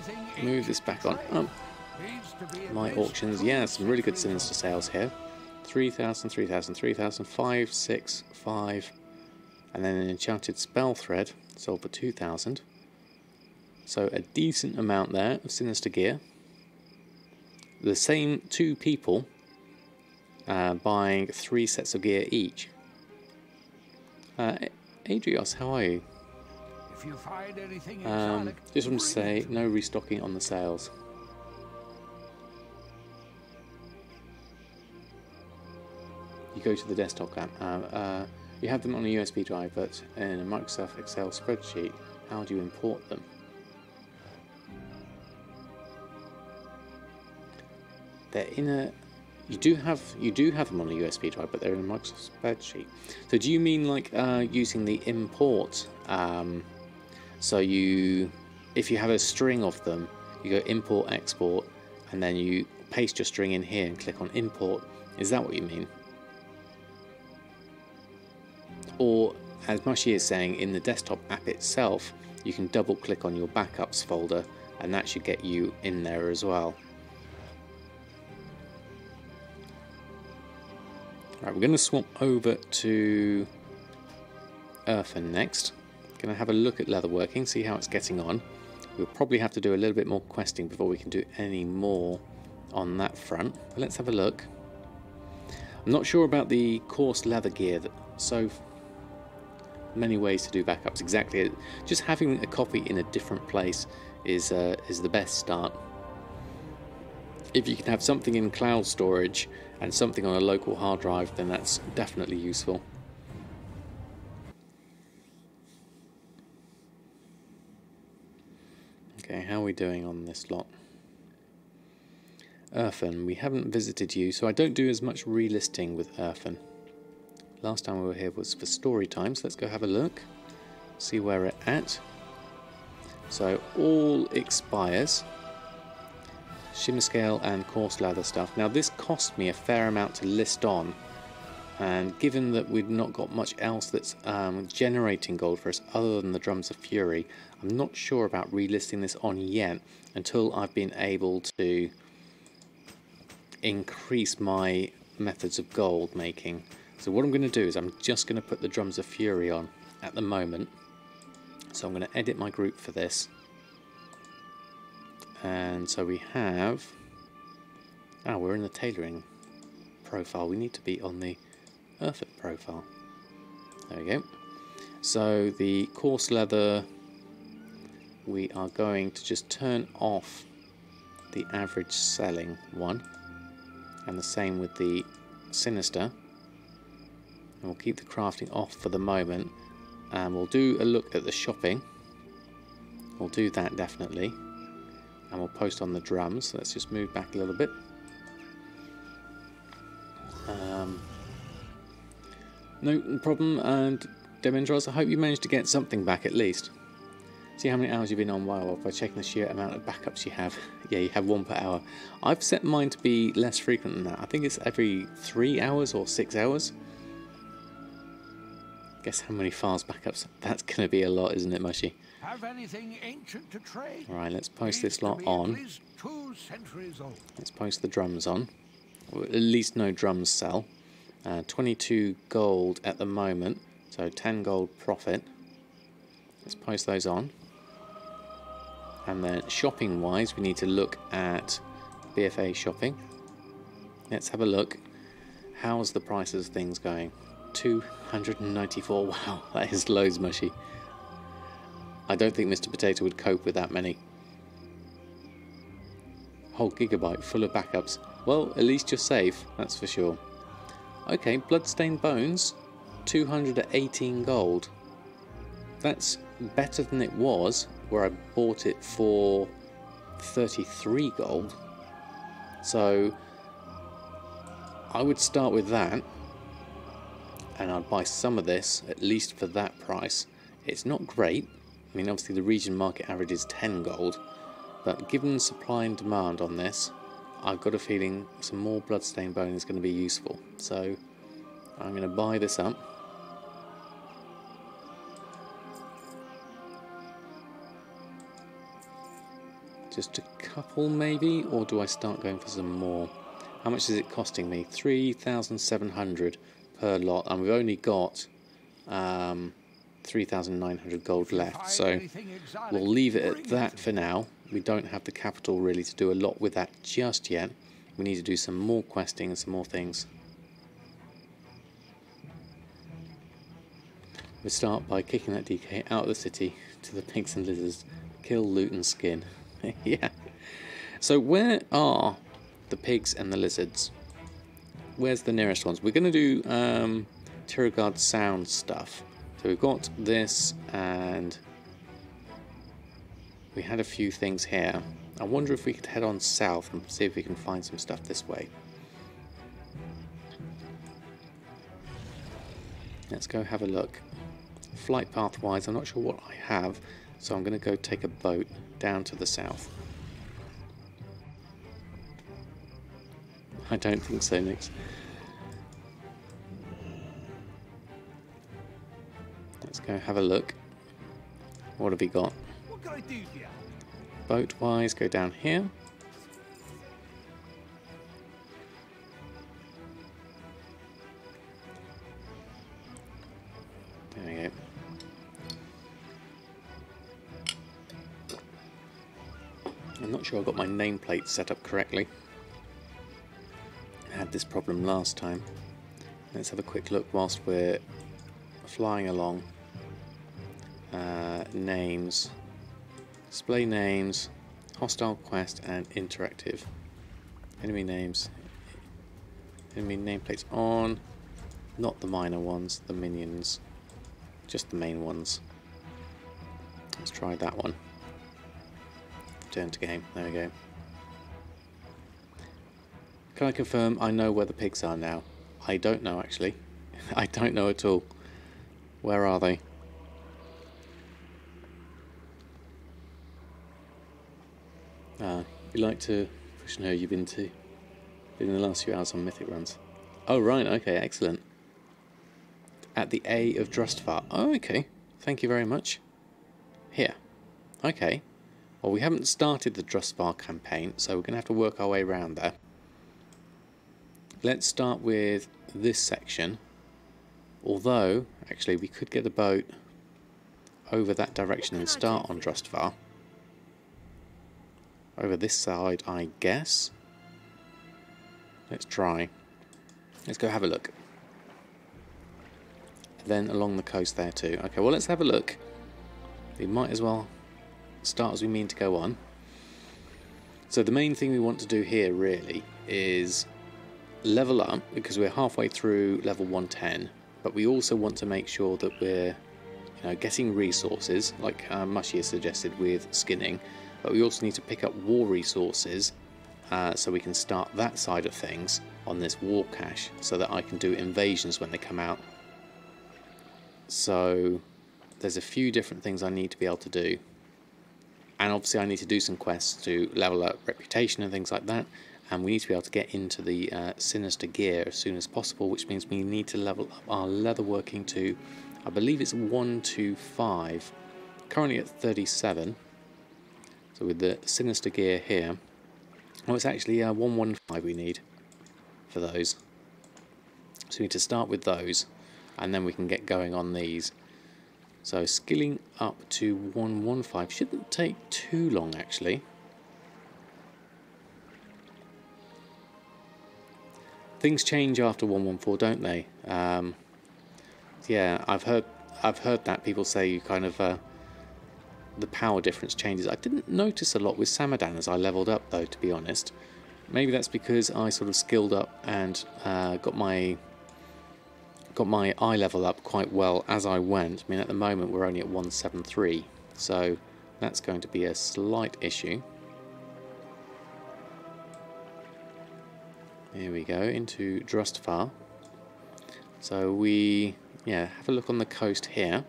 move this back on. Oh, my auctions, yeah, some really good Sinister sales here. 3,000, 3,000, 3,000, 5, 6, 5, and then an enchanted spell thread sold for 2,000. So a decent amount there of Sinister gear. The same two people buying 3 sets of gear each. Adrios, how are you? If you find anything Just want to say, no restocking on the sales. You go to the desktop app. You have them on a USB drive, but in a Microsoft Excel spreadsheet, how do you import them? They're in a You do have them on a USB drive, but they're in a Microsoft spreadsheet. So do you mean like using the import? So if you have a string of them, you go import, export, and then you paste your string in here and click on import. Is that what you mean? Or, as Mushy is saying, in the desktop app itself, you can double click on your backups folder, and that should get you in there as well. Right, we're going to swap over to Erfen next. Going to have a look at leatherworking, see how it's getting on. We'll probably have to do a little bit more questing before we can do any more on that front. But let's have a look. I'm not sure about the coarse leather gear. So many ways to do backups. Exactly. Just having a copy in a different place is the best start. If you can have something in cloud storage and something on a local hard drive, then that's definitely useful. Okay, how are we doing on this lot? Erfen, we haven't visited you, so I don't do as much relisting with Erfen. Last time we were here was for story time, so let's go have a look, see where we're at. So all expires. Shimmer scale and coarse leather stuff. Now this cost me a fair amount to list on, and given that we've not got much else that's generating gold for us other than the Drums of Fury, I'm not sure about relisting this on yet until I've been able to increase my methods of gold making. So what I'm going to do is I'm just going to put the Drums of Fury on at the moment. So I'm going to edit my group for this. And so we have, we're in the tailoring profile. We need to be on the Erfen profile. There we go. So the coarse leather, we are going to just turn off the average selling one, and the same with the sinister. And we'll keep the crafting off for the moment, and we'll do a look at the shopping. We'll do that definitely. And we'll post on the drums. So let's just move back a little bit. No problem. And Demendros, I hope you managed to get something back at least. See how many hours you've been on WoW by checking the sheer amount of backups you have. Yeah, you have 1 per hour. I've set mine to be less frequent than that. I think it's every 3 hours or 6 hours. Guess how many files backups? That's going to be a lot, isn't it, Mushy? Have anything ancient to trade? Alright, let's post this lot on. Let's post the drums on. Or at least no drums sell. 22 gold at the moment, so 10 gold profit. Let's post those on. And then shopping wise, we need to look at BFA shopping. Let's have a look. How's the prices of things going? 294. Wow, that is loads, Mushy. I don't think Mr. Potato would cope with that many. Whole gigabyte full of backups. Well, at least you're safe, that's for sure. Okay, Bloodstained Bones, 218 gold. That's better than it was, where I bought it for 33 gold. So, I would start with that, and I'd buy some of this, at least for that price. It's not great. I mean, obviously the region market average is 10 gold, but given supply and demand on this, I've got a feeling some more Bloodstained Bone is going to be useful. So I'm going to buy this up. Just a couple maybe, or do I start going for some more? How much is it costing me? 3,700 per lot, and we've only got 3,900 gold left, so we'll leave it at that for now. We don't have the capital really to do a lot with that just yet. We need to do some more questing and some more things. We start by kicking that DK out of the city to the pigs and lizards. Kill, loot and skin. Yeah. So where are the pigs and the lizards? Where's the nearest ones? We're going to do Tiragard sound stuff. So we've got this, and we had a few things here. I wonder if we could head on south and see if we can find some stuff this way. Let's go have a look. Flight path wise, I'm not sure what I have, so I'm going to go take a boat down to the south. I don't think so, Nix. Let's go have a look. What have we got? What can I do for you? Boat wise, go down here. There we go. I'm not sure I got my nameplate set up correctly. I had this problem last time. Let's have a quick look whilst we're flying along. Names. Display names. Hostile quest and interactive. Enemy names. Enemy nameplates on. Not the minor ones, the minions. Just the main ones. Let's try that one. Return to game. There we go. Can I confirm I know where the pigs are now? I don't know actually. I don't know at all. Where are they? You like to push and who you've been in the last few hours on mythic runs. Oh right, okay, excellent. At the A of Drustvar. Oh, okay. Thank you very much. Here. Okay. Well, we haven't started the Drustvar campaign, so we're going to have to work our way around there. Let's start with this section. Although, actually, we could get the boat over that direction and start on Drustvar. Over this side, I guess. Let's try. Let's go have a look. Then along the coast there too. Okay, well let's have a look. We might as well start as we mean to go on. So the main thing we want to do here really is level up, because we're halfway through level 110, but we also want to make sure that we're getting resources, like Mushy has suggested with skinning, but we also need to pick up war resources so we can start that side of things on this war cache so that I can do invasions when they come out. So there's a few different things I need to be able to do, and obviously I need to do some quests to level up reputation and things like that, and we need to be able to get into the sinister gear as soon as possible, which means we need to level up our leatherworking to, I believe it's 125, currently at 37. So with the sinister gear here, oh, it's actually 115 we need for those. So we need to start with those, and then we can get going on these. So skilling up to 115 shouldn't take too long actually. Things change after 114, don't they? Yeah, I've heard that people say you kind of the power difference changes. I didn't notice a lot with Samadan as I leveled up though, to be honest. Maybe that's because I sort of skilled up and got my eye level up quite well as I went. I mean, at the moment we're only at 173, so that's going to be a slight issue. Here we go, into Drustvar. So we, have a look on the coast here.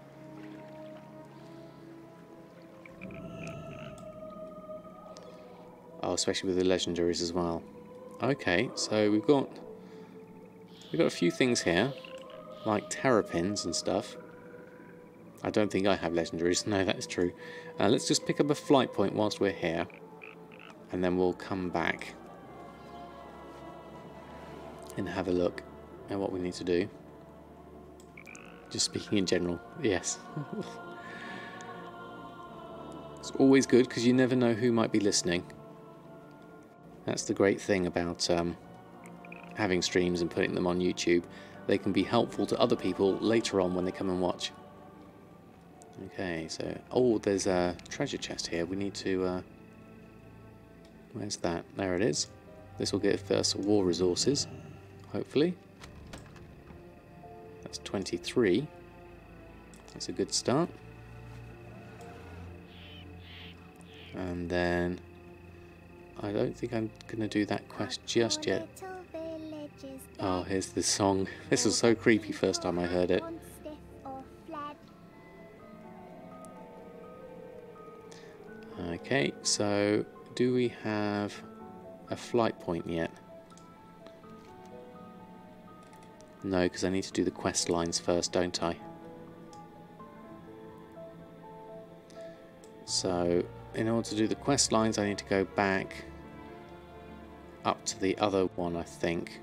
Oh, especially with the legendaries as well. Okay, so we've got a few things here, like terrapins and stuff. I don't think I have legendaries. No, that's true. Let's just pick up a flight point whilst we're here, and then we'll come back and have a look at what we need to do. Just speaking in general, yes. It's always good because you never know who might be listening. That's the great thing about having streams and putting them on YouTube. They can be helpful to other people later on when they come and watch. Okay, so... oh, there's a treasure chest here. We need to... where's that? There it is. This will give us war resources, hopefully. That's 23. That's a good start. And then... I don't think I'm going to do that quest just yet. Oh, here's the song. This was so creepy first time I heard it. Okay, so do we have a flight point yet? No, because I need to do the quest lines first, don't I? So, in order to do the quest lines, I need to go back up to the other one, I think,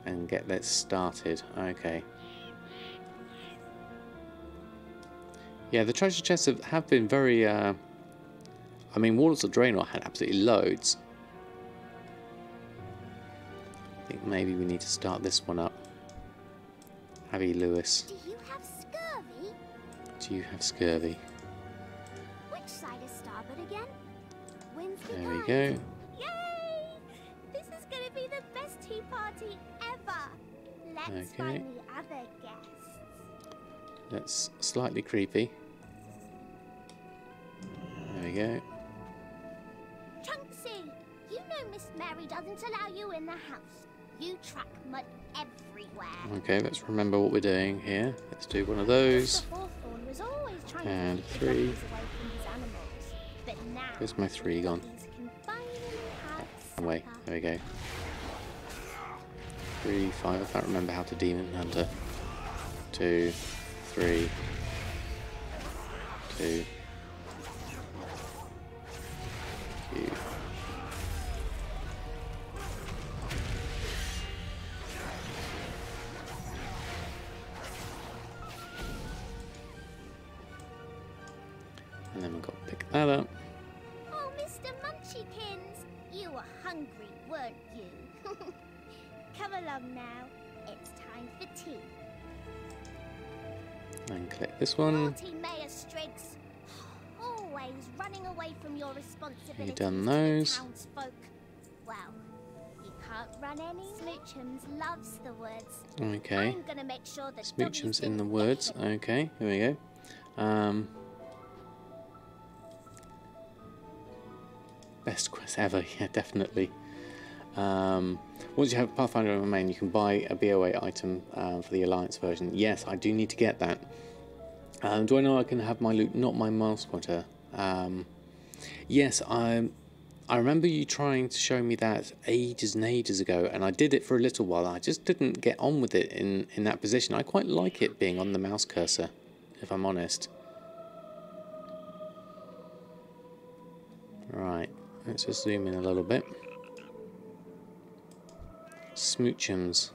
and get this started. Okay. Yeah, the treasure chests have been very, I mean, Warlords of Draenor had absolutely loads. I think maybe we need to start this one up. Abby Lewis. Do you have scurvy? Do you have scurvy? Which side is starboard again? Wind's There we behind. go. Yay! This is gonna be the best tea party ever. Let's Okay. find the other guests. That's slightly creepy. There we go. Chunksy, you know Miss Mary doesn't allow you in the house. You track mud everywhere. Okay, let's remember what we're doing here. Let's do one of those. Mr. Hawthorne was always trying And to keep the 3. donkeys away from his animals. But now Where's my 3 gone? donkeys can finally have Away. supper. There we go. 3, 5. I can't remember how to demon hunter. 2, 3, 2, 2. And then we've got to pick that up. Oh, Mr. Munchykins, you were hungry, weren't you? Come along now. It's time for tea. And click this one. Naughty Mayor Striggs. Always running away from your responsibilities done to those? the townsfolk. Well, you can't run any. Smoochums loves the woods. Okay. I'm gonna make sure that Smoochums in the woods. Okay, here we go. Best quest ever, yeah, definitely. Once you have Pathfinder in main, you can buy a BOA item for the Alliance version. Yes, I do need to get that. Do I know I can have my loot, not my miles pointer? Yes, I remember you trying to show me that ages and ages ago, and I did it for a little while. I just didn't get on with it in that position. I quite like it being on the mouse cursor, if I'm honest. Right, let's just zoom in a little bit. Smoochums.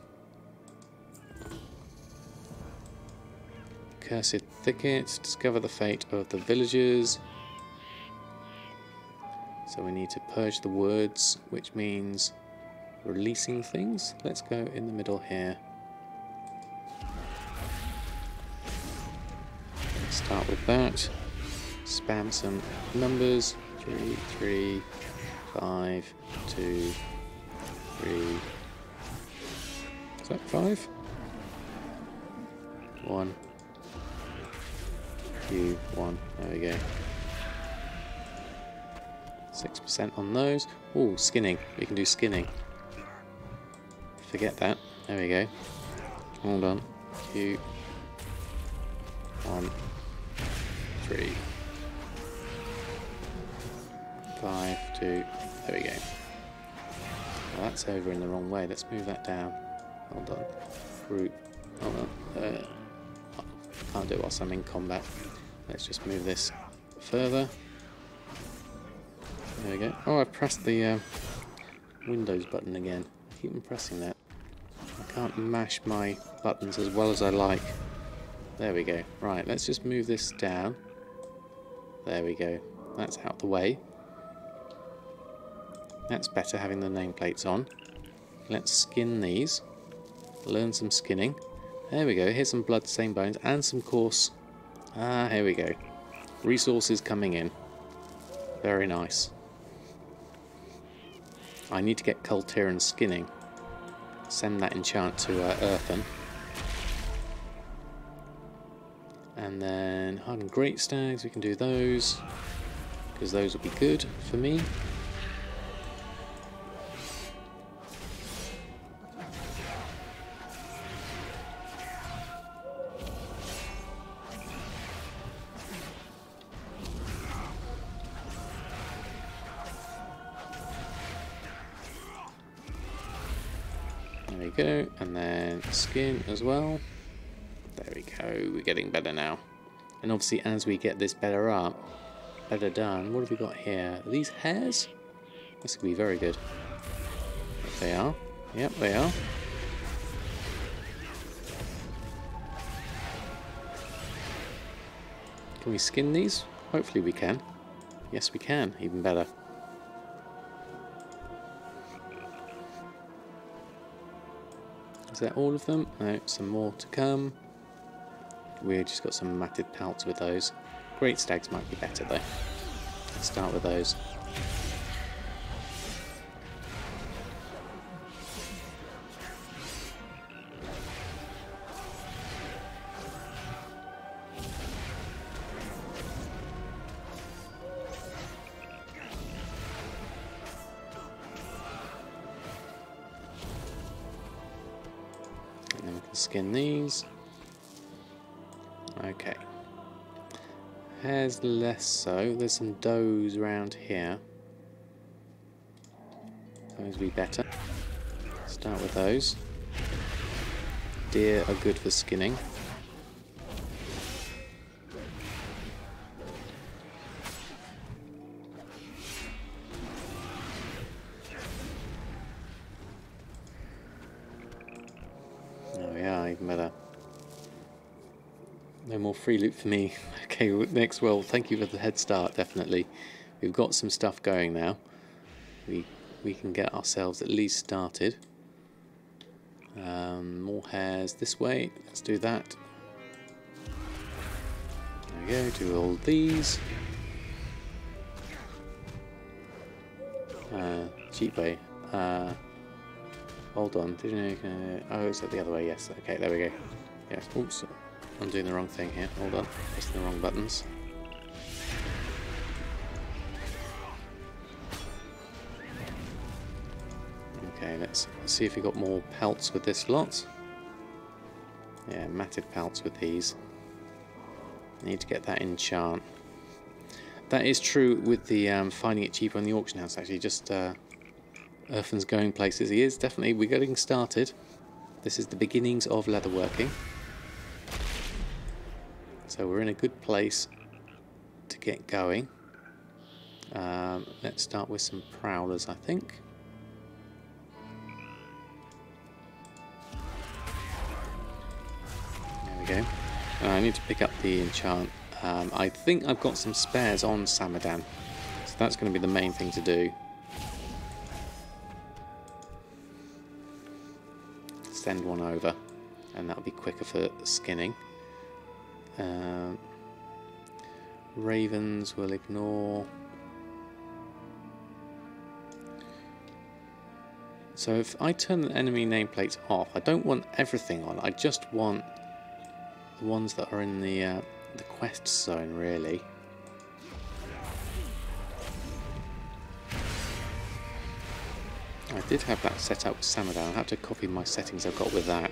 Cursed Thicket. Discover the fate of the villagers. So we need to purge the words, which means releasing things. Let's go in the middle here. Start with that. Spam some numbers. 3, 3, 5, 2, 3. Is that 5? 1. Q, 1. There we go. 6% on those. Oh, skinning. We can do skinning. Forget that. There we go. Hold on. Q. 1. 3. 5, 2. There we go. Well, that's over in the wrong way. Let's move that down. Hold on. Fruit. Hold on. Can't do it whilst I'm in combat. Let's just move this further. There we go. Oh, I've pressed the Windows button again. I keep on pressing that. I can't mash my buttons as well as I like. There we go. Right, let's just move this down. There we go. That's out the way. That's better, having the nameplates on. Let's skin these. Learn some skinning. There we go. Here's some blood, same bones, and some coarse. Ah, here we go. Resources coming in. Very nice. I need to get Kultiran skinning. Send that enchant to Erfen. And then hardened great stags, we can do those. Because those will be good for me. There we go, and then skin as well. There we go, we're getting better now. And obviously as we get this better up, better done, what have we got here? Are these hairs? This could be very good. If they are. Yep, they are. Can we skin these? Hopefully we can. Yes we can, even better. Is that all of them? No, some more to come. We've just got some matted pelts with those. Great stags might be better though. Let's start with those. And then we can skin these. Okay. Hares less so. There's some does around here. Those would be better. Start with those. Deer are good for skinning. Oh yeah, even better. No more free loot for me. Okay, next, well, thank you for the head start, definitely. We've got some stuff going now. We can get ourselves at least started. More hares this way. Let's do that. There we go, do all these. Cheap way. Hold on. Did you know? Oh, is that the other way? Yes. Okay, there we go. Yes. Oops. I'm doing the wrong thing here. Hold on. Pressing the wrong buttons. Okay, let's see if we got more pelts with this lot. Yeah, matted pelts with these. Need to get that enchant. That is true with the finding it cheaper on the auction house, actually. Just Erfen's going places. He is definitely. We're getting started. This is the beginnings of leatherworking. So we're in a good place to get going. Let's start with some prowlers, I think. There we go. I need to pick up the enchant. I think I've got some spares on Samadan, so that's going to be the main thing to do. Send one over, and that'll be quicker for skinning. Ravens will ignore. So if I turn the enemy nameplates off, I don't want everything on. I just want the ones that are in the quest zone, really. I did have that set up with Samadan. I'll have to copy my settings I've got with that.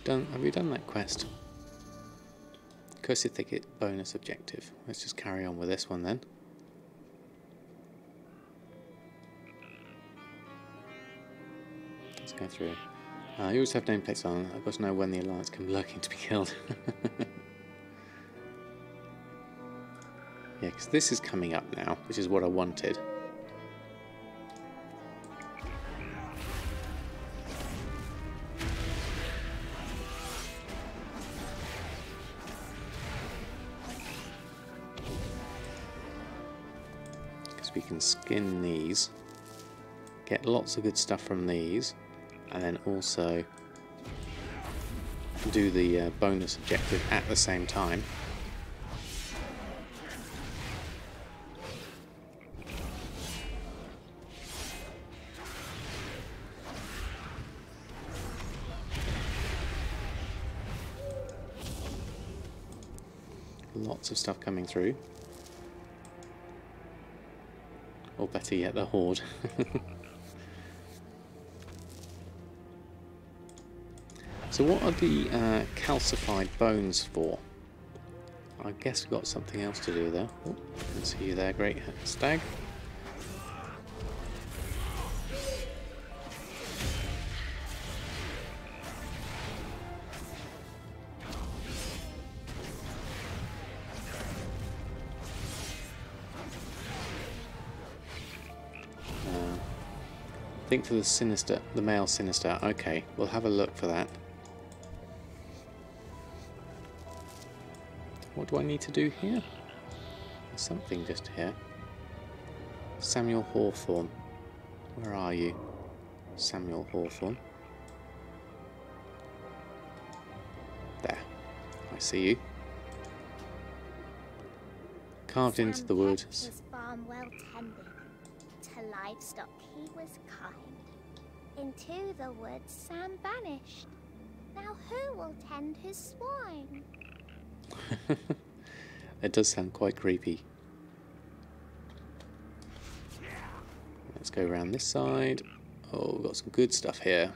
Have we done that quest? Cursed Thicket bonus objective. Let's just carry on with this one then. Let's go through. You always have nameplates on. I've got to know when the Alliance come lurking to be killed. Yeah, because this is coming up now, which is what I wanted. We can skin these, get lots of good stuff from these, and then also do the bonus objective at the same time. Lots of stuff coming through. Or better yet, the Horde. So what are the calcified bones for? I guess we've got something else to do there. Oh, I can see you there, great stag. I think for the sinister, the male sinister. Okay, we'll have a look for that. What do I need to do here? There's something just here. Samuel Hawthorne. Where are you? Samuel Hawthorne. There. I see you. Carved into the wood. Kept his farm well tended. To livestock he was kind. Into the woods Sam vanished. Now who will tend his swine? It does sound quite creepy. Let's go around this side. Oh, we've got some good stuff here.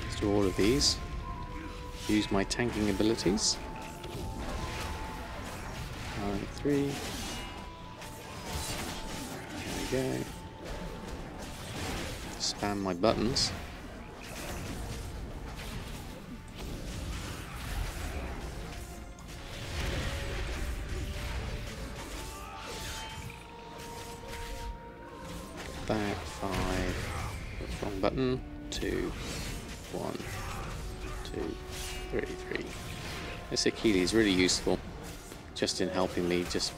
Let's do all of these. Use my tanking abilities. 3. There we go. Spam my buttons. That 5. Wrong button. 2. 1. 2. 3. 3. This Achilles is really useful. Just in helping me just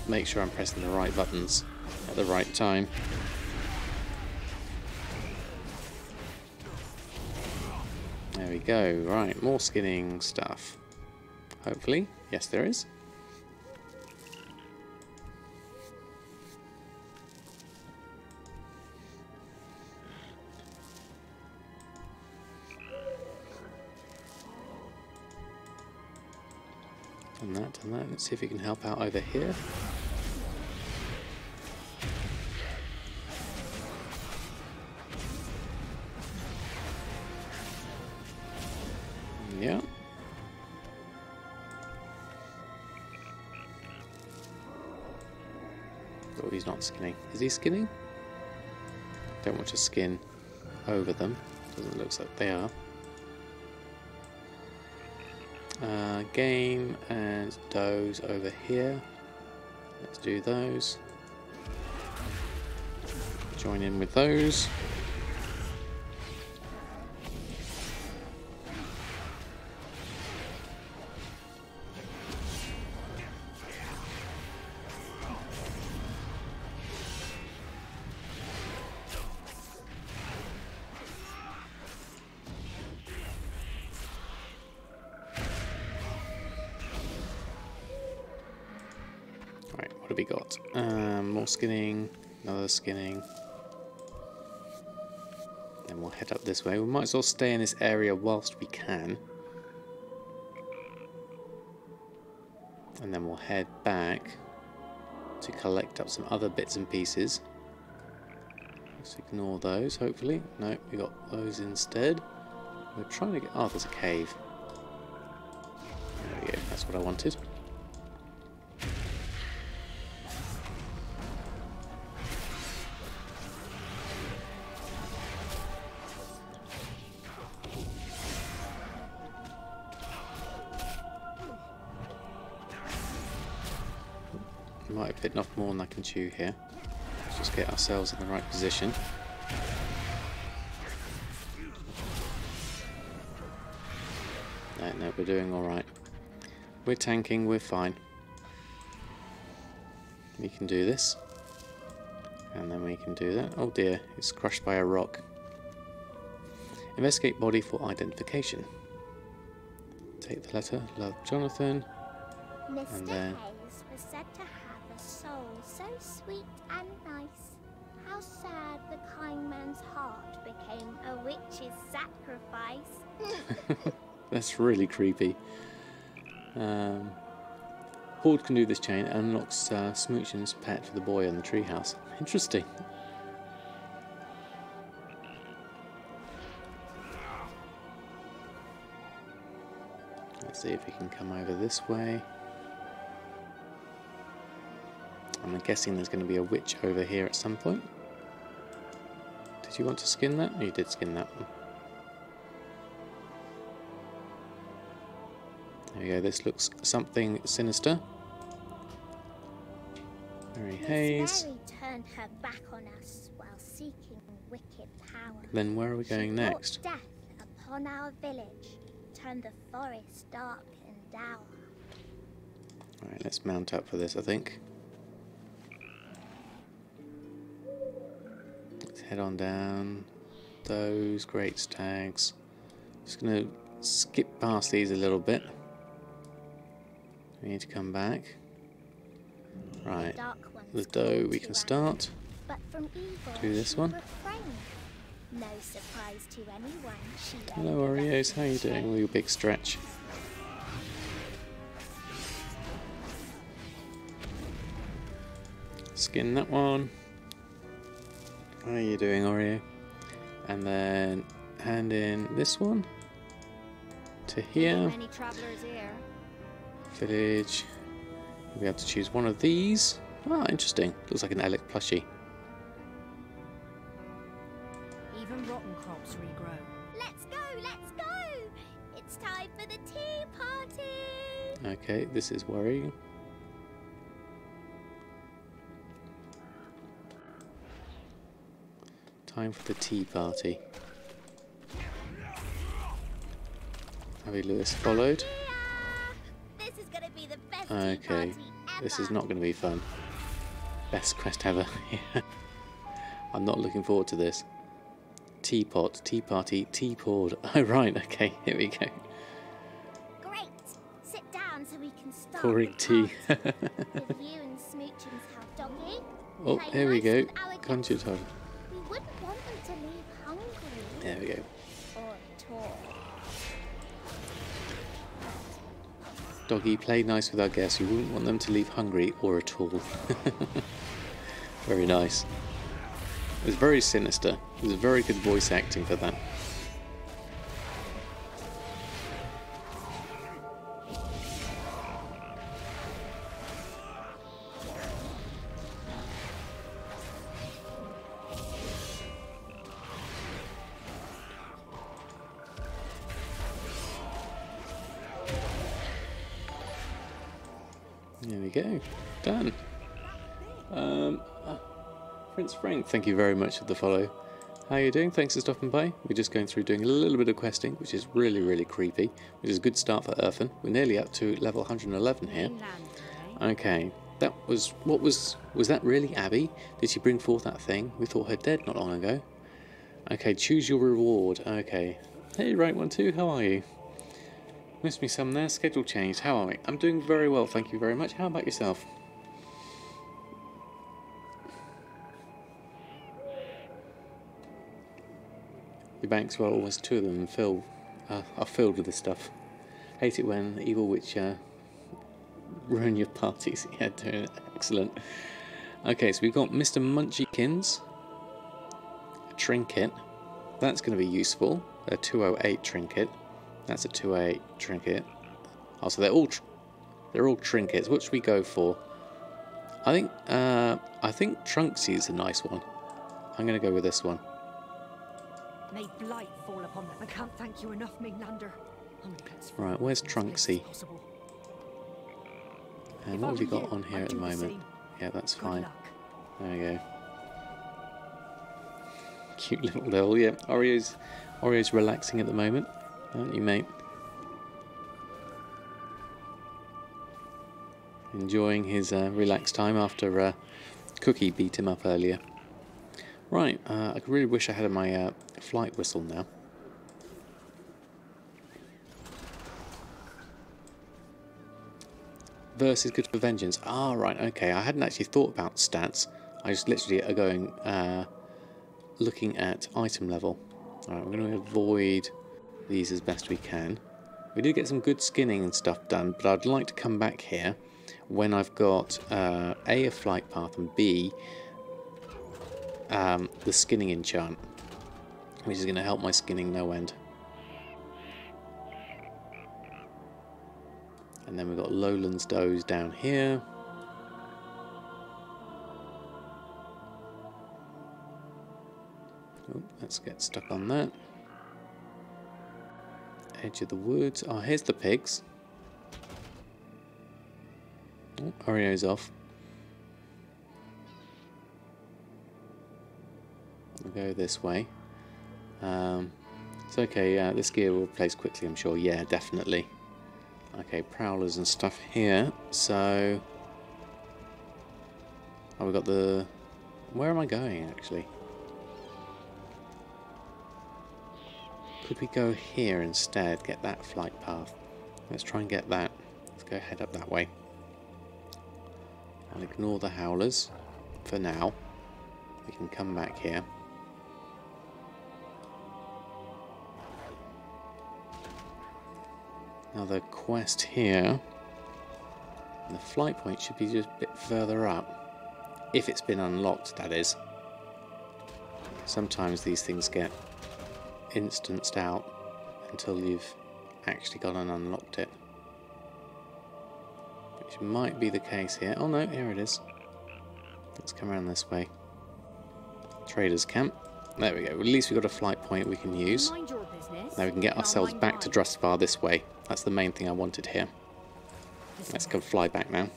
make sure I'm pressing the right buttons at the right time. There we go. Right, more skinning stuff. Hopefully. Yes, there is. And that, and that. Let's see if we can help out over here. Yeah. Oh, he's not skinning. Is he skinning? Don't want to skin over them. Doesn't look like they are. Game and those over here. Let's do those. Join in with those. What have we got? More skinning, another skinning. Then we'll head up this way. We might as well stay in this area whilst we can. And then we'll head back to collect up some other bits and pieces. Let's ignore those, hopefully. No, we got those instead. We're trying to get... Oh, there's a cave. There we go, that's what I wanted. Might have bitten off more than I can chew here. Let's just get ourselves in the right position. No, we're doing alright. We're tanking, we're fine. We can do this. And then we can do that. Oh dear, it's crushed by a rock. Investigate body for identification. Take the letter, love Jonathan. Mr. And then... Hayes was said to have a soul so sweet and nice. How sad the kind man's heart became a witch's sacrifice. That's really creepy. Horde can do this chain and unlocks Smoochin's pet for the boy on the treehouse. Interesting. see if we can come over this way. I'm guessing there's going to be a witch over here at some point. Did you want to skin that? Oh, you did skin that one. There we go, this looks something sinister. Very haze. Mary turned her back on us while seeking wicked power. Then where are we going She brought next? death upon our village, turned the forest dark and dour. Alright, let's mount up for this, I think. Let's head on down. Those great stags. Just going to skip past these a little bit. We need to come back. Right, Dark ones the doe call we to can us, start. but from evil Do this she one. refrained. No surprise to anyone, she Hello Oreos, how you doing with your big stretch? Skin that one. How are you doing, Oreo? And then hand in this one to here. Many travelers here. Village. We'll be able to choose one of these. Ah, interesting. Looks like an Alec plushie. Even rotten crops regrow. Let's go, let's go! It's time for the tea party! Okay, this is worrying. Time for the tea party. Abby Lewis followed. This is gonna be the best tea Okay, party this is ever. not going to be fun. Best quest ever. Yeah. I'm not looking forward to this. Teapot, tea party, tea poured. Oh right, okay, here we go. Great! Sit down so we can start Pouring the tea. party. With you and Smoochins have doggy. Oh, Play here we nice go. with our guests. Conjure time. We wouldn't want them to leave hungry There we go. or at all. Doggy, play nice with our guests. You wouldn't want them to leave hungry or at all. Very nice. It was very sinister. It was very good voice acting for that. There we go. Done. Prince Frank, thank you very much for the follow. How are you doing? Thanks for stopping by. We're just going through doing a little bit of questing, which is really, really creepy, which is a good start for Erfen. We're nearly up to level 111 here. Mainland, eh? Okay, that was, was that really Abby? Did she bring forth that thing? We thought her dead not long ago. Okay, choose your reward. Okay. Hey, right one too, how are you? Missed me some there, schedule changed. How are we? I'm doing very well, thank you very much. How about yourself? Your banks, well, almost two of them are filled with this stuff. Hate it when the evil witch ruin your parties. Yeah, doing it. Excellent. Okay, so we've got Mr. Munchykins, a trinket. That's going to be useful. A 208 trinket. That's a 208 trinket. Oh, so they're all trinkets. What should we go for? I think Trunksy's a nice one. I'm going to go with this one. May blight fall upon them. I can't thank you enough, Mainlander. Right, where's Trunksy? And what have we got on here at the moment? Yeah, that's fine. There we go. Cute little level, yeah. Oreo's relaxing at the moment, aren't you, mate? Enjoying his relaxed time after Cookie beat him up earlier. Right, I really wish I had my flight whistle now. Verse is good for vengeance. Ah, right, okay. I hadn't actually thought about stats. I just literally are going, looking at item level. Alright, we're going to avoid these as best we can. We did get some good skinning and stuff done, but I'd like to come back here when I've got A flight path, and B, the skinning enchant, which is going to help my skinning no end. And then we've got Lowlands Does down here. Oh, let's get stuck on that. Edge of the woods. Oh, here's the pigs. Oh, Oreo's off. We'll go this way. It's okay, this gear will replace quickly, I'm sure. Yeah, definitely. Okay, prowlers and stuff here. So... oh, we've got the... where am I going, actually? Could we go here instead? Get that flight path. Let's try and get that. Let's go head up that way. I'll ignore the howlers for now. We can come back here. Now the quest here, the flight point should be just a bit further up. If it's been unlocked, that is. Sometimes these things get instanced out until you've actually gone and unlocked it. Which might be the case here. Oh no, here it is. Let's come around this way. Traders camp. There we go. At least we've got a flight point we can use. Now we can get ourselves back to Drustvar this way. That's the main thing I wanted here. Let's go fly back now.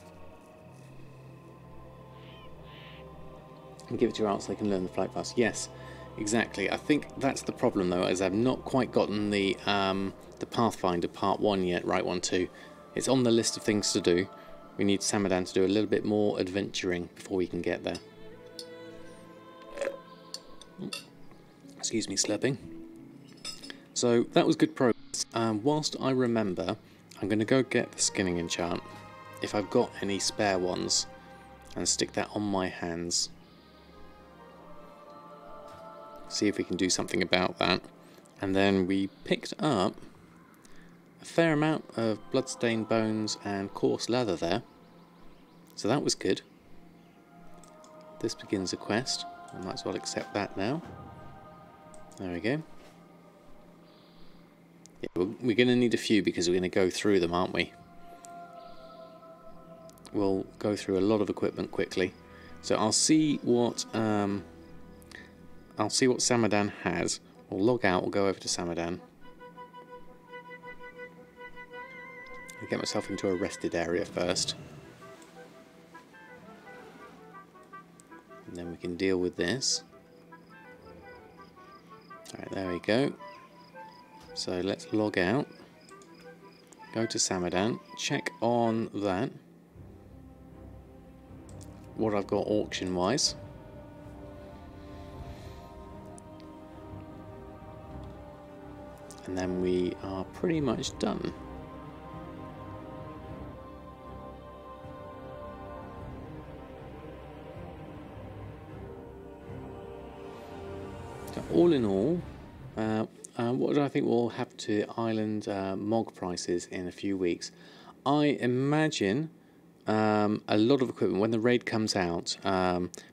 And give it to your art so they can learn the flight path. Yes, exactly. I think that's the problem though, as I've not quite gotten the Pathfinder Part 1 yet, Right 1, 2. It's on the list of things to do. We need Samadan to do a little bit more adventuring before we can get there. Excuse me, slurping. So that was good progress. Whilst I remember, I'm going to go get the skinning enchant, if I've got any spare ones, and stick that on my hands. See if we can do something about that. And then we picked up a fair amount of bloodstained bones and coarse leather there. So that was good. This begins a quest. I might as well accept that now. There we go. Yeah, we're going to need a few because we're going to go through them, aren't we? We'll go through a lot of equipment quickly. So I'll see what Samadan has. We'll log out. We'll go over to Samadan. I'll get myself into a rested area first. And then we can deal with this. Alright, there we go. So let's log out. Go to Samadan. Check on that. What I've got auction wise. And then we are pretty much done. So all in all, what do I think will happen to island MOG prices in a few weeks? I imagine a lot of equipment, when the raid comes out,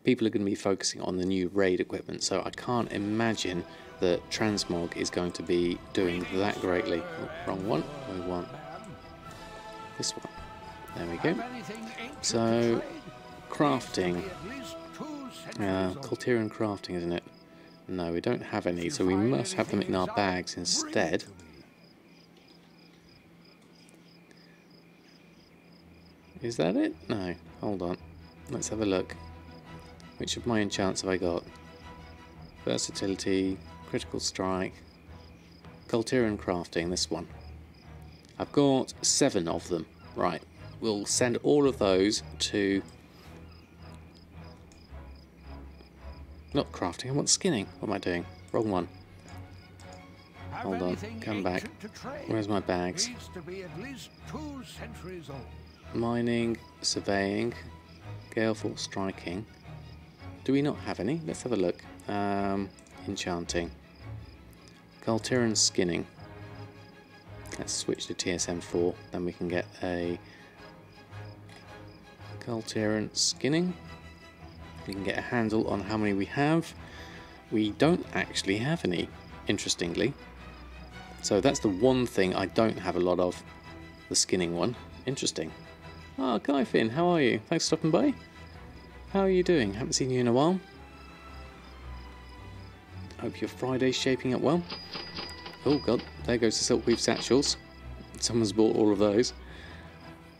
people are going to be focusing on the new raid equipment, so I can't imagine that transmog is going to be doing that greatly. Oh, wrong one. We want this one. There we go. So, crafting. Colterian crafting, isn't it? No, we don't have any, so we must have them in our bags instead. Is that it? No. Hold on. Let's have a look. Which of my enchants have I got? Versatility, critical strike, Colterian crafting, this one. I've got 7 of them. Right. We'll send all of those to... not crafting, I want skinning. What am I doing? Wrong one. Hold on, come back. Where's my bags? Mining, surveying, Galeforce striking. Do we not have any? Let's have a look. Enchanting. Colterian skinning. Let's switch to TSM 4, then we can get a Colterian skinning. We can get a handle on how many we have. We don't actually have any, interestingly. So that's the one thing I don't have a lot of, the skinning one. Interesting. Ah, Guy-Finn, how are you? Thanks for stopping by. How are you doing? Haven't seen you in a while. Hope your Friday's shaping up well. Oh god, there goes the Silkweave satchels. Someone's bought all of those.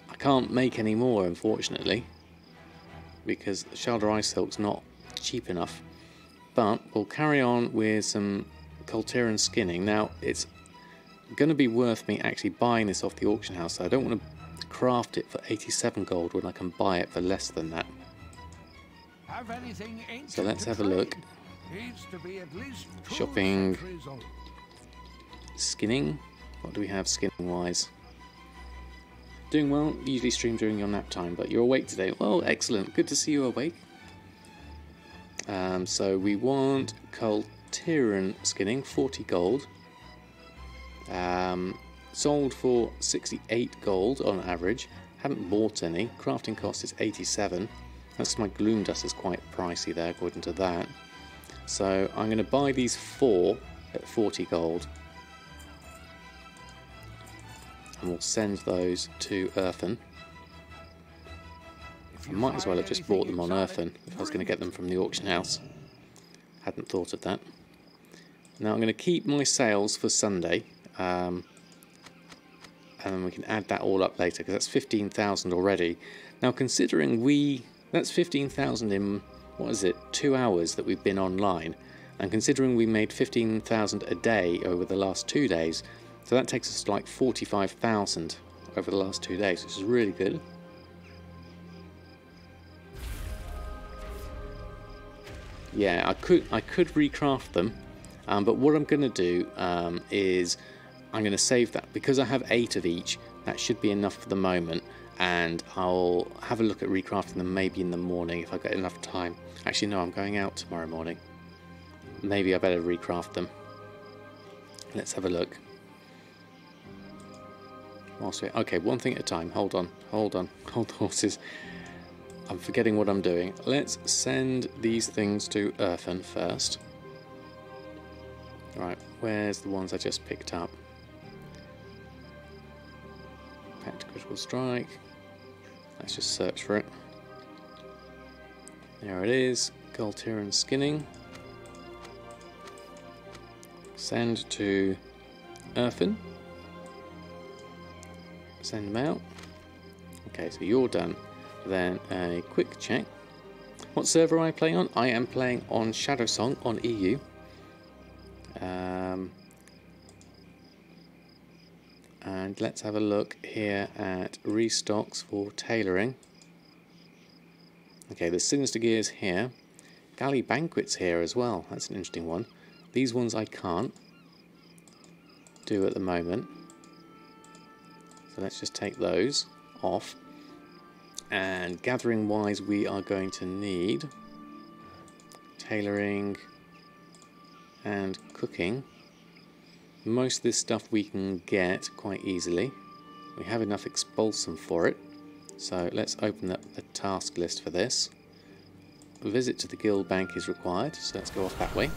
I can't make any more, unfortunately, because Shalder Ice Silk's not cheap enough. But we'll carry on with some Coltiran skinning. Now, it's going to be worth me actually buying this off the auction house. So I don't want to craft it for 87 gold when I can buy it for less than that. So let's have a look. Shopping. Skinning. What do we have skinning wise? Doing well. Usually stream during your nap time, but you're awake today. Well, excellent. Good to see you awake. So we want Coltiran skinning, 40 gold. Sold for 68 gold on average. Haven't bought any. Crafting cost is 87. That's my gloom dust is quite pricey there according to that. So I'm going to buy these 4 at 40 gold. And we'll send those to Erfen. I might as well have just bought them on Erfen if I was going to get them from the auction house. Hadn't thought of that. Now I'm going to keep my sales for Sunday. And then we can add that all up later because that's 15,000 already. Now considering that's 15,000 in, what is it, 2 hours that we've been online. And considering we made 15,000 a day over the last 2 days, so that takes us to like 45,000 over the last 2 days, which is really good. Yeah, I could recraft them, but what I'm going to do is I'm going to save that because I have 8 of each. That should be enough for the moment, and I'll have a look at recrafting them maybe in the morning if I get enough time. Actually, no, I'm going out tomorrow morning. Maybe I better recraft them. Let's have a look. Okay, one thing at a time. Hold on, hold the horses. I'm forgetting what I'm doing. Let's send these things to Erfen first. Right, where's the ones I just picked up? Pact Critical Strike. Let's just search for it. There it is. Coltiran Skinning. Send to Erfen. Send them out. Okay, so you're done. Then a quick check. What server am I playing on? I am playing on Shadowsong on EU. And let's have a look here at Restocks for tailoring. Okay, there's Sinister Gears here. Galley Banquets here as well. That's an interesting one. These ones I can't do at the moment. So let's just take those off. And gathering wise we are going to need tailoring and cooking. Most of this stuff we can get quite easily. We have enough expulsum for it. So let's open up the task list for this. A visit to the guild bank is required, so let's go off that way.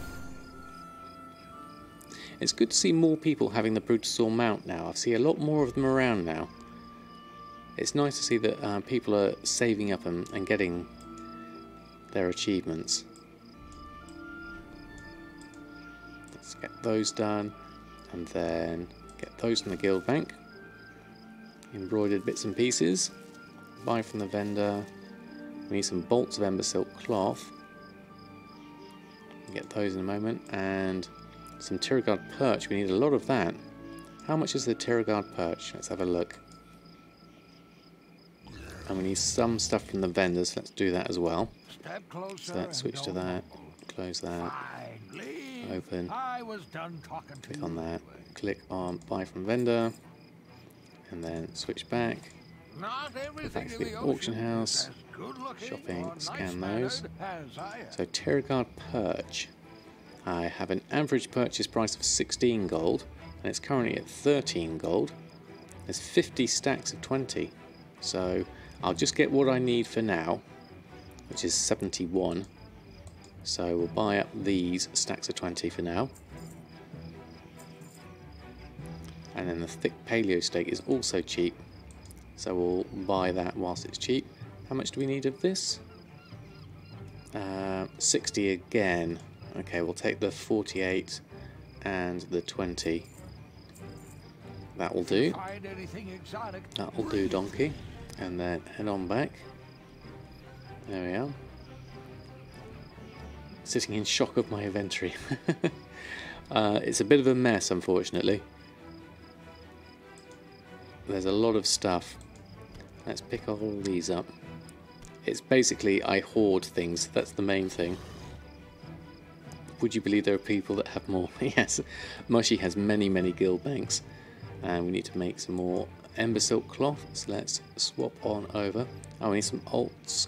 It's good to see more people having the Brutosaur mount now. I see a lot more of them around now. It's nice to see that people are saving up and getting their achievements. Let's get those done and then get those from the guild bank. Embroidered bits and pieces. Buy from the vendor. We need some bolts of ember silk cloth. Get those in a moment. And some Tiragard perch. We need a lot of that. How much is the Tiragard perch? Let's have a look. And we need some stuff from the vendors. Let's do that as well. So let's switch to that. Close that. Open. Click on that. Click on buy from vendor. And then switch back. Go back to the auction house. Shopping. Scan those. So Tiragard perch. I have an average purchase price of 16 gold. And it's currently at 13 gold. There's 50 stacks of 20. So I'll just get what I need for now, which is 71. So we'll buy up these stacks of 20 for now. And then the thick paleo steak is also cheap. So we'll buy that whilst it's cheap. How much do we need of this? 60 again. Okay, we'll take the 48 and the 20. That will do. That will do, donkey. And then head on back. There we are. Sitting in shock of my inventory. It's a bit of a mess, unfortunately. There's a lot of stuff. Let's pick all these up. It's basically I hoard things. That's the main thing. Would you believe there are people that have more? Yes, Mushy has many, many guild banks. And we need to make some more ember silk cloth. So let's swap on over. Oh, we need some alts.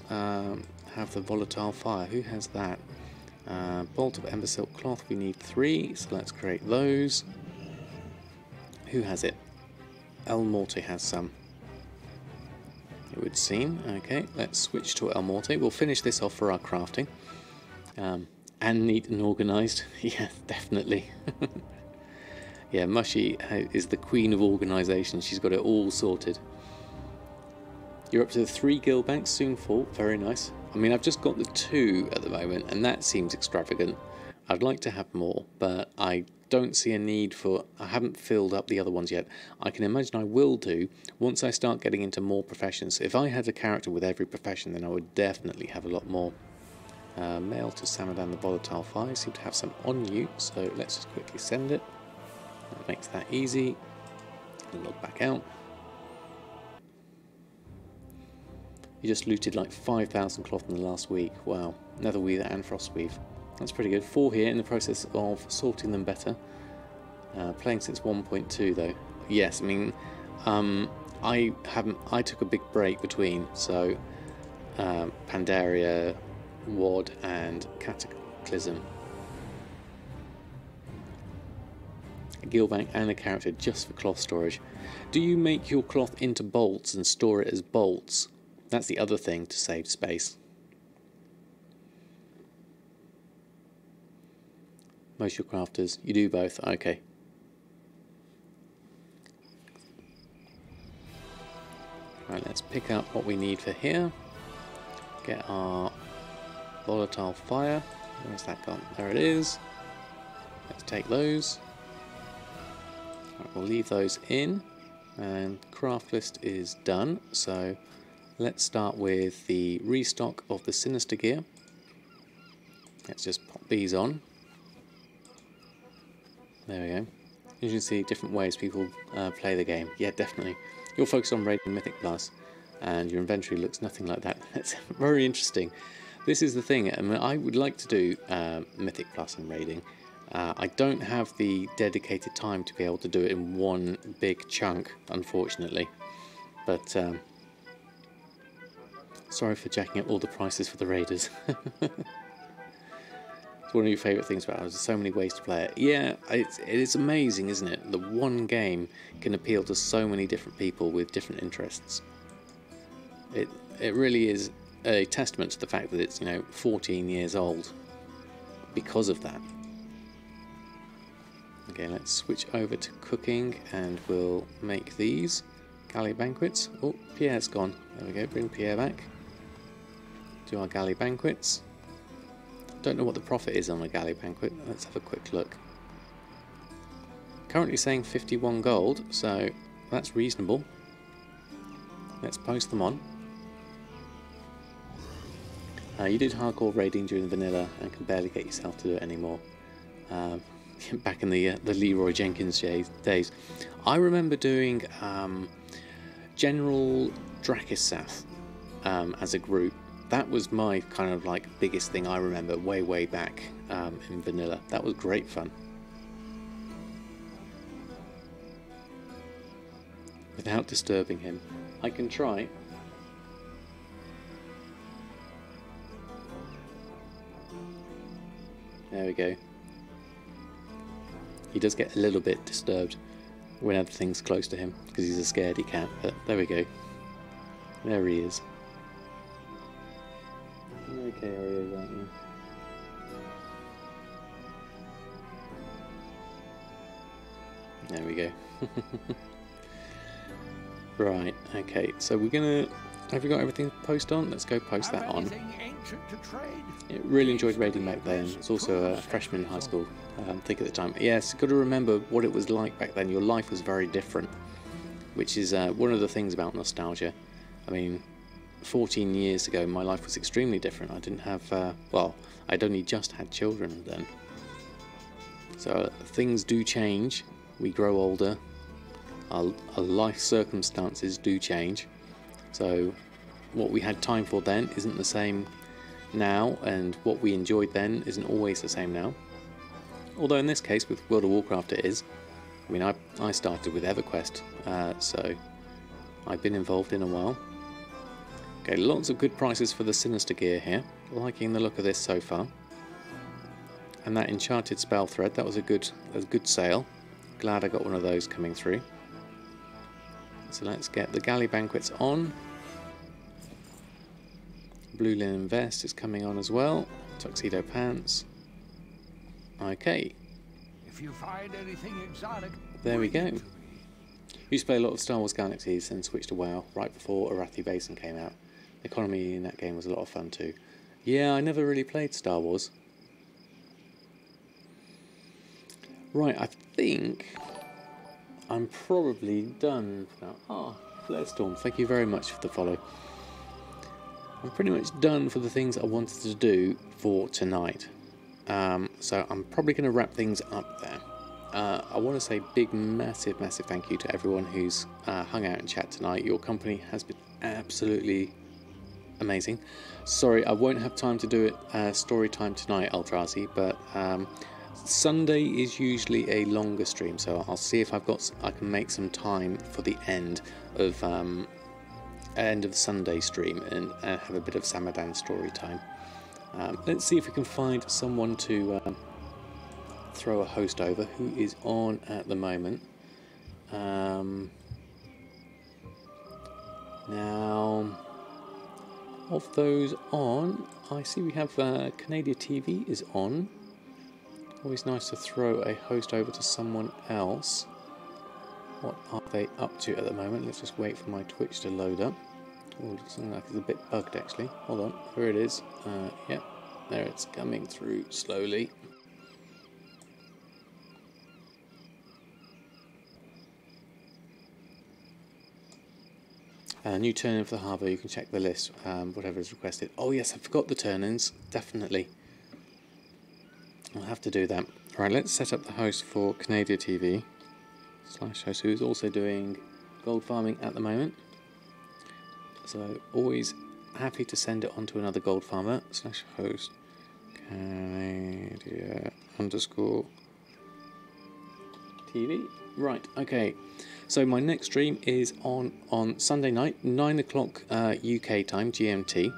Have the volatile fire. Who has that? Bolt of ember silk cloth. We need 3. So let's create those. Who has it? El Morte has some. It would seem. Okay, let's switch to El Morte. We'll finish this off for our crafting. And neat and organised. Yeah, definitely. Yeah, Mushy is the queen of organisation. She's got it all sorted. You're up to the 3 guild banks, soon 4. Very nice. I mean, I've just got the 2 at the moment, and that seems extravagant. I'd like to have more, but I don't see a need for... I haven't filled up the other ones yet. I can imagine I will do once I start getting into more professions. If I had a character with every profession, then I would definitely have a lot more. Mail to Samadan the Volatile Fire. You seem to have some on you, so let's just quickly send it. That makes that easy. And log back out. You just looted like 5,000 cloth in the last week. Wow. Netherweaver and Frostweave. That's pretty good. 4 here, in the process of sorting them better. Playing since 1.2 though. Yes, I mean, I took a big break between, so Pandaria, WoD and Cataclysm. A guild bank and a character just for cloth storage. Do you make your cloth into bolts and store it as bolts? That's the other thing to save space. Most of your crafters, you do both, okay. Right, let's pick up what we need for here. Get our volatile fire. Where's that gone? There it is. Let's take those. Right, we'll leave those in. And craft list is done. So let's start with the restock of the Sinister gear. Let's just pop these on. There we go. You can see different ways people play the game. Yeah, definitely. You're focused on raiding Mythic Plus, and your inventory looks nothing like that. It's very interesting. This is the thing. I mean, I would like to do Mythic Plus and raiding. I don't have the dedicated time to be able to do it in one big chunk, unfortunately. But sorry for jacking up all the prices for the raiders. It's one of your favourite things about it. There's so many ways to play it. Yeah, it is amazing, isn't it? The one game can appeal to so many different people with different interests. It really is a testament to the fact that it's, you know, 14 years old because of that. Okay, let's switch over to cooking and we'll make these galley banquets. Oh, Pierre's gone. There we go, bring Pierre back. Do our galley banquets. Don't know what the profit is on a galley banquet. Let's have a quick look. Currently saying 51 gold, so that's reasonable. Let's post them on. You did hardcore raiding during vanilla and can barely get yourself to do it anymore. Back in the Leroy Jenkins days. I remember doing General Drakisath as a group. That was my kind of like biggest thing I remember way back in vanilla. That was great fun. Without disturbing him. I can try. There we go. He does get a little bit disturbed when everything's close to him because he's a scaredy cat, but there we go. There he is. Okay, Oreo, aren't you? There we go. Right, okay, so we're gonna... Have we got everything to post on? Let's go post that on. I really enjoyed raiding back then. I was also a freshman in high school, I think at the time. Yes, you've got to remember what it was like back then. Your life was very different, which is one of the things about nostalgia. I mean, 14 years ago, my life was extremely different. I didn't have, well, I'd only just had children then. So things do change. We grow older. Our life circumstances do change. So what we had time for then isn't the same now, and what we enjoyed then isn't always the same now. Although in this case with World of Warcraft it is. I mean, I started with EverQuest, so I've been involved in a while. Okay, lots of good prices for the Sinister gear here. Liking the look of this so far. And that Enchanted Spell Thread, that was a good sale. Glad I got one of those coming through. So let's get the Galley Banquets on. Blue Linen Vest is coming on as well. Tuxedo Pants. Okay. If you find anything exotic, there we go. Used to play a lot of Star Wars Galaxies and switched to WoW right before Arathi Basin came out. The economy in that game was a lot of fun too. Yeah, I never really played Star Wars. Right, I think I'm probably done now. Ah, Flarestorm, thank you very much for the follow. I'm pretty much done for the things I wanted to do for tonight. So I'm probably going to wrap things up there. I want to say big, massive thank you to everyone who's hung out in chat tonight. Your company has been absolutely amazing. Sorry, I won't have time to do it story time tonight, Eldrazi, but Sunday is usually a longer stream, so I'll see if I can make some time for the end of the Sunday stream and have a bit of Samadan story time. Let's see if we can find someone to throw a host over who is on at the moment. Now, of those on, I see we have Canadian TV is on. Always nice to throw a host over to someone else. What are they up to at the moment? Let's just wait for my Twitch to load up. Oh, it looks like it's a bit bugged actually. Hold on, here it is. Yep, there it's coming through slowly. New turn-in for the harbour, you can check the list, whatever is requested. Oh yes, I forgot the turn-ins, definitely. I'll have to do that. Right, let's set up the host for Canadian TV /host, who is also doing gold farming at the moment. So always happy to send it on to another gold farmer /host Canadian _TV. Right, okay. So my next stream is on Sunday night, 9 o'clock UK time, GMT.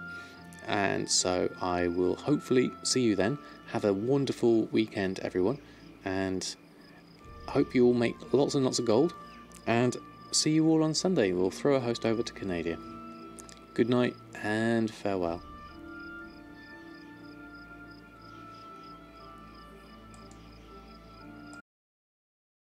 And so I will hopefully see you then. Have a wonderful weekend, everyone. And I hope you all make lots and lots of gold. And see you all on Sunday. We'll throw a host over to Canada. Good night and farewell.